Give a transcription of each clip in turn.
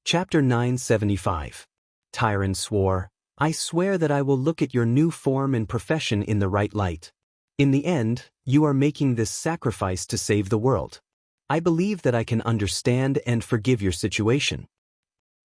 Chapter 975. Tyrant swore, "I swear that I will look at your new form and profession in the right light. In the end, you are making this sacrifice to save the world. I believe that I can understand and forgive your situation."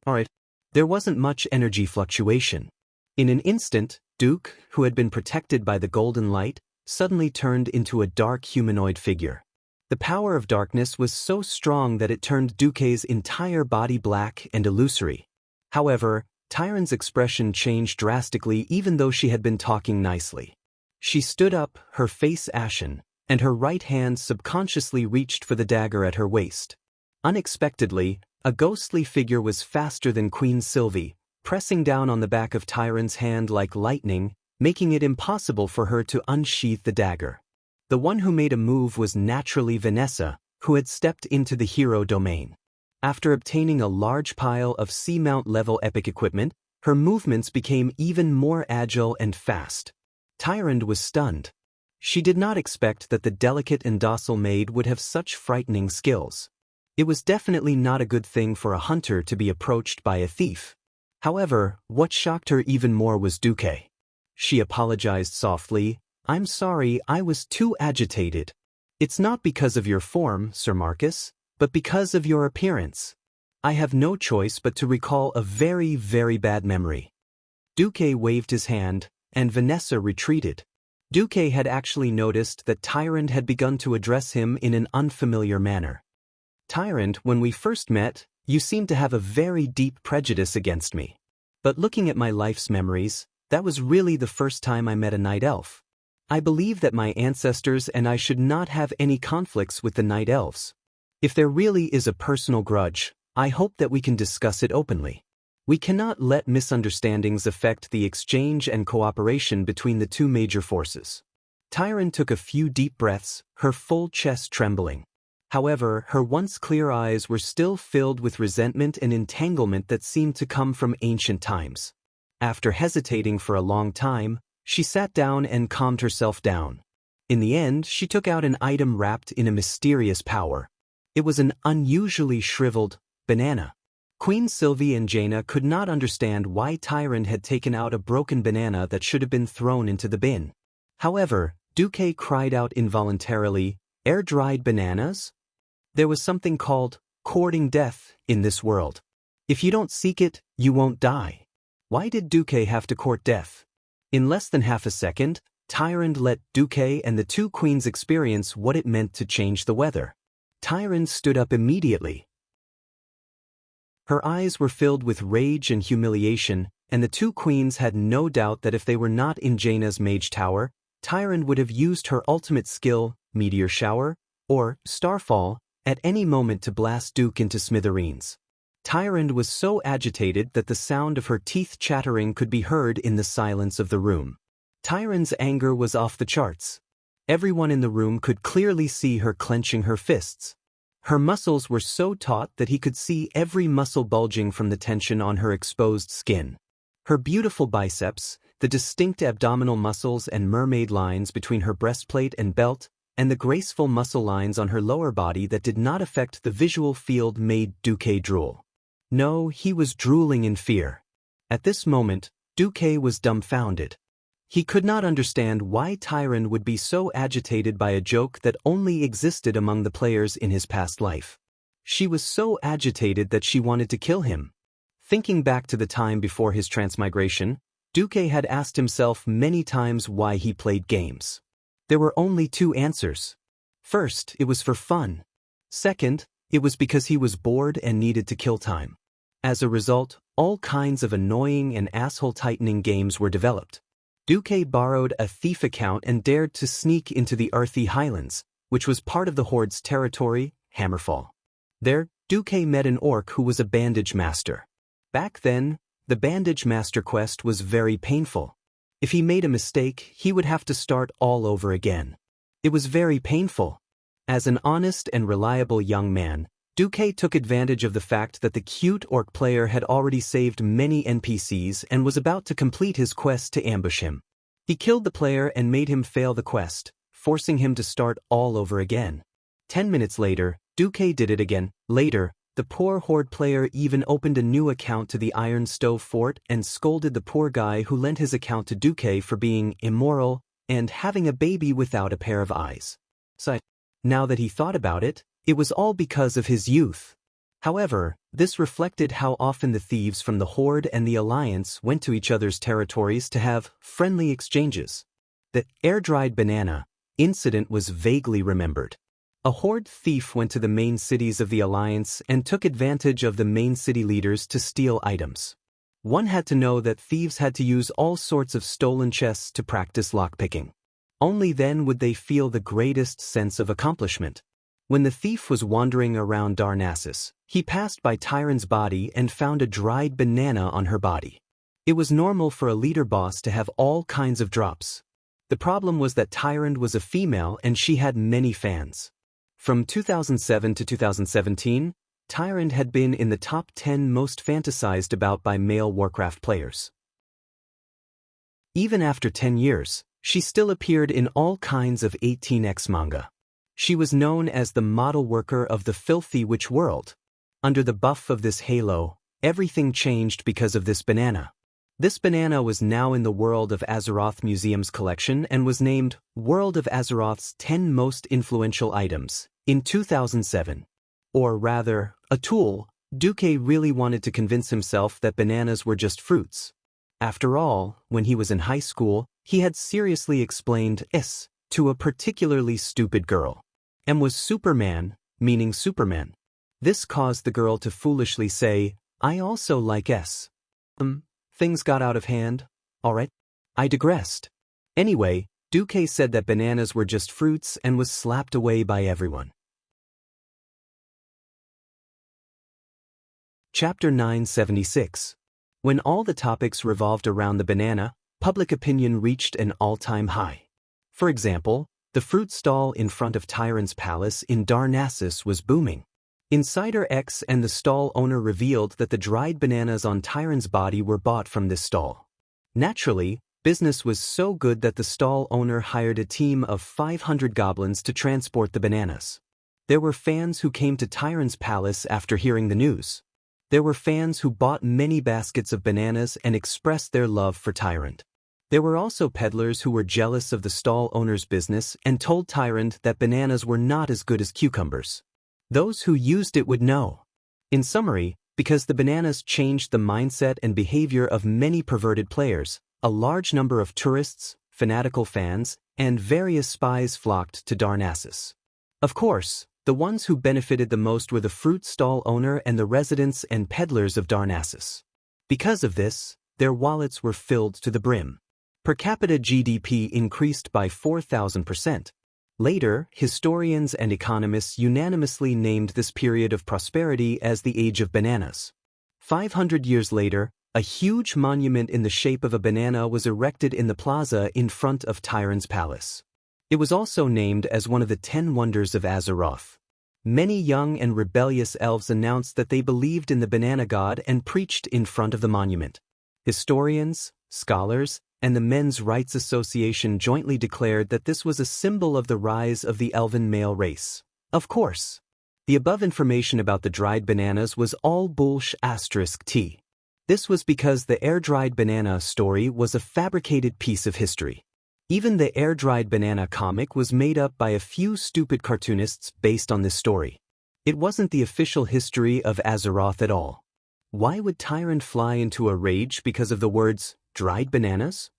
Alright. There wasn't much energy fluctuation. In an instant, Duke, who had been protected by the golden light, suddenly turned into a dark humanoid figure. The power of darkness was so strong that it turned Duke's entire body black and illusory. However, Tyrant's expression changed drastically even though she had been talking nicely. She stood up, her face ashen, and her right hand subconsciously reached for the dagger at her waist. Unexpectedly, a ghostly figure was faster than Queen Sylvie, pressing down on the back of Tyrant's hand like lightning, making it impossible for her to unsheath the dagger. The one who made a move was naturally Vanessa, who had stepped into the hero domain. After obtaining a large pile of Seamount-level epic equipment, her movements became even more agile and fast. Tyrant was stunned. She did not expect that the delicate and docile maid would have such frightening skills. It was definitely not a good thing for a hunter to be approached by a thief. However, what shocked her even more was Duke. She apologized softly, "I'm sorry, I was too agitated. It's not because of your form, Sir Marcus, but because of your appearance. I have no choice but to recall a very, very bad memory." Duke waved his hand, and Vanessa retreated. Duke had actually noticed that Tyrant had begun to address him in an unfamiliar manner. "Tyrant, when we first met, you seemed to have a very deep prejudice against me. But looking at my life's memories, that was really the first time I met a night elf. I believe that my ancestors and I should not have any conflicts with the night elves. If there really is a personal grudge, I hope that we can discuss it openly. We cannot let misunderstandings affect the exchange and cooperation between the two major forces." Tyrant took a few deep breaths, her full chest trembling. However, her once clear eyes were still filled with resentment and entanglement that seemed to come from ancient times. After hesitating for a long time, she sat down and calmed herself down. In the end, she took out an item wrapped in a mysterious power. It was an unusually shriveled banana. Queen Sylvie and Jaina could not understand why Tyrant had taken out a broken banana that should have been thrown into the bin. However, Duque cried out involuntarily, "Air-dried bananas?" There was something called courting death in this world. If you don't seek it, you won't die. Why did Duque have to court death? In less than half a second, Tyrant let Duque and the two queens experience what it meant to change the weather. Tyrant stood up immediately. Her eyes were filled with rage and humiliation, and the two queens had no doubt that if they were not in Jaina's mage tower, Tyrant would have used her ultimate skill, Meteor Shower, or Starfall, at any moment to blast Duke into smithereens. Tyrant was so agitated that the sound of her teeth chattering could be heard in the silence of the room. Tyrant's anger was off the charts. Everyone in the room could clearly see her clenching her fists. Her muscles were so taut that he could see every muscle bulging from the tension on her exposed skin. Her beautiful biceps, the distinct abdominal muscles and mermaid lines between her breastplate and belt, and the graceful muscle lines on her lower body that did not affect the visual field made Duque drool. No, he was drooling in fear. At this moment, Duque was dumbfounded. He could not understand why Tyrant would be so agitated by a joke that only existed among the players in his past life. She was so agitated that she wanted to kill him. Thinking back to the time before his transmigration, Duque had asked himself many times why he played games. There were only two answers. First, it was for fun. Second, it was because he was bored and needed to kill time. As a result, all kinds of annoying and asshole-tightening games were developed. Duque borrowed a thief account and dared to sneak into the Earthy Highlands, which was part of the Horde's territory, Hammerfall. There, Duque met an orc who was a bandage master. Back then, the bandage master quest was very painful. If he made a mistake, he would have to start all over again. It was very painful. As an honest and reliable young man, Duque took advantage of the fact that the cute orc player had already saved many NPCs and was about to complete his quest to ambush him. He killed the player and made him fail the quest, forcing him to start all over again. 10 minutes later, Duque did it again. Later, The poor horde player even opened a new account to the Iron Stove Fort and scolded the poor guy who lent his account to Duque for being immoral and having a baby without a pair of eyes. So, now that he thought about it, it was all because of his youth. However, this reflected how often the thieves from the Horde and the Alliance went to each other's territories to have friendly exchanges. The air-dried banana incident was vaguely remembered. A Horde thief went to the main cities of the Alliance and took advantage of the main city leaders to steal items. One had to know that thieves had to use all sorts of stolen chests to practice lockpicking. Only then would they feel the greatest sense of accomplishment. When the thief was wandering around Darnassus, he passed by Tyron's body and found a dried banana on her body. It was normal for a leader boss to have all kinds of drops. The problem was that Tyron was a female and she had many fans. From 2007 to 2017, Tyron had been in the top 10 most fantasized about by male Warcraft players. Even after 10 years, she still appeared in all kinds of 18x manga. She was known as the model worker of the filthy witch world. Under the buff of this halo, everything changed because of this banana. This banana was now in the World of Azeroth Museum's collection and was named World of Azeroth's 10 Most Influential Items in 2007. Or rather, a tool. Duque really wanted to convince himself that bananas were just fruits. After all, when he was in high school, he had seriously explained S to a particularly stupid girl. M was Superman, meaning Superman. This caused the girl to foolishly say, "I also like S." Things got out of hand. Alright. I digressed. Anyway, Duque said that bananas were just fruits and was slapped away by everyone. Chapter 976. When all the topics revolved around the banana, public opinion reached an all-time high. For example, the fruit stall in front of Tyron's palace in Darnassus was booming. Insider X and the stall owner revealed that the dried bananas on Tyron's body were bought from this stall. Naturally, business was so good that the stall owner hired a team of 500 goblins to transport the bananas. There were fans who came to Tyron's palace after hearing the news. There were fans who bought many baskets of bananas and expressed their love for Tyron. There were also peddlers who were jealous of the stall owner's business and told Tyron that bananas were not as good as cucumbers. Those who used it would know. In summary, because the bananas changed the mindset and behavior of many perverted players, a large number of tourists, fanatical fans, and various spies flocked to Darnassus. Of course, the ones who benefited the most were the fruit stall owner and the residents and peddlers of Darnassus. Because of this, their wallets were filled to the brim. Per capita GDP increased by 4,000%. Later, historians and economists unanimously named this period of prosperity as the Age of Bananas. 500 years later, a huge monument in the shape of a banana was erected in the plaza in front of Tyron's palace. It was also named as one of the 10 wonders of Azeroth. Many young and rebellious elves announced that they believed in the banana god and preached in front of the monument. Historians, scholars, and the Men's Rights Association jointly declared that this was a symbol of the rise of the elven male race. Of course, the above information about the dried bananas was all bullsh*t. This was because the air-dried banana story was a fabricated piece of history. Even the air-dried banana comic was made up by a few stupid cartoonists based on this story. It wasn't the official history of Azeroth at all. Why would Tyron fly into a rage because of the words, dried bananas?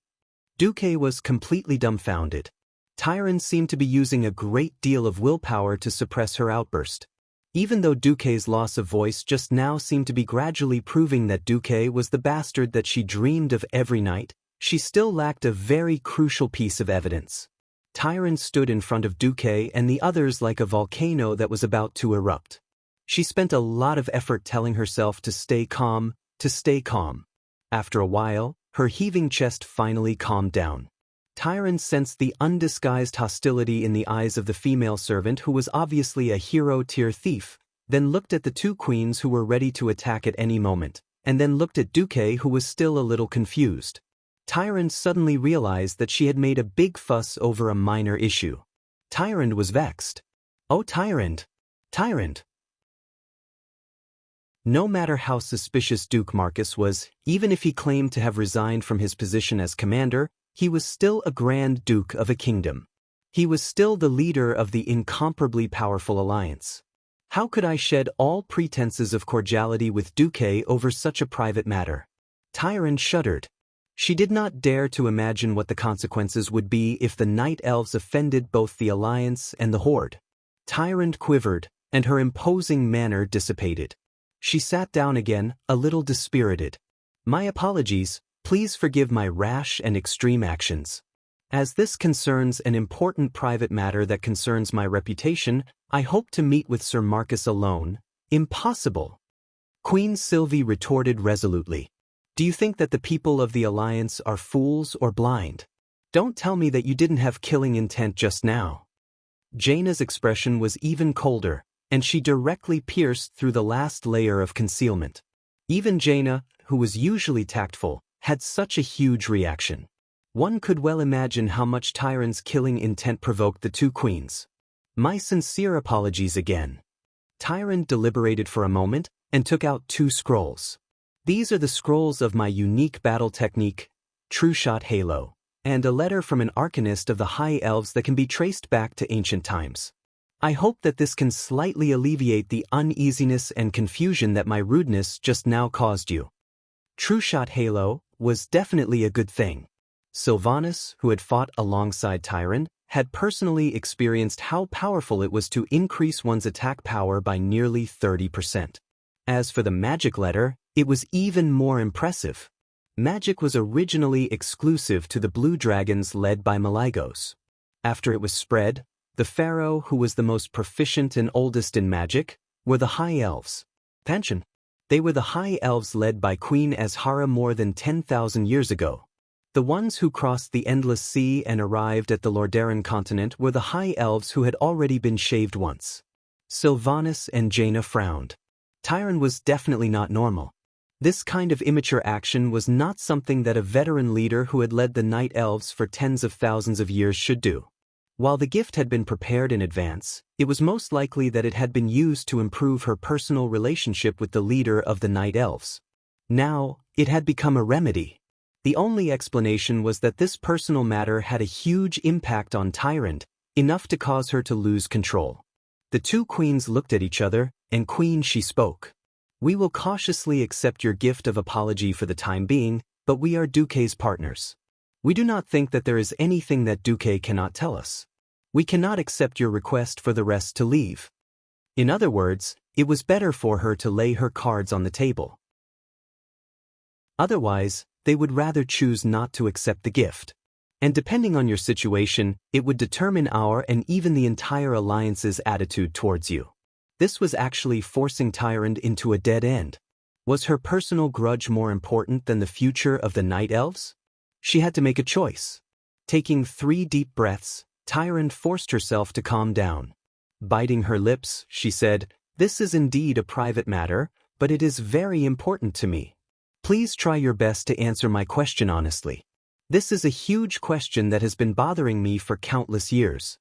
Duque was completely dumbfounded. Tyron seemed to be using a great deal of willpower to suppress her outburst. Even though Duque's loss of voice just now seemed to be gradually proving that Duque was the bastard that she dreamed of every night, she still lacked a very crucial piece of evidence. Tyron stood in front of Duque and the others like a volcano that was about to erupt. She spent a lot of effort telling herself to stay calm, to stay calm. After a while, her heaving chest finally calmed down. Tyron sensed the undisguised hostility in the eyes of the female servant who was obviously a hero-tier thief, then looked at the two queens who were ready to attack at any moment, and then looked at Duque who was still a little confused. Tyron suddenly realized that she had made a big fuss over a minor issue. Tyron was vexed. "Oh, Tyron! Tyron! No matter how suspicious Duke Marcus was, even if he claimed to have resigned from his position as commander, he was still a Grand Duke of a kingdom. He was still the leader of the incomparably powerful alliance. How could I shed all pretenses of cordiality with Duque over such a private matter? Tyrant shuddered. She did not dare to imagine what the consequences would be if the night elves offended both the alliance and the horde. Tyrant quivered, and her imposing manner dissipated. She sat down again, a little dispirited. My apologies, please forgive my rash and extreme actions. As this concerns an important private matter that concerns my reputation, I hope to meet with Sir Marcus alone. Impossible. Queen Sylvie retorted resolutely. Do you think that the people of the Alliance are fools or blind? Don't tell me that you didn't have killing intent just now. Jaina's expression was even colder, and she directly pierced through the last layer of concealment. Even Jaina, who was usually tactful, had such a huge reaction. One could well imagine how much Tyrant's killing intent provoked the two queens. My sincere apologies again. Tyrant deliberated for a moment and took out 2 scrolls. These are the scrolls of my unique battle technique, True Shot Halo, and a letter from an arcanist of the High Elves that can be traced back to ancient times. I hope that this can slightly alleviate the uneasiness and confusion that my rudeness just now caused you. True Shot Halo was definitely a good thing. Sylvanas, who had fought alongside Tyrant, had personally experienced how powerful it was to increase one's attack power by nearly 30%. As for the magic letter, it was even more impressive. Magic was originally exclusive to the Blue Dragons led by Malygos. After it was spread, the pharaoh who was the most proficient and oldest in magic were the High Elves. Pension. They were the High Elves led by Queen Azhara more than 10,000 years ago. The ones who crossed the Endless Sea and arrived at the Lordaeron continent were the High Elves who had already been shaved once. Sylvanas and Jaina frowned. Tyrant was definitely not normal. This kind of immature action was not something that a veteran leader who had led the Night Elves for tens of thousands of years should do. While the gift had been prepared in advance, it was most likely that it had been used to improve her personal relationship with the leader of the Night Elves. Now, it had become a remedy. The only explanation was that this personal matter had a huge impact on Tyrant, enough to cause her to lose control. The two queens looked at each other, and Queen she spoke. We will cautiously accept your gift of apology for the time being, but we are Duque's partners. We do not think that there is anything that Duque cannot tell us. We cannot accept your request for the rest to leave. In other words, it was better for her to lay her cards on the table. Otherwise, they would rather choose not to accept the gift. And depending on your situation, it would determine our and even the entire alliance's attitude towards you. This was actually forcing Tyrant into a dead end. Was her personal grudge more important than the future of the Night Elves? She had to make a choice. Taking 3 deep breaths, Tyrant forced herself to calm down. Biting her lips, she said, "This is indeed a private matter, but it is very important to me. Please try your best to answer my question honestly. This is a huge question that has been bothering me for countless years."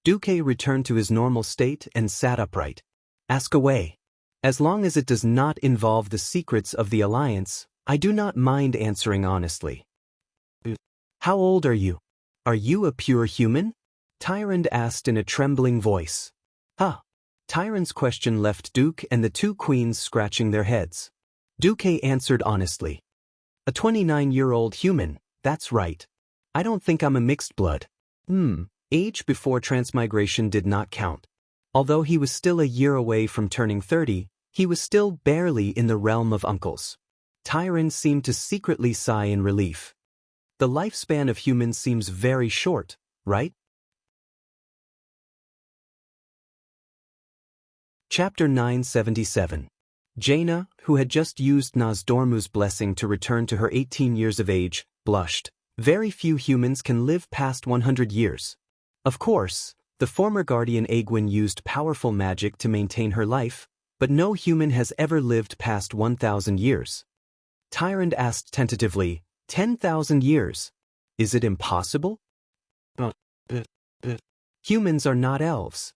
Duque returned to his normal state and sat upright. "Ask away. As long as it does not involve the secrets of the Alliance, I do not mind answering honestly." "How old are you? Are you a pure human?" Tyrant asked in a trembling voice. "Huh." Tyrant's question left Duke and the two queens scratching their heads. Duque answered honestly. "A 29-year-old human, that's right. I don't think I'm a mixed blood." Age before transmigration did not count. Although he was still a year away from turning 30, he was still barely in the realm of uncles. Tyrant seemed to secretly sigh in relief. The lifespan of humans seems very short, right? Chapter 977. Jaina, who had just used Nozdormu's blessing to return to her 18 years of age, blushed. Very few humans can live past 100 years. Of course, the former guardian Aegwin used powerful magic to maintain her life, but no human has ever lived past 1,000 years. Tyrant asked tentatively, 10,000 years. Is it impossible? Humans are not elves.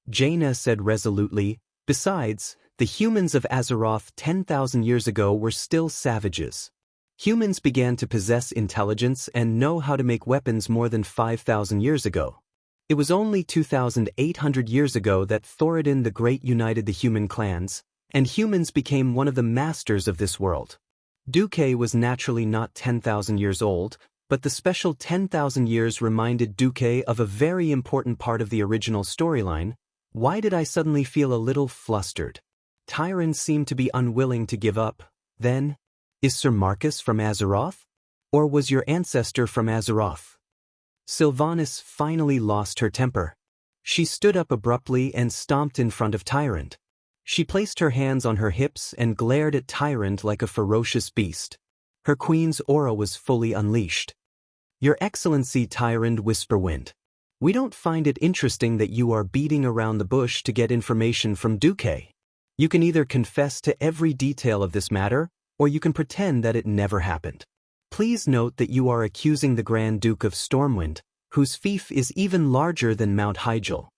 Jaina said resolutely. Besides, The humans of Azeroth 10,000 years ago were still savages. Humans began to possess intelligence and know how to make weapons more than 5,000 years ago. It was only 2,800 years ago that Thoradin the Great united the human clans, and humans became one of the masters of this world. Duque was naturally not 10,000 years old, but the special 10,000 years reminded Duque of a very important part of the original storyline. Why did I suddenly feel a little flustered? Tyron seemed to be unwilling to give up. Then, is Sir Marcus from Azeroth? Or was your ancestor from Azeroth? Sylvanas finally lost her temper. She stood up abruptly and stomped in front of Tyrant. She placed her hands on her hips and glared at Tyrant like a ferocious beast. Her queen's aura was fully unleashed. Your Excellency, Tyrant Whisperwind. We don't find it interesting that you are beating around the bush to get information from Duque. You can either confess to every detail of this matter, or you can pretend that it never happened. Please note that you are accusing the Grand Duke of Stormwind, whose fief is even larger than Mount Hyjal.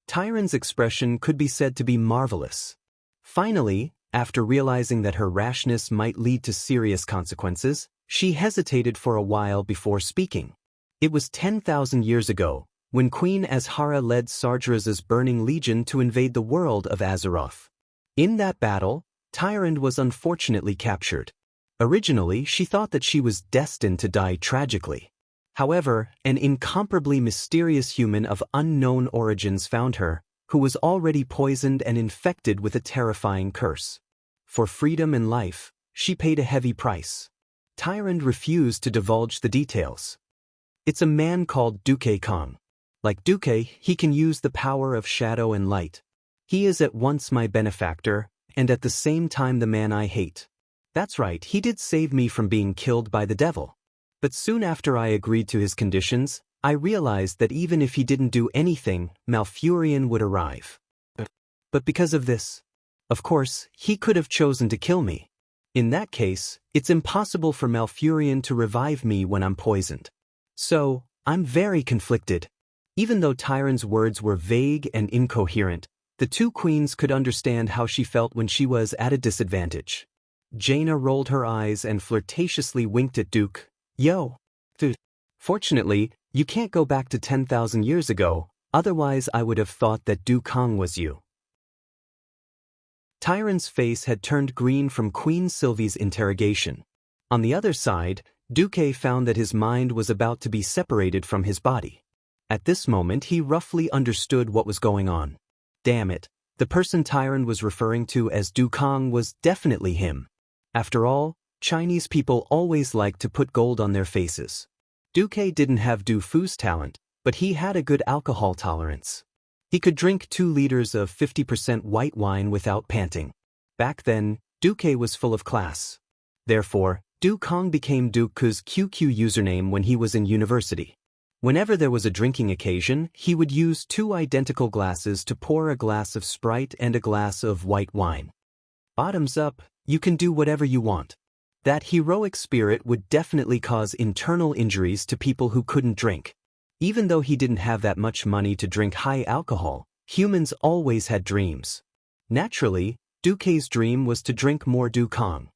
Tyrant's expression could be said to be marvelous. Finally, after realizing that her rashness might lead to serious consequences, she hesitated for a while before speaking. It was 10,000 years ago, when Queen Azhara led Sargeraz's Burning Legion to invade the world of Azeroth. In that battle, Tyrant was unfortunately captured. Originally, she thought that she was destined to die tragically. However, an incomparably mysterious human of unknown origins found her, who was already poisoned and infected with a terrifying curse. For freedom and life, she paid a heavy price. Tyrant refused to divulge the details. It's a man called Duque Kong. Like Duque, he can use the power of shadow and light. He is at once my benefactor, and at the same time the man I hate. That's right, he did save me from being killed by the devil. But soon after I agreed to his conditions, I realized that even if he didn't do anything, Malfurion would arrive. But because of this, of course, he could have chosen to kill me. In that case, it's impossible for Malfurion to revive me when I'm poisoned. So, I'm very conflicted. Even though Tyrant's words were vague and incoherent, the two queens could understand how she felt when she was at a disadvantage. Jaina rolled her eyes and flirtatiously winked at Duke. Yo. Fortunately, you can't go back to 10,000 years ago, otherwise I would have thought that Du Kong was you. Tyrant's face had turned green from Queen Sylvie's interrogation. On the other side, Duque found that his mind was about to be separated from his body. At this moment he roughly understood what was going on. Damn it, the person Tyrant was referring to as Du Kong was definitely him. After all, Chinese people always like to put gold on their faces. Duque didn't have Du Fu's talent, but he had a good alcohol tolerance. He could drink 2 liters of 50% white wine without panting. Back then, Duque was full of class. Therefore, Du Kong became Duke's QQ username when he was in university. Whenever there was a drinking occasion, he would use 2 identical glasses to pour a glass of Sprite and a glass of white wine. Bottoms up, you can do whatever you want. That heroic spirit would definitely cause internal injuries to people who couldn't drink. Even though he didn't have that much money to drink high alcohol, humans always had dreams. Naturally, Duque's dream was to drink more Du Kong.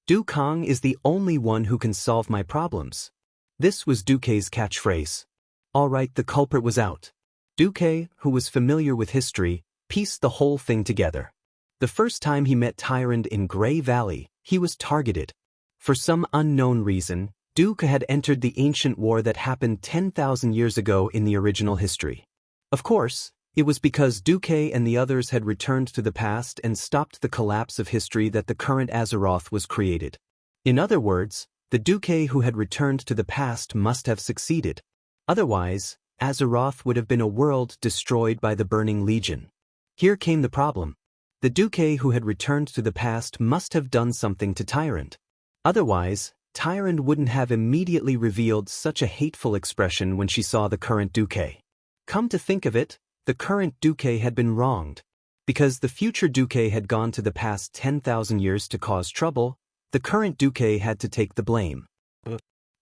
Du Kong is the only one who can solve my problems. This was Duque's catchphrase. Alright, the culprit was out. Duque, who was familiar with history, pieced the whole thing together. The first time he met Tyrant in Grey Valley, he was targeted. For some unknown reason, Duque had entered the ancient war that happened 10,000 years ago in the original history. Of course, it was because Duque and the others had returned to the past and stopped the collapse of history that the current Azeroth was created. In other words, the Duque who had returned to the past must have succeeded. Otherwise, Azeroth would have been a world destroyed by the Burning Legion. Here came the problem. The Duque who had returned to the past must have done something to Tyrant. Otherwise, Tyrant wouldn't have immediately revealed such a hateful expression when she saw the current Duque. Come to think of it, the current Duque had been wronged. Because the future Duque had gone to the past 10,000 years to cause trouble, the current Duque had to take the blame.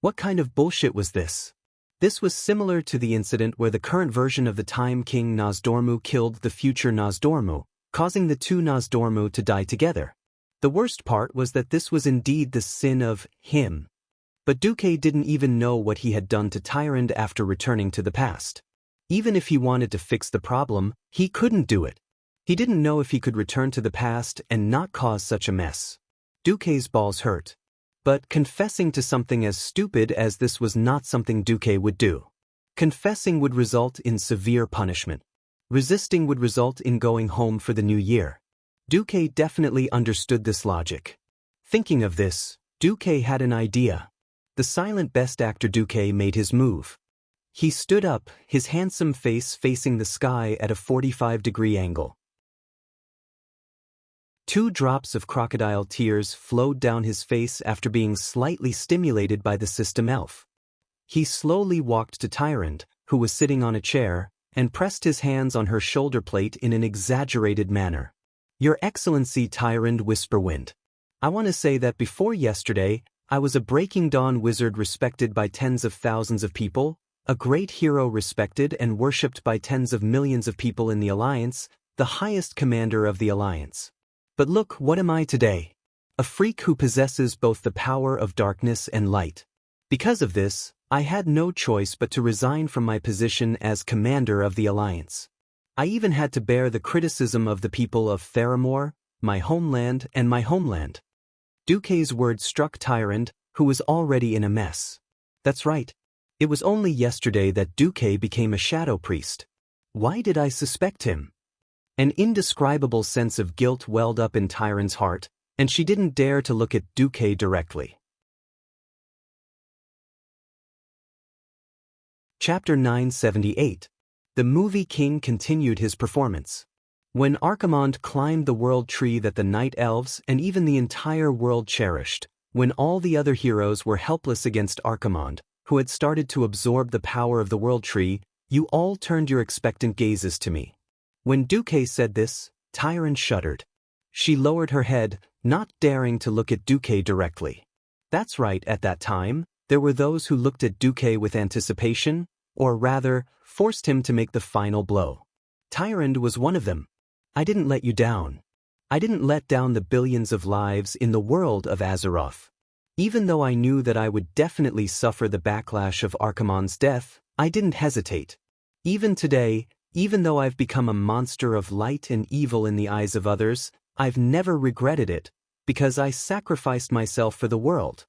What kind of bullshit was this? This was similar to the incident where the current version of the Time King Nozdormu killed the future Nozdormu, causing the two Nozdormu to die together. The worst part was that this was indeed the sin of him. But Duque didn't even know what he had done to Tyrande after returning to the past. Even if he wanted to fix the problem, he couldn't do it. He didn't know if he could return to the past and not cause such a mess. Duque's balls hurt. But confessing to something as stupid as this was not something Duque would do. Confessing would result in severe punishment. Resisting would result in going home for the new year. Duque definitely understood this logic. Thinking of this, Duque had an idea. The silent best actor Duque made his move. He stood up, his handsome face facing the sky at a 45-degree angle. 2 drops of crocodile tears flowed down his face after being slightly stimulated by the system elf. He slowly walked to Tyrande, who was sitting on a chair, and pressed his hands on her shoulder plate in an exaggerated manner. Your Excellency Tyrande Whisperwind. I want to say that before yesterday, I was a Breaking Dawn wizard respected by tens of thousands of people, a great hero respected and worshipped by tens of millions of people in the Alliance, the highest commander of the Alliance. But look, what am I today? A freak who possesses both the power of darkness and light. Because of this, I had no choice but to resign from my position as commander of the Alliance. I even had to bear the criticism of the people of Theramore, my homeland and my homeland. Duque's words struck Tyrande, who was already in a mess. That's right. It was only yesterday that Duque became a shadow priest. Why did I suspect him? An indescribable sense of guilt welled up in Tyrande's heart, and she didn't dare to look at Duque directly. Chapter 978. The Movie King continued his performance. When Archimonde climbed the world tree that the Night Elves and even the entire world cherished, when all the other heroes were helpless against Archimonde, who had started to absorb the power of the world tree, you all turned your expectant gazes to me. When Duque said this, Tyrande shuddered. She lowered her head, not daring to look at Duque directly. That's right, at that time, there were those who looked at Duque with anticipation, or rather, forced him to make the final blow. Tyrande was one of them. I didn't let you down. I didn't let down the billions of lives in the world of Azeroth. Even though I knew that I would definitely suffer the backlash of Archimonde's death, I didn't hesitate. Even today, even though I've become a monster of light and evil in the eyes of others, I've never regretted it, because I sacrificed myself for the world.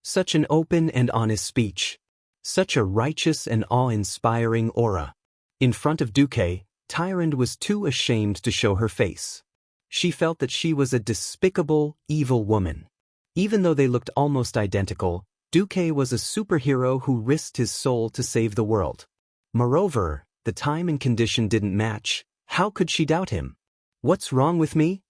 Such an open and honest speech. Such a righteous and awe-inspiring aura. In front of Duque, Tyrande was too ashamed to show her face. She felt that she was a despicable, evil woman. Even though they looked almost identical, Duque was a superhero who risked his soul to save the world. Moreover, the time and condition didn't match. How could she doubt him? What's wrong with me?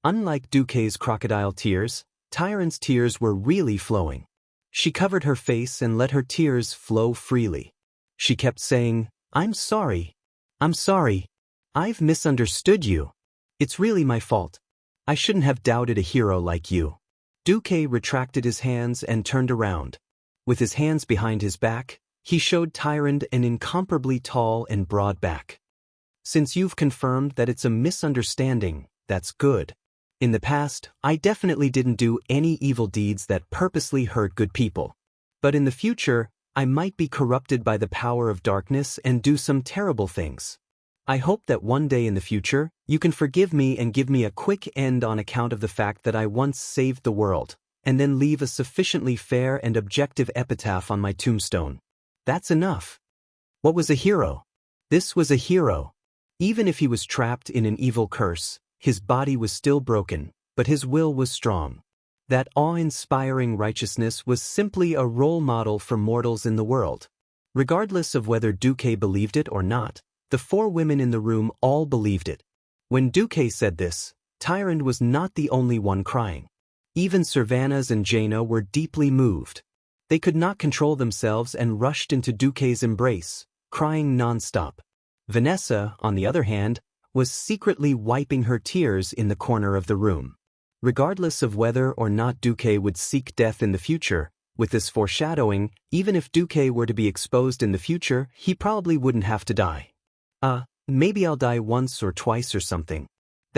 Unlike Duque's crocodile tears, Tyrande's tears were really flowing. She covered her face and let her tears flow freely. She kept saying, I'm sorry. I'm sorry. I've misunderstood you. It's really my fault. I shouldn't have doubted a hero like you. Duque retracted his hands and turned around. With his hands behind his back, he showed Tyrande an incomparably tall and broad back. Since you've confirmed that it's a misunderstanding, that's good. In the past, I definitely didn't do any evil deeds that purposely hurt good people. But in the future, I might be corrupted by the power of darkness and do some terrible things. I hope that one day in the future, you can forgive me and give me a quick end on account of the fact that I once saved the world, and then leave a sufficiently fair and objective epitaph on my tombstone. That's enough. What was a hero? This was a hero. Even if he was trapped in an evil curse, his body was still broken, but his will was strong. That awe-inspiring righteousness was simply a role model for mortals in the world. Regardless of whether Duque believed it or not, the 4 women in the room all believed it. When Duque said this, Tyrande was not the only one crying. Even Servanas and Jaina were deeply moved. They could not control themselves and rushed into Duque's embrace, crying non-stop. Vanessa, on the other hand, was secretly wiping her tears in the corner of the room. Regardless of whether or not Duque would seek death in the future, with this foreshadowing, even if Duque were to be exposed in the future, he probably wouldn't have to die. Maybe I'll die once or twice or something.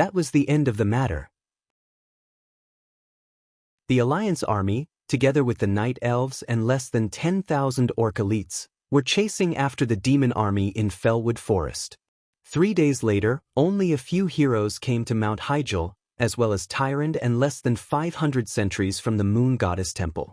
That was the end of the matter. The Alliance army, together with the Night Elves and less than 10,000 orc elites, were chasing after the demon army in Fellwood Forest. 3 days later, only a few heroes came to Mount Hyjal, as well as Tyrant and less than 500 sentries from the Moon Goddess Temple.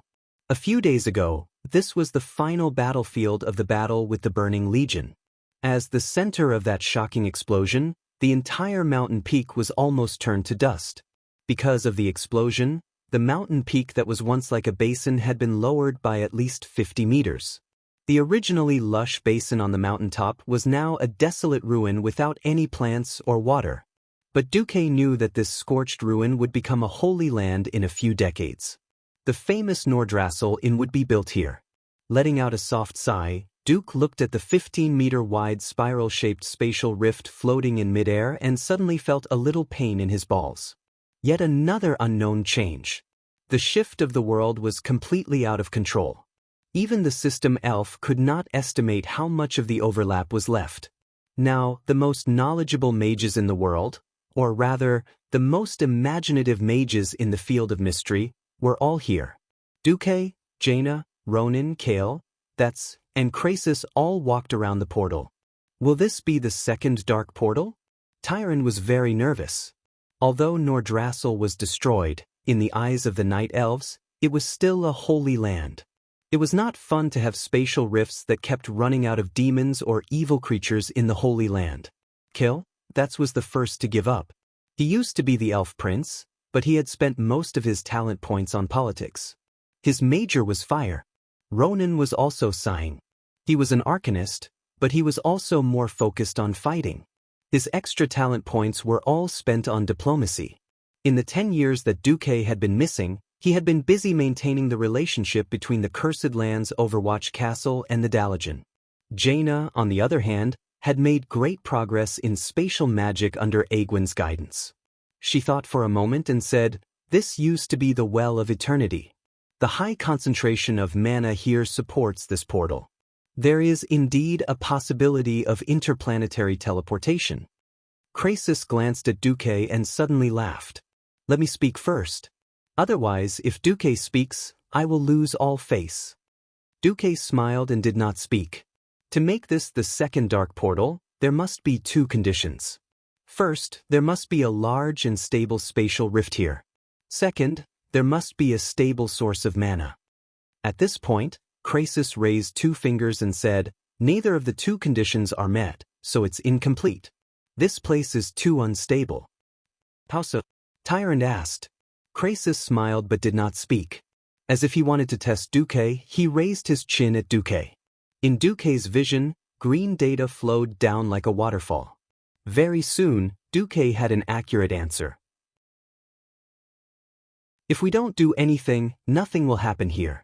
A few days ago, this was the final battlefield of the battle with the Burning Legion. As the center of that shocking explosion, the entire mountain peak was almost turned to dust. Because of the explosion, the mountain peak that was once like a basin had been lowered by at least 50 meters. The originally lush basin on the mountaintop was now a desolate ruin without any plants or water. But Duque knew that this scorched ruin would become a holy land in a few decades. The famous Nordrassil Inn would be built here. Letting out a soft sigh, Duke looked at the 15-meter-wide spiral-shaped spatial rift floating in midair and suddenly felt a little pain in his balls. Yet another unknown change. The shift of the world was completely out of control. Even the system elf could not estimate how much of the overlap was left. Now, the most knowledgeable mages in the world, or rather, the most imaginative mages in the field of mystery, were all here. Duque, Jaina, Ronan, Kale, and Krasis all walked around the portal. Will this be the second dark portal? Tyron was very nervous. Although Nordrassil was destroyed, in the eyes of the Night Elves, it was still a holy land. It was not fun to have spatial rifts that kept running out of demons or evil creatures in the Holy Land. Kale, was the first to give up. He used to be the elf prince, but he had spent most of his talent points on politics. His major was fire. Ronan was also sighing. He was an arcanist, but he was also more focused on fighting. His extra talent points were all spent on diplomacy. In the 10 years that Duque had been missing, he had been busy maintaining the relationship between the Cursed Lands Overwatch Castle and the Dalajan. Jaina, on the other hand, had made great progress in spatial magic under Aegwyn's guidance. She thought for a moment and said, "This used to be the Well of Eternity. The high concentration of mana here supports this portal. There is indeed a possibility of interplanetary teleportation." Krasis glanced at Duque and suddenly laughed. "Let me speak first. Otherwise, if Duque speaks, I will lose all face." Duque smiled and did not speak. To make this the second dark portal, there must be 2 conditions. First, there must be a large and stable spatial rift here. Second, there must be a stable source of mana. At this point, Krasis raised 2 fingers and said, "Neither of the 2 conditions are met, so it's incomplete. This place is too unstable." "How so?" Tyrant asked. Krasis smiled but did not speak. As if he wanted to test Duque, he raised his chin at Duque. In Duque's vision, green data flowed down like a waterfall. Very soon, Duque had an accurate answer. "If we don't do anything, nothing will happen here.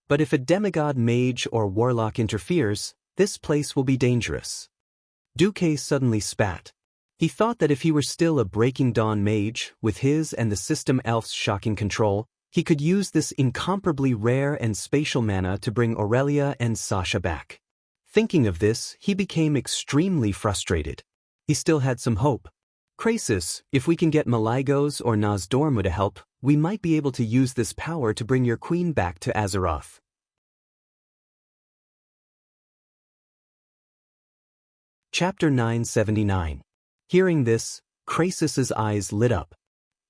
But if a demigod mage or warlock interferes, this place will be dangerous." Duque suddenly spat. He thought that if he were still a Breaking Dawn mage, with his and the system elf's shocking control, he could use this incomparably rare and spatial mana to bring Aurelia and Sasha back. Thinking of this, he became extremely frustrated. He still had some hope. "Krasis, if we can get Maligos or Nozdormu to help, we might be able to use this power to bring your queen back to Azeroth." Chapter 979. Hearing this, Krasis's eyes lit up.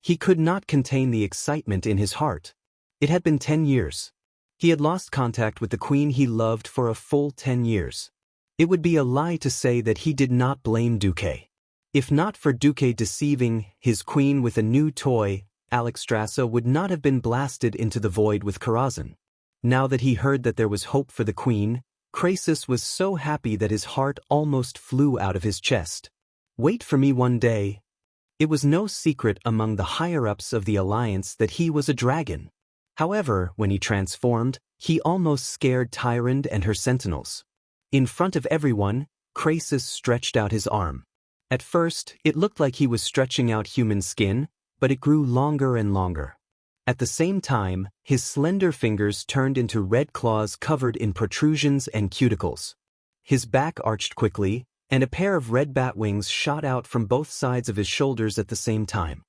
He could not contain the excitement in his heart. It had been 10 years. He had lost contact with the queen he loved for a full 10 years. It would be a lie to say that he did not blame Duque. If not for Duque deceiving his queen with a new toy, Alexstrasza would not have been blasted into the void with Karazhan. Now that he heard that there was hope for the queen, Krasis was so happy that his heart almost flew out of his chest. "Wait for me one day." It was no secret among the higher-ups of the Alliance that he was a dragon. However, when he transformed, he almost scared Tyrande and her sentinels. In front of everyone, Krasis stretched out his arm. At first, it looked like he was stretching out human skin, but it grew longer and longer. At the same time, his slender fingers turned into red claws covered in protrusions and cuticles. His back arched quickly, and a pair of red bat wings shot out from both sides of his shoulders at the same time.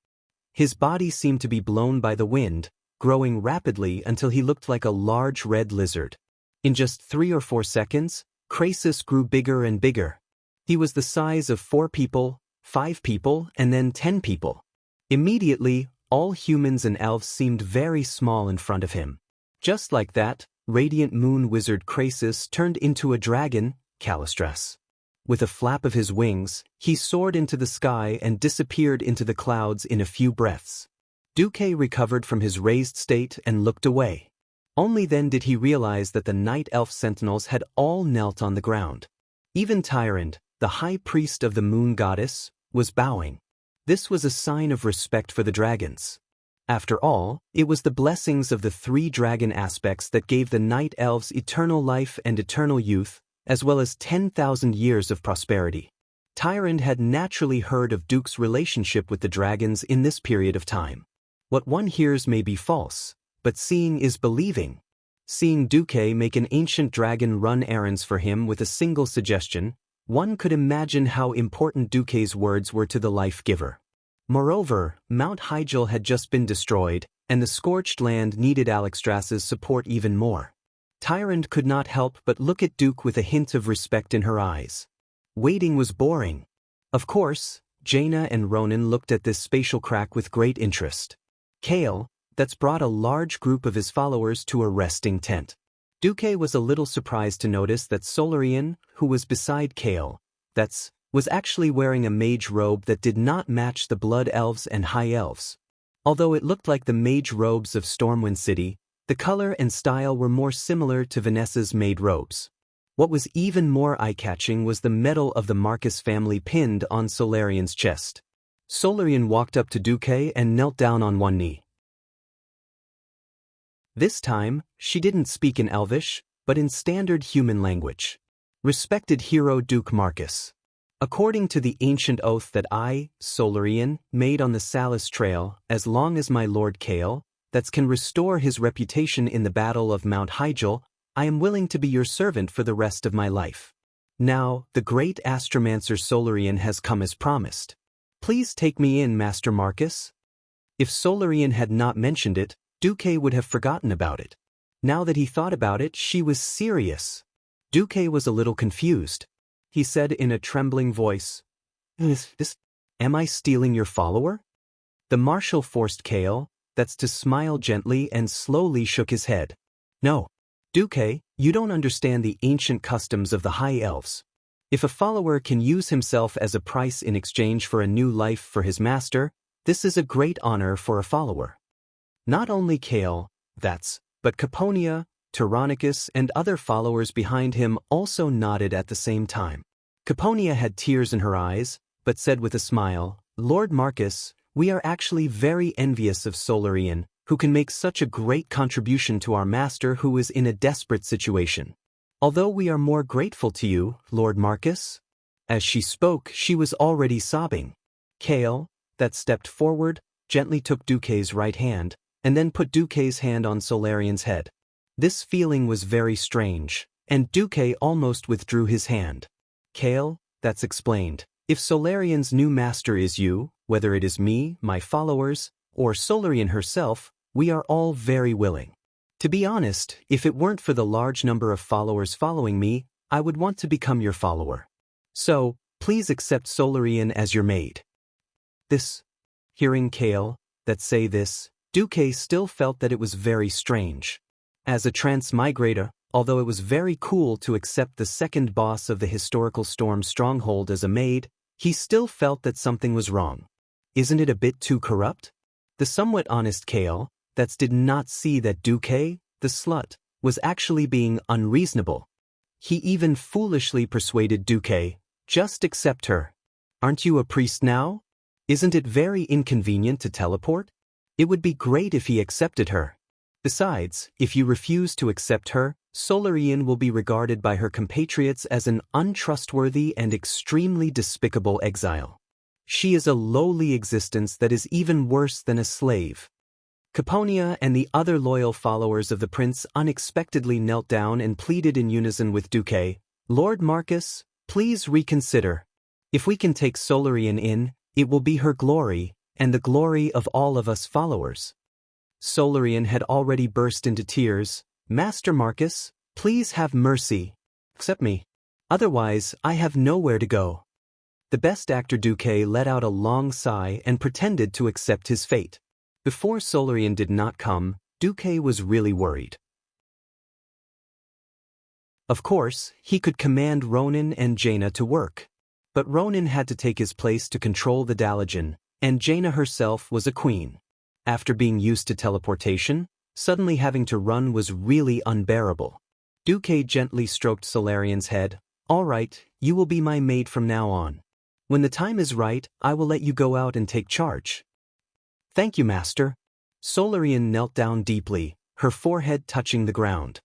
His body seemed to be blown by the wind, growing rapidly until he looked like a large red lizard. In just 3 or 4 seconds, Krasis grew bigger and bigger. He was the size of 4 people, 5 people, and then 10 people. Immediately, all humans and elves seemed very small in front of him. Just like that, Radiant Moon Wizard Krasis turned into a dragon, Calistras. With a flap of his wings, he soared into the sky and disappeared into the clouds in a few breaths. Duque recovered from his raised state and looked away. Only then did he realize that the night elf sentinels had all knelt on the ground. Even Tyrant, the high priest of the moon goddess, was bowing. This was a sign of respect for the dragons. After all, it was the blessings of the 3 dragon aspects that gave the night elves eternal life and eternal youth, as well as 10,000 years of prosperity. Tyrant had naturally heard of Duke's relationship with the dragons in this period of time. What one hears may be false, but seeing is believing. Seeing Duque make an ancient dragon run errands for him with a single suggestion, one could imagine how important Duque's words were to the life-giver. Moreover, Mount Hyjal had just been destroyed, and the scorched land needed Alexstras's support even more. Tyrant could not help but look at Duke with a hint of respect in her eyes. Waiting was boring. Of course, Jaina and Ronan looked at this spatial crack with great interest. Kale, that's brought a large group of his followers to a resting tent. Duque was a little surprised to notice that Solarian, who was beside Kale, was actually wearing a mage robe that did not match the blood elves and high elves. Although it looked like the mage robes of Stormwind City, the color and style were more similar to Vanessa's maid robes. What was even more eye-catching was the medal of the Marcus family pinned on Solarian's chest. Solarian walked up to Duque and knelt down on one knee. This time, she didn't speak in Elvish, but in standard human language. Respected hero Duke Marcus. According to the ancient oath that I, Solarian, made on the Salis Trail, as long as my lord Kale, can restore his reputation in the Battle of Mount Hyjal, I am willing to be your servant for the rest of my life. Now, the great astromancer Solarian has come as promised. Please take me in, Master Marcus. If Solarian had not mentioned it, Duque would have forgotten about it. Now that he thought about it, she was serious. Duque was a little confused. He said in a trembling voice, Am I stealing your follower? The marshal forced Kale, to smile gently and slowly shook his head. No. Duque, you don't understand the ancient customs of the High Elves. If a follower can use himself as a price in exchange for a new life for his master, this is a great honor for a follower. Not only Kale, but Caponia, Tyrannicus, and other followers behind him also nodded at the same time. Caponia had tears in her eyes, but said with a smile, Lord Marcus, we are actually very envious of Solarian, who can make such a great contribution to our master who is in a desperate situation. Although we are more grateful to you, Lord Marcus. As she spoke, she was already sobbing. Kale, stepped forward, gently took Duque's right hand, and then put Duque's hand on Solarian's head. This feeling was very strange, and Duque almost withdrew his hand. Kale, explained. If Solarian's new master is you, whether it is me, my followers, or Solarian herself, we are all very willing. To be honest, if it weren't for the large number of followers following me, I would want to become your follower. So, please accept Solarian as your maid. Hearing Kale, say this, Duque still felt that it was very strange. As a transmigrator, although it was very cool to accept the second boss of the historical Storm stronghold as a maid, he still felt that something was wrong. Isn't it a bit too corrupt? The somewhat honest Kale, did not see that Duque, the slut, was actually being unreasonable. He even foolishly persuaded Duque, just accept her. Aren't you a priest now? Isn't it very inconvenient to teleport? It would be great if he accepted her. Besides, if you refuse to accept her, Solarian will be regarded by her compatriots as an untrustworthy and extremely despicable exile. She is a lowly existence that is even worse than a slave. Caponia and the other loyal followers of the prince unexpectedly knelt down and pleaded in unison with Duque, Lord Marcus, Please reconsider. If we can take Solarian in, it will be her glory, and the glory of all of us followers. Solarian had already burst into tears. Master Marcus, please have mercy. Accept me. Otherwise, I have nowhere to go. The best actor Duque let out a long sigh and pretended to accept his fate. Before Solarian did not come, Duque was really worried. Of course, he could command Ronan and Jaina to work. But Ronan had to take his place to control the Dalajan, and Jaina herself was a queen. After being used to teleportation, suddenly having to run was really unbearable. Duque gently stroked Solarian's head. All right, you will be my maid from now on. When the time is right, I will let you go out and take charge. Thank you, Master. Solarian knelt down deeply, her forehead touching the ground.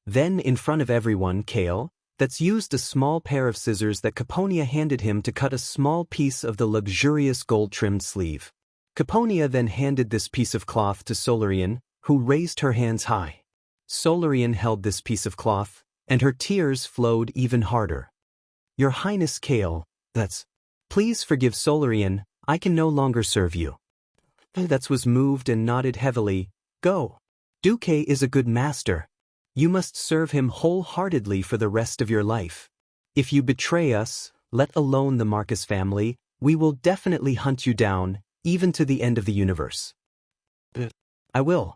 Then, in front of everyone, Kale, that's used a small pair of scissors that Caponia handed him to cut a small piece of the luxurious gold-trimmed sleeve. Caponia then handed this piece of cloth to Solarian, who raised her hands high. Solarian held this piece of cloth, and her tears flowed even harder. Your Highness Kale, please forgive Solarian, I can no longer serve you. That was moved and nodded heavily. Go. Duque is a good master. You must serve him wholeheartedly for the rest of your life. If you betray us, let alone the Marcus family, we will definitely hunt you down, even to the end of the universe. I will.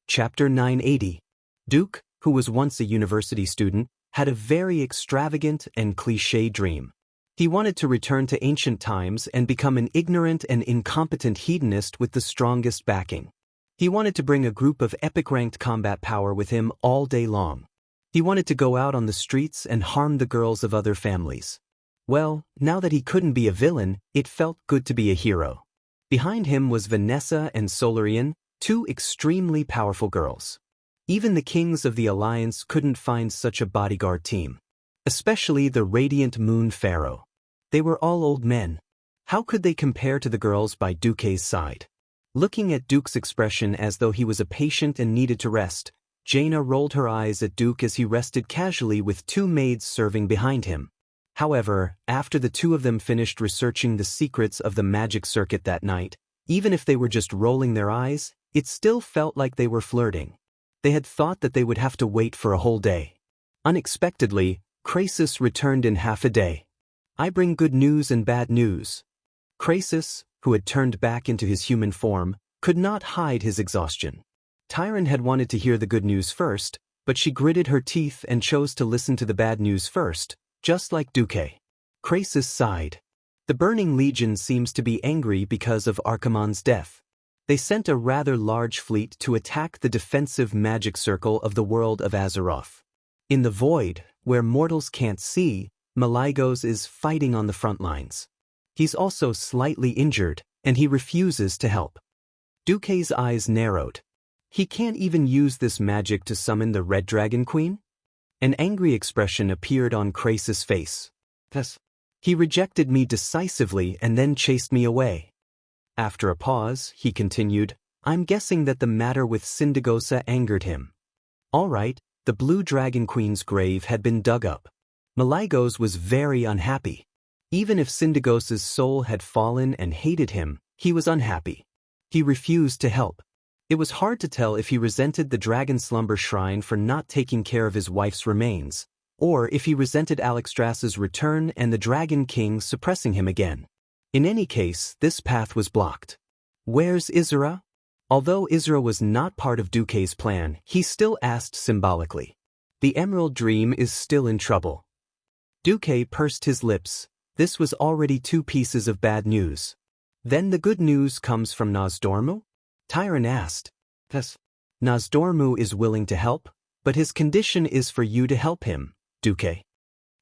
Chapter 980. Duke, who was once a university student, had a very extravagant and cliché dream. He wanted to return to ancient times and become an ignorant and incompetent hedonist with the strongest backing. He wanted to bring a group of epic-ranked combat power with him all day long. He wanted to go out on the streets and harm the girls of other families. Well, now that he couldn't be a villain, it felt good to be a hero. Behind him was Vanessa and Solarian, two extremely powerful girls. Even the kings of the Alliance couldn't find such a bodyguard team. Especially the Radiant Moon Pharaoh. They were all old men. How could they compare to the girls by Duque's side? Looking at Duke's expression as though he was a patient and needed to rest, Jaina rolled her eyes at Duke as he rested casually with two maids serving behind him. However, after the two of them finished researching the secrets of the magic circuit that night, even if they were just rolling their eyes, it still felt like they were flirting. They had thought that they would have to wait for a whole day. Unexpectedly, Crasus returned in half a day. I bring good news and bad news. Crasus, who had turned back into his human form, could not hide his exhaustion. Tyron had wanted to hear the good news first, but she gritted her teeth and chose to listen to the bad news first, just like Duque. Crasus sighed. The Burning Legion seems to be angry because of Archimonde's death. They sent a rather large fleet to attack the defensive magic circle of the world of Azeroth. In the void, where mortals can't see, Malygos is fighting on the front lines. He's also slightly injured, and he refuses to help. Duque's eyes narrowed. He can't even use this magic to summon the Red Dragon Queen? An angry expression appeared on Crasus' face. He rejected me decisively and then chased me away. After a pause, he continued, I'm guessing that the matter with Syndagosa angered him. All right, the Blue Dragon Queen's grave had been dug up. Malygos was very unhappy. Even if Syndagosa's soul had fallen and hated him, he was unhappy. He refused to help. It was hard to tell if he resented the Dragon Slumber Shrine for not taking care of his wife's remains, or if he resented Alexstrasza's return and the Dragon King suppressing him again. In any case, this path was blocked. Where's Isra? Although Isra was not part of Duque's plan, he still asked symbolically. The Emerald Dream is still in trouble. Duque pursed his lips. This was already two pieces of bad news. Then the good news comes from Nozdormu? Tyron asked. Nozdormu is willing to help, but his condition is for you to help him, Duque.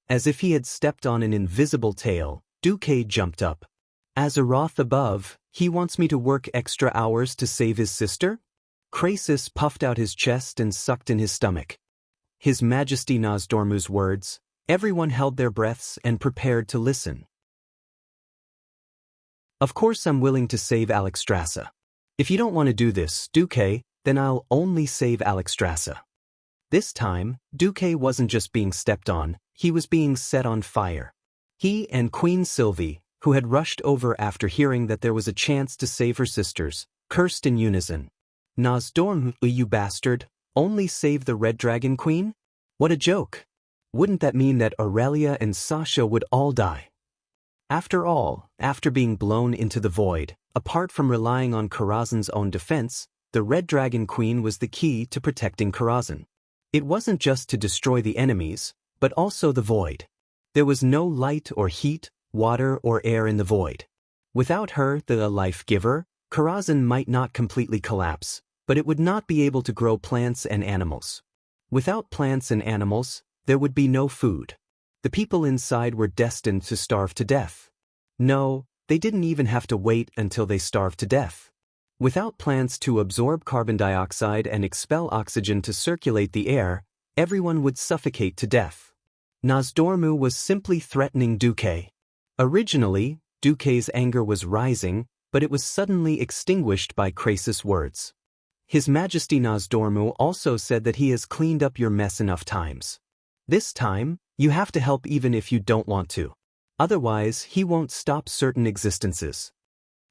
As if he had stepped on an invisible tail, Duque jumped up. Azeroth above, he wants me to work extra hours to save his sister? Crasus puffed out his chest and sucked in his stomach. His Majesty Nozdormu's words, everyone held their breaths and prepared to listen. Of course I'm willing to save Alexstrasza. If you don't want to do this, Duque, then I'll only save Alexstrasza. This time, Duque wasn't just being stepped on, he was being set on fire. He and Queen Sylvie, who had rushed over after hearing that there was a chance to save her sisters, cursed in unison. Nosdormu, you bastard, only save the Red Dragon Queen? What a joke! Wouldn't that mean that Aurelia and Sasha would all die? After all, after being blown into the void, apart from relying on Karazhan's own defense, the Red Dragon Queen was the key to protecting Karazhan. It wasn't just to destroy the enemies, but also the void. There was no light or heat, water or air in the void. Without her, the life-giver, Karazhan might not completely collapse, but it would not be able to grow plants and animals. Without plants and animals, there would be no food. The people inside were destined to starve to death. No, they didn't even have to wait until they starved to death. Without plants to absorb carbon dioxide and expel oxygen to circulate the air, everyone would suffocate to death. Nosdormu was simply threatening Duque. Originally, Duque's anger was rising, but it was suddenly extinguished by Krasis' words. His Majesty Nosdormu also said that he has cleaned up your mess enough times. This time, you have to help even if you don't want to. Otherwise, he won't stop certain existences.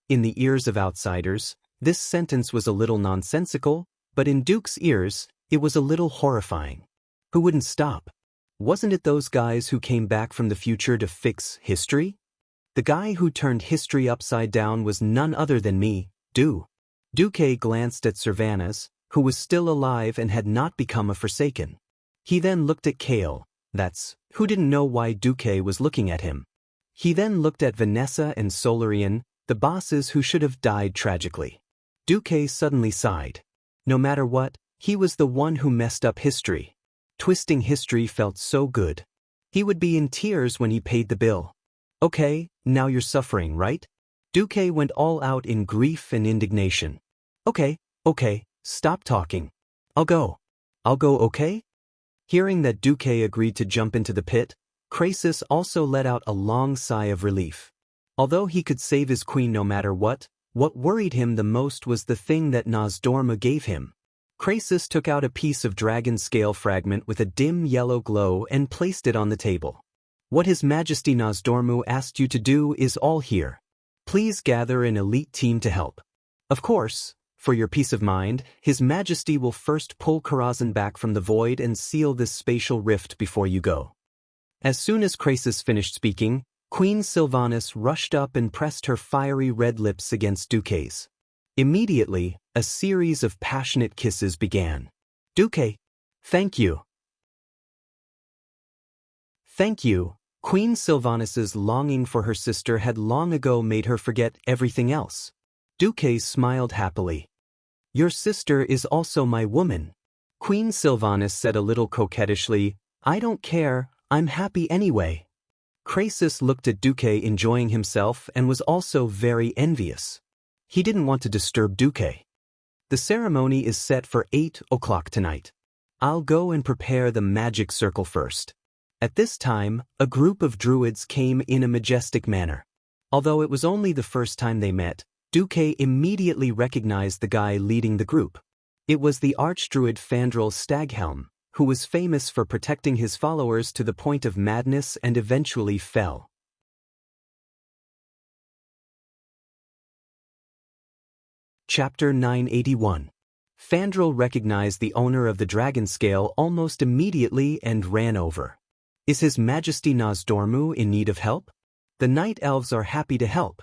In the ears of outsiders, this sentence was a little nonsensical, but in Duke's ears, it was a little horrifying. Who wouldn't stop? Wasn't it those guys who came back from the future to fix history? The guy who turned history upside down was none other than me, Duque glanced at Servanas, who was still alive and had not become a Forsaken. He then looked at Kale, who didn't know why Duque was looking at him. He then looked at Vanessa and Solarian, the bosses who should have died tragically. Duque suddenly sighed. No matter what, he was the one who messed up history. Twisting history felt so good. He would be in tears when he paid the bill. Okay, now you're suffering, right? Duque went all out in grief and indignation. Okay, stop talking. I'll go, okay? Hearing that Duque agreed to jump into the pit, Krasis also let out a long sigh of relief. Although he could save his queen no matter what worried him the most was the thing that Nosdormu gave him. Krasis took out a piece of dragon scale fragment with a dim yellow glow and placed it on the table. What His Majesty Nosdormu asked you to do is all here. Please gather an elite team to help. Of course, for your peace of mind, His Majesty will first pull Karazhan back from the void and seal this spatial rift before you go. As soon as Krasis finished speaking, Queen Sylvanas rushed up and pressed her fiery red lips against Duque's. Immediately, a series of passionate kisses began. Duque, thank you. Thank you. Queen Sylvanas's longing for her sister had long ago made her forget everything else. Duque smiled happily. Your sister is also my woman. Queen Sylvanas said a little coquettishly, I don't care, I'm happy anyway. Krasis looked at Duque enjoying himself and was also very envious. He didn't want to disturb Duque. The ceremony is set for 8 o'clock tonight. I'll go and prepare the magic circle first. At this time, a group of druids came in a majestic manner. Although it was only the first time they met, Duque immediately recognized the guy leading the group. It was the archdruid Fandral Staghelm, who was famous for protecting his followers to the point of madness and eventually fell. Chapter 981. Fandral recognized the owner of the dragon scale almost immediately and ran over. Is His Majesty Nosdormu in need of help? The night elves are happy to help.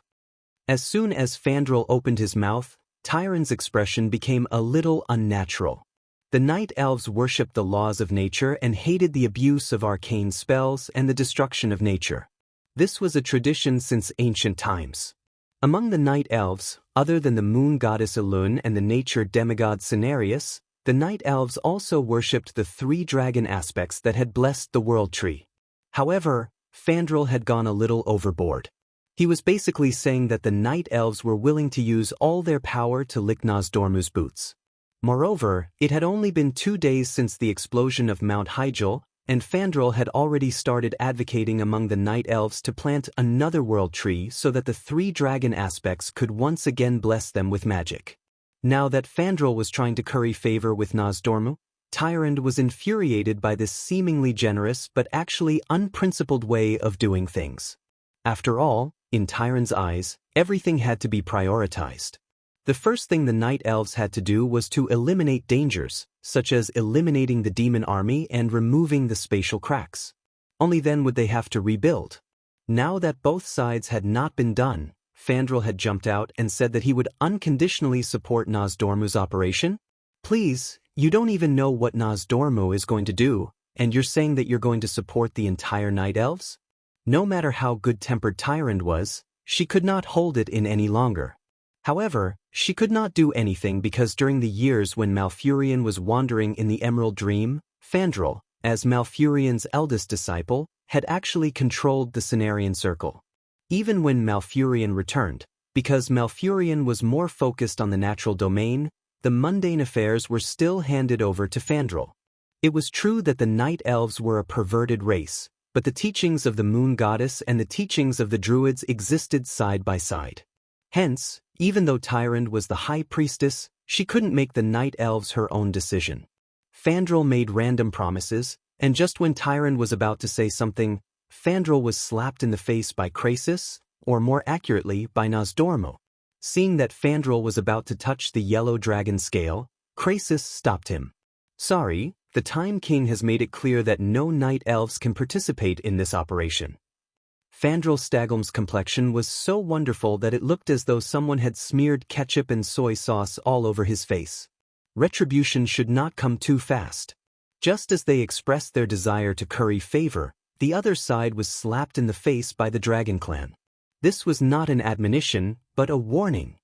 As soon as Fandral opened his mouth, Tyron's expression became a little unnatural. The night elves worshipped the laws of nature and hated the abuse of arcane spells and the destruction of nature. This was a tradition since ancient times. Among the night elves, other than the moon goddess Elun and the nature demigod Cenarius, the night elves also worshipped the 3 dragon aspects that had blessed the world tree. However, Fandral had gone a little overboard. He was basically saying that the night elves were willing to use all their power to lick Nosdormu's boots. Moreover, it had only been 2 days since the explosion of Mount Hyjal, and Fandral had already started advocating among the night elves to plant another world tree so that the 3 dragon aspects could once again bless them with magic. Now that Fandral was trying to curry favor with Nosdormu, Tyrant was infuriated by this seemingly generous but actually unprincipled way of doing things. After all, in Tyrant's eyes, everything had to be prioritized. The first thing the Night Elves had to do was to eliminate dangers, such as eliminating the demon army and removing the spatial cracks. Only then would they have to rebuild. Now that both sides had not been done, Fandral had jumped out and said that he would unconditionally support Nozdormu's operation. Please, you don't even know what Nozdormu is going to do, and you're saying that you're going to support the entire Night Elves? No matter how good-tempered Tyrant was, she could not hold it in any longer. However, she could not do anything because during the years when Malfurion was wandering in the Emerald Dream, Fandral, as Malfurion's eldest disciple, had actually controlled the Cenarian Circle. Even when Malfurion returned, because Malfurion was more focused on the natural domain, the mundane affairs were still handed over to Fandral. It was true that the Night Elves were a perverted race, but the teachings of the Moon Goddess and the teachings of the Druids existed side by side. Hence, even though Tyrant was the High Priestess, she couldn't make the Night Elves her own decision. Fandral made random promises, and just when Tyrant was about to say something, Fandral was slapped in the face by Krasis, or more accurately, by Nozdormu. Seeing that Fandral was about to touch the yellow dragon scale, Krasis stopped him. Sorry, the Time King has made it clear that no Night Elves can participate in this operation. Fandral Staggelm's complexion was so wonderful that it looked as though someone had smeared ketchup and soy sauce all over his face. Retribution should not come too fast. Just as they expressed their desire to curry favor, the other side was slapped in the face by the Dragon Clan. This was not an admonition, but a warning.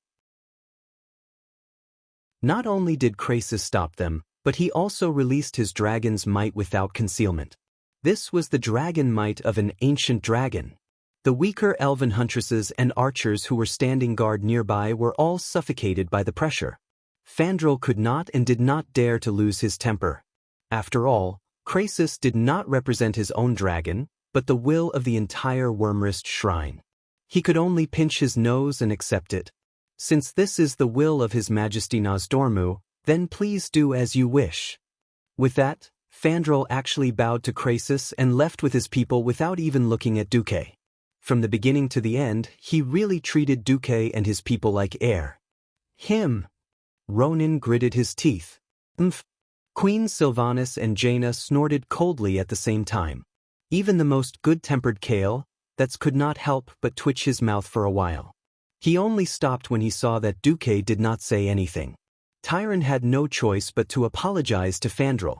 Not only did Krasis stop them, but he also released his dragon's might without concealment. This was the dragon might of an ancient dragon. The weaker elven huntresses and archers who were standing guard nearby were all suffocated by the pressure. Fandral could not and did not dare to lose his temper. After all, Krasis did not represent his own dragon, but the will of the entire Wyrmrest Shrine. He could only pinch his nose and accept it. Since this is the will of His Majesty Nozdormu, then please do as you wish. With that, Fandral actually bowed to Krasis and left with his people without even looking at Duque. From the beginning to the end, he really treated Duque and his people like air. Him. Ronan gritted his teeth. Queen Sylvanas and Jaina snorted coldly at the same time. Even the most good-tempered Kale, that could not help but twitch his mouth for a while. He only stopped when he saw that Duque did not say anything. Tyrant had no choice but to apologize to Fandral.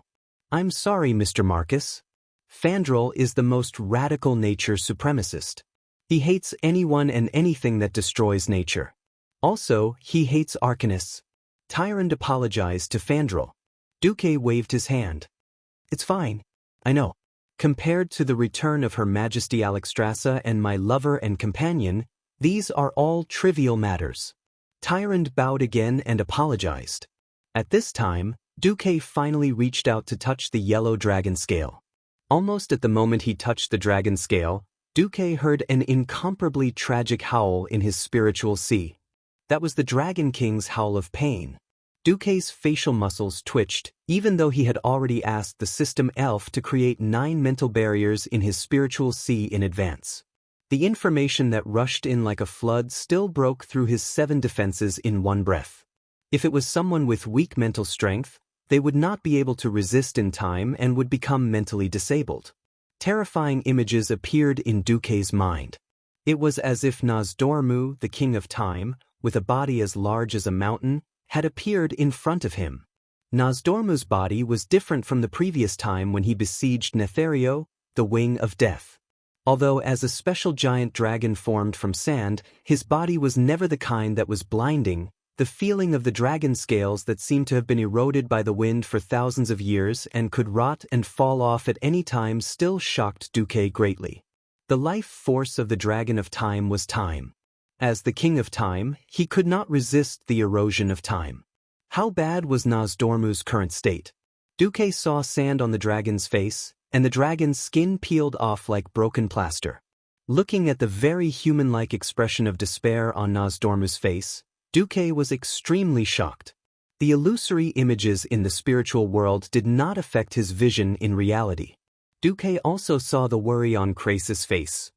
I'm sorry, Mr. Marcus. Fandral is the most radical nature supremacist. He hates anyone and anything that destroys nature. Also, he hates arcanists. Tyrant apologized to Fandral. Duque waved his hand. It's fine. I know. Compared to the return of Her Majesty Alexstrasza and my lover and companion, these are all trivial matters. Tyrant bowed again and apologized. At this time, Duque finally reached out to touch the yellow dragon scale. Almost at the moment he touched the dragon scale, Duque heard an incomparably tragic howl in his spiritual sea. That was the Dragon King's howl of pain. Duque's facial muscles twitched, even though he had already asked the system elf to create 9 mental barriers in his spiritual sea in advance. The information that rushed in like a flood still broke through his 7 defenses in one breath. If it was someone with weak mental strength, they would not be able to resist in time and would become mentally disabled. Terrifying images appeared in Duque's mind. It was as if Nozdormu, the King of Time, with a body as large as a mountain, had appeared in front of him. Nozdormu's body was different from the previous time when he besieged Nethereo, the Wing of Death. Although as a special giant dragon formed from sand, his body was never the kind that was blinding. The feeling of the dragon scales that seemed to have been eroded by the wind for thousands of years and could rot and fall off at any time still shocked Duque greatly. The life force of the Dragon of Time was time. As the King of Time, he could not resist the erosion of time. How bad was Nozdormu's current state? Duque saw sand on the dragon's face, and the dragon's skin peeled off like broken plaster. Looking at the very human-like expression of despair on Nozdormu's face, Duque was extremely shocked. The illusory images in the spiritual world did not affect his vision in reality. Duque also saw the worry on Krasis' face.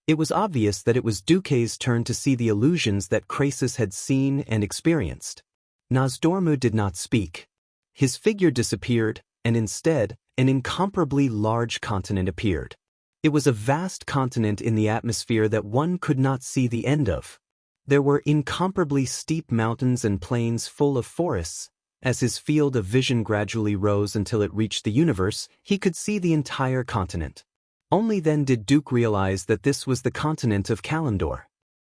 It was obvious that it was Duque's turn to see the illusions that Krasis had seen and experienced. Nozdormu did not speak. His figure disappeared, and instead, an incomparably large continent appeared. It was a vast continent in the atmosphere that one could not see the end of. There were incomparably steep mountains and plains full of forests. As his field of vision gradually rose until it reached the universe, he could see the entire continent. Only then did Duke realize that this was the continent of Kalimdor.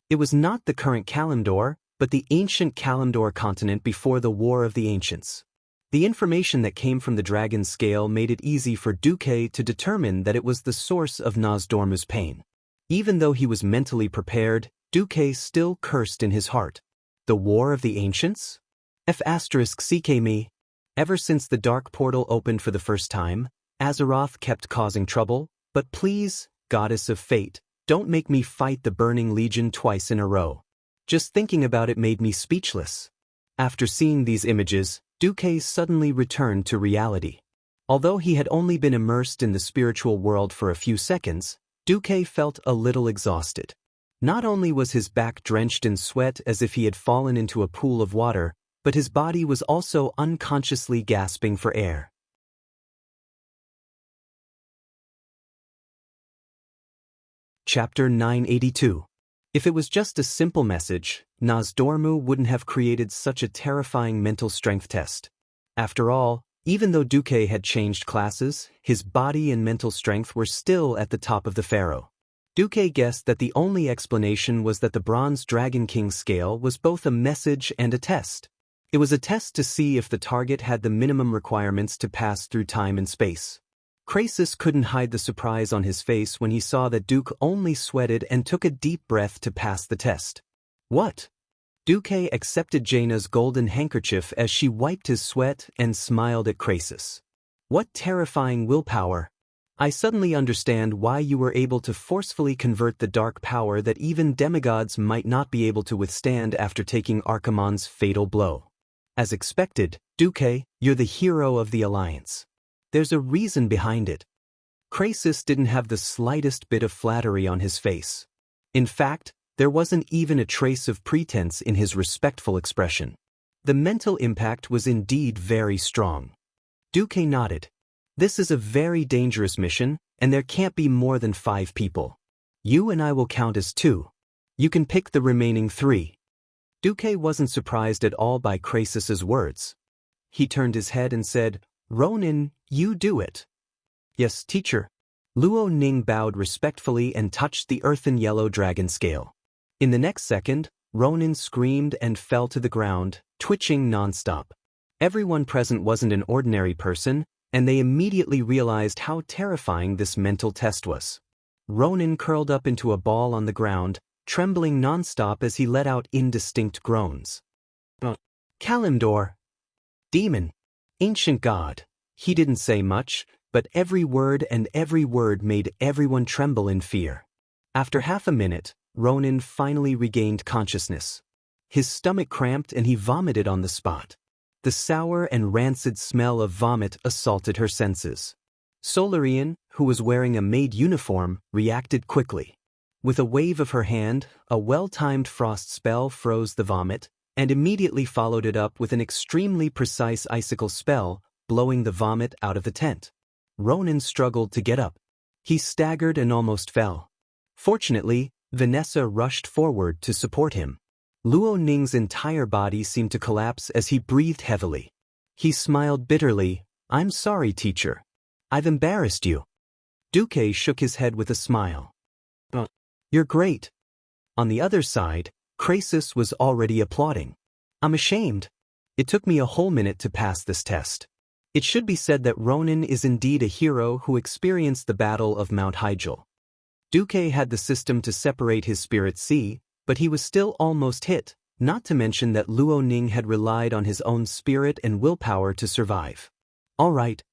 It was not the current Kalimdor, but the ancient Kalimdor continent before the War of the Ancients. The information that came from the dragon scale made it easy for Duque to determine that it was the source of Nozdormu's pain. Even though he was mentally prepared, Duque still cursed in his heart. The War of the Ancients? F***CK. Ever since the dark portal opened for the first time, Azeroth kept causing trouble, but please, goddess of fate, don't make me fight the Burning Legion twice in a row. Just thinking about it made me speechless. After seeing these images, Duque suddenly returned to reality. Although he had only been immersed in the spiritual world for a few seconds, Duque felt a little exhausted. Not only was his back drenched in sweat as if he had fallen into a pool of water, but his body was also unconsciously gasping for air. Chapter 982. If it was just a simple message, Nozdormu wouldn't have created such a terrifying mental strength test. After all, even though Duque had changed classes, his body and mental strength were still at the top of the pharaoh. Duque guessed that the only explanation was that the Bronze Dragon King scale was both a message and a test. It was a test to see if the target had the minimum requirements to pass through time and space. Krasis couldn't hide the surprise on his face when he saw that Duque only sweated and took a deep breath to pass the test. What? Duque accepted Jaina's golden handkerchief as she wiped his sweat and smiled at Krasis. What terrifying willpower! I suddenly understand why you were able to forcefully convert the dark power that even demigods might not be able to withstand after taking Archimonde's fatal blow. As expected, Duque, you're the hero of the Alliance. There's a reason behind it. Krasis didn't have the slightest bit of flattery on his face. In fact, there wasn't even a trace of pretense in his respectful expression. The mental impact was indeed very strong. Duque nodded. This is a very dangerous mission, and there can't be more than 5 people. You and I will count as 2. You can pick the remaining 3. Duque wasn't surprised at all by Krasis's words. He turned his head and said, Ronin, you do it. Yes, teacher. Luo Ning bowed respectfully and touched the earthen yellow dragon scale. In the next second, Ronin screamed and fell to the ground, twitching nonstop. Everyone present wasn't an ordinary person, and they immediately realized how terrifying this mental test was. Ronin curled up into a ball on the ground, trembling nonstop as he let out indistinct groans. Kalimdor. Demon. Ancient god. He didn't say much, but every word made everyone tremble in fear. After half a minute, Ronin finally regained consciousness. His stomach cramped and he vomited on the spot. The sour and rancid smell of vomit assaulted her senses. Solarian, who was wearing a maid uniform, reacted quickly. With a wave of her hand, a well-timed frost spell froze the vomit, and immediately followed it up with an extremely precise icicle spell, blowing the vomit out of the tent. Ronin struggled to get up. He staggered and almost fell. Fortunately, Vanessa rushed forward to support him. Luo Ning's entire body seemed to collapse as he breathed heavily. He smiled bitterly. I'm sorry, teacher. I've embarrassed you. Duque shook his head with a smile. You're great. On the other side, Krasis was already applauding. I'm ashamed. It took me a whole minute to pass this test. It should be said that Ronin is indeed a hero who experienced the Battle of Mount Hyjal. Duque had the system to separate his spirit sea, but he was still almost hit, not to mention that Luo Ning had relied on his own spirit and willpower to survive. All right.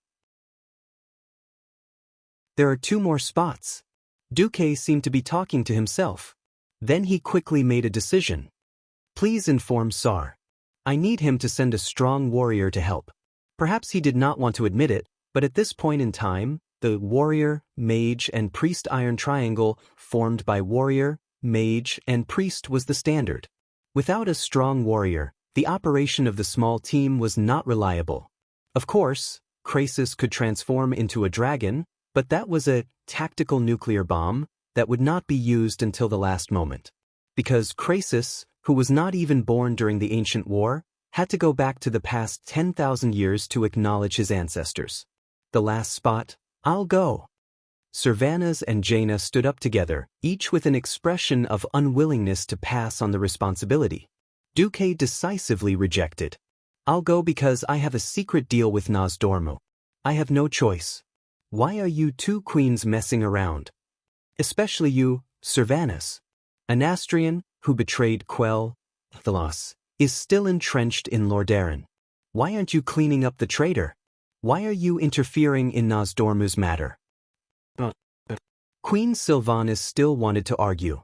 There are 2 more spots. Duque seemed to be talking to himself. Then he quickly made a decision. Please inform Sar. I need him to send a strong warrior to help. Perhaps he did not want to admit it, but at this point in time, the warrior, mage, and priest iron triangle formed by warrior, mage, and priest was the standard. Without a strong warrior, the operation of the small team was not reliable. Of course, Krasis could transform into a dragon, but that was a tactical nuclear bomb that would not be used until the last moment. Because Krasis, who was not even born during the ancient war, had to go back to the past 10,000 years to acknowledge his ancestors. The last spot, I'll go. Servanas and Jaina stood up together, each with an expression of unwillingness to pass on the responsibility. Duque decisively rejected. I'll go because I have a secret deal with Nozdormu. I have no choice. Why are you two queens messing around? Especially you, Servanas. An Astrian, who betrayed Quell, Thalos, is still entrenched in Lordaeron. Why aren't you cleaning up the traitor? Why are you interfering in Nozdormu's matter? Queen Sylvanas still wanted to argue.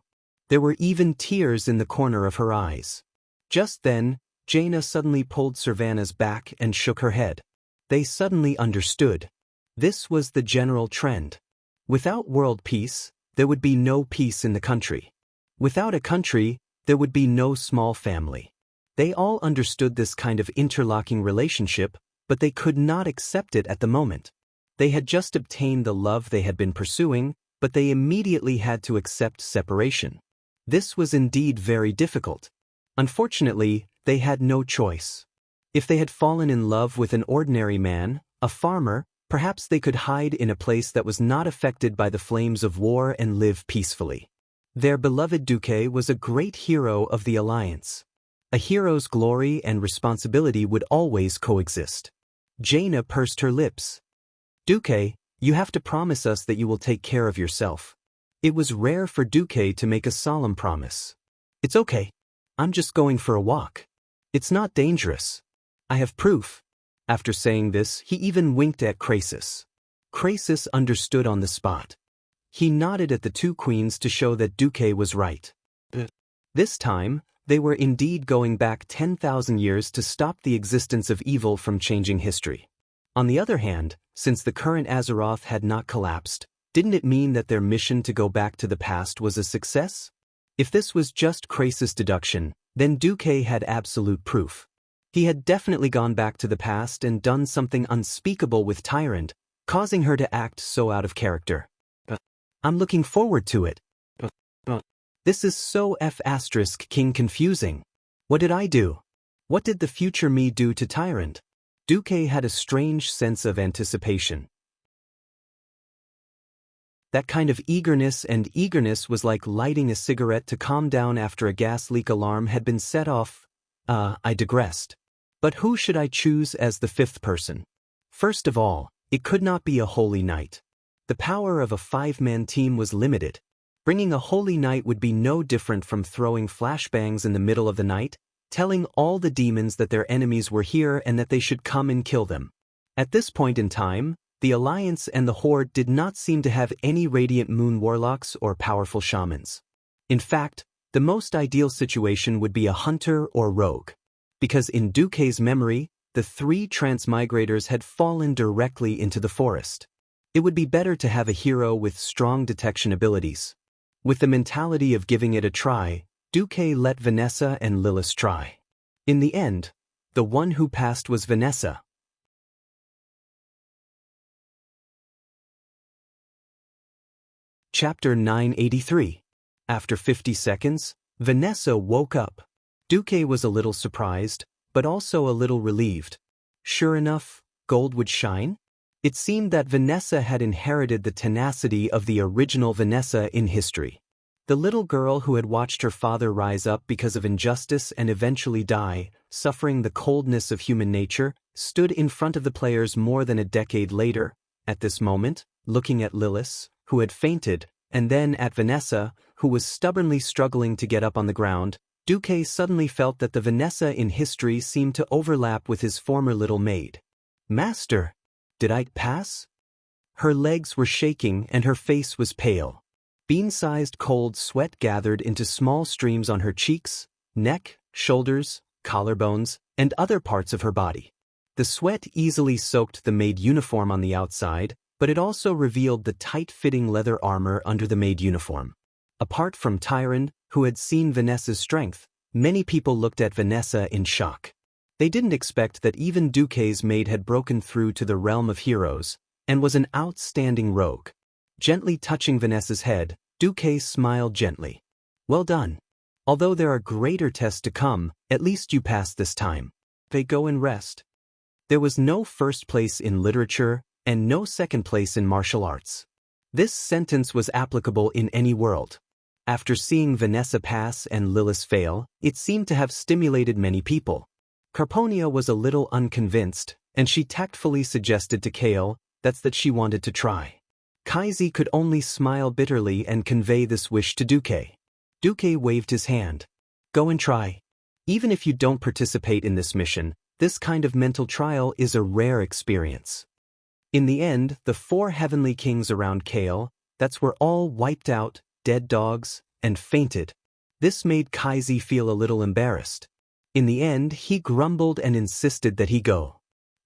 There were even tears in the corner of her eyes. Just then, Jaina suddenly pulled Servanas back and shook her head. They suddenly understood. This was the general trend. Without world peace, there would be no peace in the country. Without a country, there would be no small family. They all understood this kind of interlocking relationship, but they could not accept it at the moment. They had just obtained the love they had been pursuing, but they immediately had to accept separation. This was indeed very difficult. Unfortunately, they had no choice. If they had fallen in love with an ordinary man, a farmer, perhaps they could hide in a place that was not affected by the flames of war and live peacefully. Their beloved Duque was a great hero of the alliance. A hero's glory and responsibility would always coexist. Jaina pursed her lips. Duque, you have to promise us that you will take care of yourself. It was rare for Duque to make a solemn promise. It's okay. I'm just going for a walk. It's not dangerous. I have proof. After saying this, he even winked at Krasis. Krasis understood on the spot. He nodded at the two queens to show that Duque was right. This time, they were indeed going back 10,000 years to stop the existence of evil from changing history. On the other hand, since the current Azeroth had not collapsed, didn't it mean that their mission to go back to the past was a success? If this was just Krasis' deduction, then Duque had absolute proof. He had definitely gone back to the past and done something unspeakable with Tyrant, causing her to act so out of character. I'm looking forward to it. This is so King confusing. What did I do? What did the future me do to Tyrant? Duque had a strange sense of anticipation. That kind of eagerness was like lighting a cigarette to calm down after a gas leak alarm had been set off. I digressed. But who should I choose as the fifth person? First of all, it could not be a holy knight. The power of a 5-man team was limited. Bringing a holy knight would be no different from throwing flashbangs in the middle of the night, telling all the demons that their enemies were here and that they should come and kill them. At this point in time, the Alliance and the Horde did not seem to have any Radiant Moon warlocks or powerful shamans. In fact, the most ideal situation would be a hunter or rogue. Because in Duque's memory, the 3 transmigrators had fallen directly into the forest. It would be better to have a hero with strong detection abilities. With the mentality of giving it a try, Duque let Vanessa and Lilith try. In the end, the one who passed was Vanessa. Chapter 983. After 50 seconds, Vanessa woke up. Duque was a little surprised, but also a little relieved. Sure enough, gold would shine? It seemed that Vanessa had inherited the tenacity of the original Vanessa in history. The little girl who had watched her father rise up because of injustice and eventually die, suffering the coldness of human nature, stood in front of the players more than a decade later, at this moment, looking at Lilith, who had fainted, and then at Vanessa, who was stubbornly struggling to get up on the ground. Duque suddenly felt that the Vanessa in history seemed to overlap with his former little maid. Master! Did I pass? Her legs were shaking and her face was pale. Bean-sized cold sweat gathered into small streams on her cheeks, neck, shoulders, collarbones, and other parts of her body. The sweat easily soaked the maid uniform on the outside, but it also revealed the tight-fitting leather armor under the maid uniform. Apart from Tyron, who had seen Vanessa's strength, many people looked at Vanessa in shock. They didn't expect that even Duque's maid had broken through to the realm of heroes, and was an outstanding rogue. Gently touching Vanessa's head, Duque smiled gently. Well done. Although there are greater tests to come, at least you passed this time. They go and rest. There was no first place in literature, and no second place in martial arts. This sentence was applicable in any world. After seeing Vanessa pass and Lilith fail, it seemed to have stimulated many people. Carponia was a little unconvinced, and she tactfully suggested to Kale that she wanted to try. Kaizi could only smile bitterly and convey this wish to Duque. Duque waved his hand. Go and try. Even if you don't participate in this mission, this kind of mental trial is a rare experience. In the end, the 4 heavenly kings around Kale, were all wiped out, dead dogs, and fainted. This made Kaizi feel a little embarrassed. In the end, he grumbled and insisted that he go.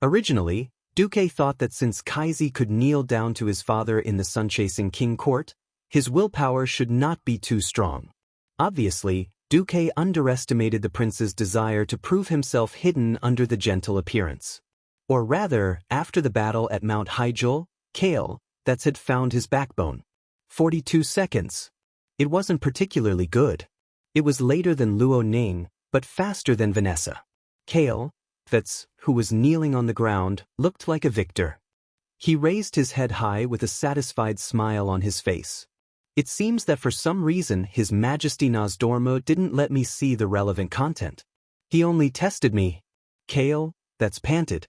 Originally, Duque thought that since Kaizi could kneel down to his father in the sun-chasing king court, his willpower should not be too strong. Obviously, Duque underestimated the prince's desire to prove himself hidden under the gentle appearance. Or rather, after the battle at Mount Hyjal, Kale, had found his backbone. 42 seconds. It wasn't particularly good. It was later than Luo Ning, but faster than Vanessa. Kale, who was kneeling on the ground, looked like a victor. He raised his head high with a satisfied smile on his face. It seems that for some reason His Majesty Nozdormu didn't let me see the relevant content. He only tested me. Kale, panted.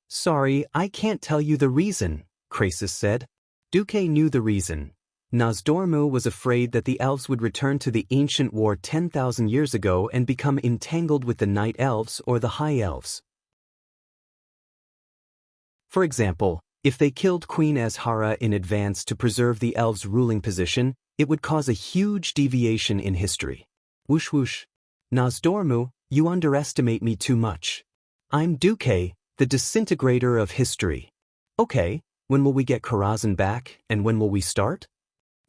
Sorry, I can't tell you the reason, Krasis said. Duque knew the reason. Nozdormu was afraid that the elves would return to the ancient war 10,000 years ago and become entangled with the night elves or the high elves. For example, if they killed Queen Azhara in advance to preserve the elves' ruling position, it would cause a huge deviation in history. Whoosh whoosh. Nozdormu, you underestimate me too much. I'm Duque, the disintegrator of history. Okay, when will we get Karazhan back, and when will we start?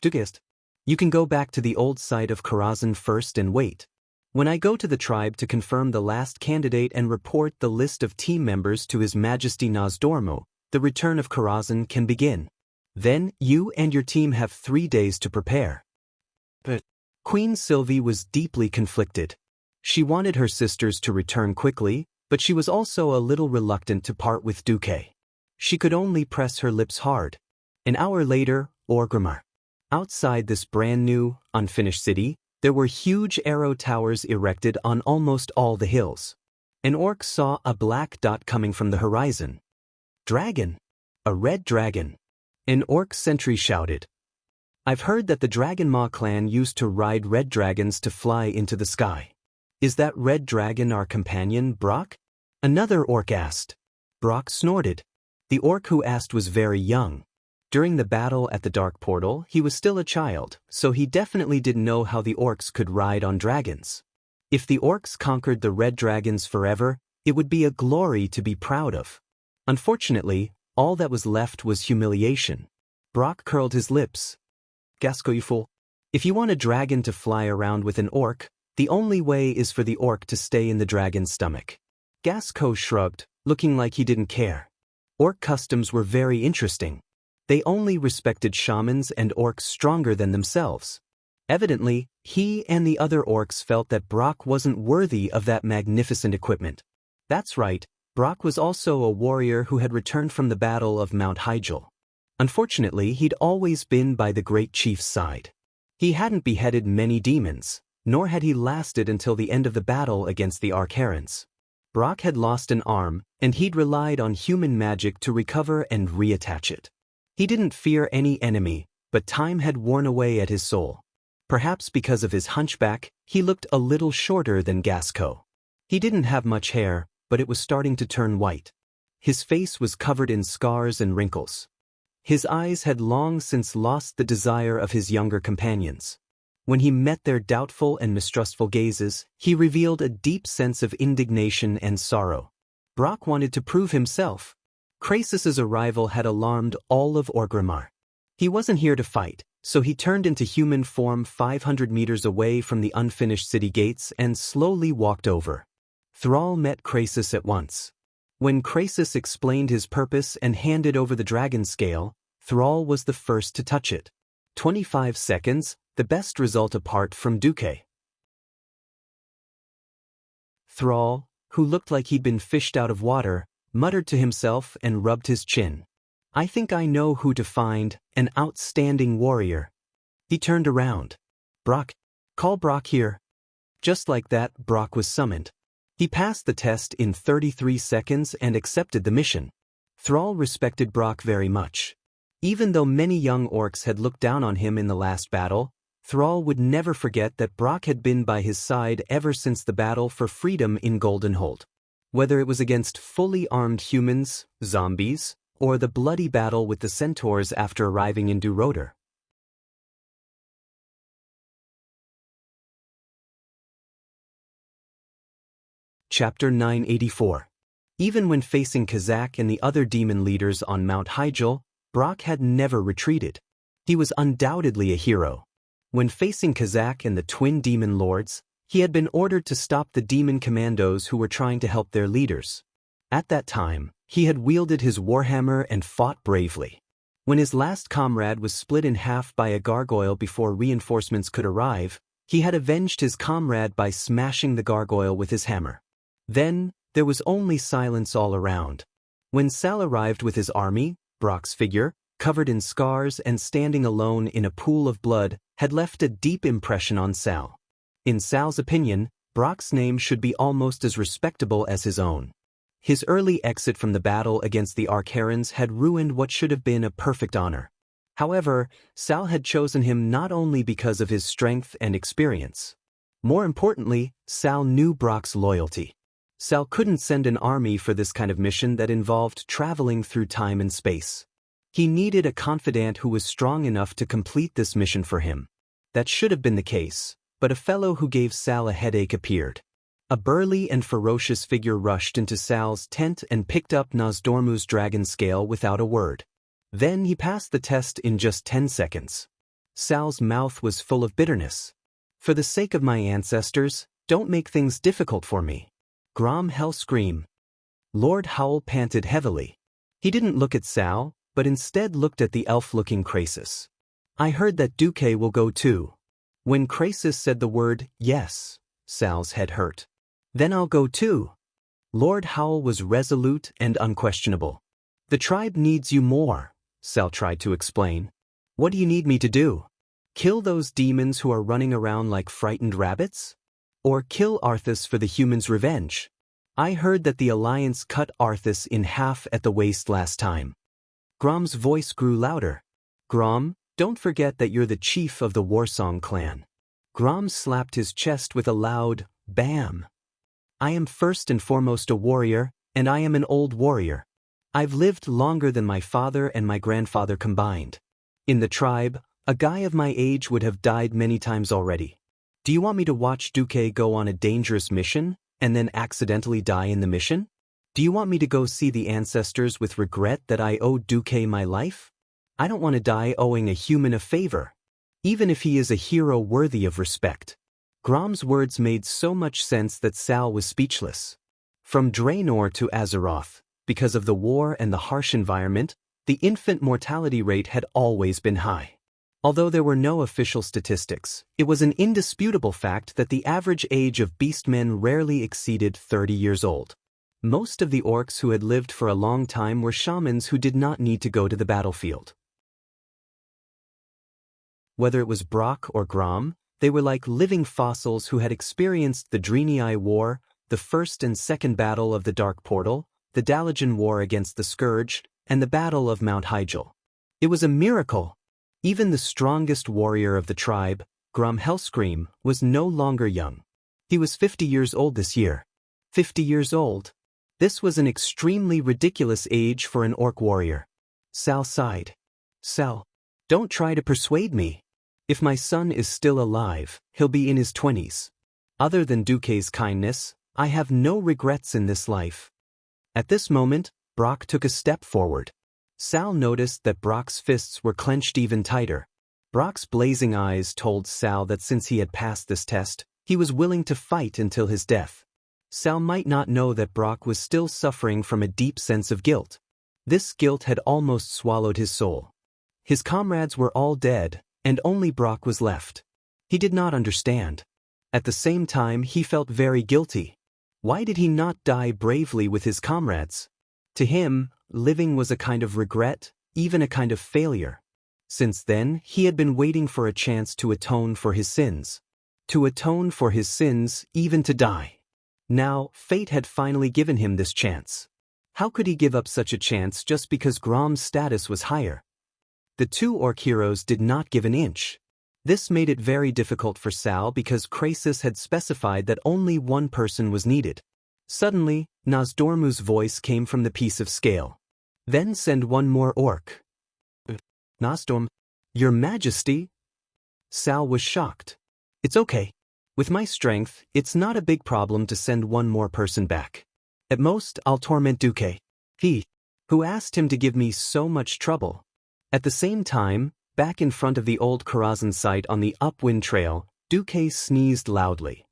Duqueist. You can go back to the old site of Karazhan first and wait. When I go to the tribe to confirm the last candidate and report the list of team members to His Majesty Nozdormu, the return of Karazhan can begin. Then, you and your team have 3 days to prepare. But Queen Sylvie was deeply conflicted. She wanted her sisters to return quickly, but she was also a little reluctant to part with Duque. She could only press her lips hard. An hour later, Orgrimmar. Outside this brand-new, unfinished city, there were huge arrow towers erected on almost all the hills. An orc saw a black dot coming from the horizon. Dragon! A red dragon! An orc sentry shouted. I've heard that the Dragon Maw clan used to ride red dragons to fly into the sky. Is that red dragon our companion, Brock? Another orc asked. Brock snorted. The orc who asked was very young. During the battle at the Dark Portal, he was still a child, so he definitely didn't know how the orcs could ride on dragons. If the orcs conquered the red dragons forever, it would be a glory to be proud of. Unfortunately, all that was left was humiliation. Brock curled his lips. Gascoiffle. If you want a dragon to fly around with an orc, the only way is for the orc to stay in the dragon's stomach. Gasco shrugged, looking like he didn't care. Orc customs were very interesting. They only respected shamans and orcs stronger than themselves. Evidently, he and the other orcs felt that Brock wasn't worthy of that magnificent equipment. That's right, Brock was also a warrior who had returned from the battle of Mount Hyjal. Unfortunately, he'd always been by the great chief's side. He hadn't beheaded many demons, nor had he lasted until the end of the battle against the Archerans. Brock had lost an arm, and he'd relied on human magic to recover and reattach it. He didn't fear any enemy, but time had worn away at his soul. Perhaps because of his hunchback, he looked a little shorter than Gasco. He didn't have much hair, but it was starting to turn white. His face was covered in scars and wrinkles. His eyes had long since lost the desire of his younger companions. When he met their doubtful and mistrustful gazes, he revealed a deep sense of indignation and sorrow. Brock wanted to prove himself. Krasus's arrival had alarmed all of Orgrimmar. He wasn't here to fight, so he turned into human form 500 meters away from the unfinished city gates and slowly walked over. Thrall met Krasus at once. When Krasus explained his purpose and handed over the dragon scale, Thrall was the first to touch it. 25 seconds, the best result apart from Duque. Thrall, who looked like he'd been fished out of water, muttered to himself and rubbed his chin. I think I know who to find, an outstanding warrior. He turned around. Brock. Call Brock here. Just like that, Brock was summoned. He passed the test in 33 seconds and accepted the mission. Thrall respected Brock very much. Even though many young orcs had looked down on him in the last battle, Thrall would never forget that Brock had been by his side ever since the battle for freedom in Goldenhold. Whether it was against fully armed humans, zombies, or the bloody battle with the centaurs after arriving in Duroder. Chapter 984. Even when facing Kazak and the other demon leaders on Mount Hyjal, Brock had never retreated. He was undoubtedly a hero. When facing Kazak and the twin demon lords, he had been ordered to stop the demon commandos who were trying to help their leaders. At that time, he had wielded his warhammer and fought bravely. When his last comrade was split in half by a gargoyle before reinforcements could arrive, he had avenged his comrade by smashing the gargoyle with his hammer. Then, there was only silence all around. When Sal arrived with his army, Brock's figure, covered in scars and standing alone in a pool of blood, had left a deep impression on Sal. In Sal's opinion, Brock's name should be almost as respectable as his own. His early exit from the battle against the Arkherons had ruined what should have been a perfect honor. However, Sal had chosen him not only because of his strength and experience. More importantly, Sal knew Brock's loyalty. Sal couldn't send an army for this kind of mission that involved traveling through time and space. He needed a confidant who was strong enough to complete this mission for him. That should have been the case, but a fellow who gave Sal a headache appeared. A burly and ferocious figure rushed into Sal's tent and picked up Nozdormu's dragon scale without a word. Then he passed the test in just 10 seconds. Sal's mouth was full of bitterness. For the sake of my ancestors, don't make things difficult for me. Grom Hell scream. Lord Howl panted heavily. He didn't look at Sal, but instead looked at the elf-looking Krasus. I heard that Duque will go too. When Krasus said the word, yes, Sal's head hurt. Then I'll go too. Lord Howl was resolute and unquestionable. The tribe needs you more, Sal tried to explain. What do you need me to do? Kill those demons who are running around like frightened rabbits? Or kill Arthas for the humans' revenge? I heard that the Alliance cut Arthas in half at the waist last time. Grom's voice grew louder. Grom, don't forget that you're the chief of the Warsong clan. Grom slapped his chest with a loud, bam. I am first and foremost a warrior, and I am an old warrior. I've lived longer than my father and my grandfather combined. In the tribe, a guy of my age would have died many times already. Do you want me to watch Duque go on a dangerous mission, and then accidentally die in the mission? Do you want me to go see the ancestors with regret that I owe Duque my life? I don't want to die owing a human a favor, even if he is a hero worthy of respect. Grom's words made so much sense that Sal was speechless. From Draenor to Azeroth, because of the war and the harsh environment, the infant mortality rate had always been high. Although there were no official statistics, it was an indisputable fact that the average age of beastmen rarely exceeded 30 years old. Most of the orcs who had lived for a long time were shamans who did not need to go to the battlefield. Whether it was Brock or Grom, they were like living fossils who had experienced the Draenei War, the First and Second Battle of the Dark Portal, the Dalajan War against the Scourge, and the Battle of Mount Hyjal. It was a miracle. Even the strongest warrior of the tribe, Grom Hellscream, was no longer young. He was 50 years old this year. 50 years old? This was an extremely ridiculous age for an orc warrior. Sal sighed. Sal, don't try to persuade me. If my son is still alive, he'll be in his 20s. Other than Duque's kindness, I have no regrets in this life. At this moment, Brock took a step forward. Sal noticed that Brock's fists were clenched even tighter. Brock's blazing eyes told Sal that since he had passed this test, he was willing to fight until his death. Sal might not know that Brock was still suffering from a deep sense of guilt. This guilt had almost swallowed his soul. His comrades were all dead, and only Brock was left. He did not understand. At the same time, he felt very guilty. Why did he not die bravely with his comrades? To him, living was a kind of regret, even a kind of failure. Since then, he had been waiting for a chance to atone for his sins. To atone for his sins, even to die. Now, fate had finally given him this chance. How could he give up such a chance just because Grom's status was higher? The two orc heroes did not give an inch. This made it very difficult for Sal because Krasis had specified that only one person was needed. Suddenly, Nozdormu's voice came from the piece of scale. Then send one more orc. Nozdorm, Your Majesty? Sal was shocked. It's okay. With my strength, it's not a big problem to send one more person back. At most, I'll torment Duque. He, who asked him to give me so much trouble. At the same time, back in front of the old Karazhan site on the upwind trail, Duque sneezed loudly.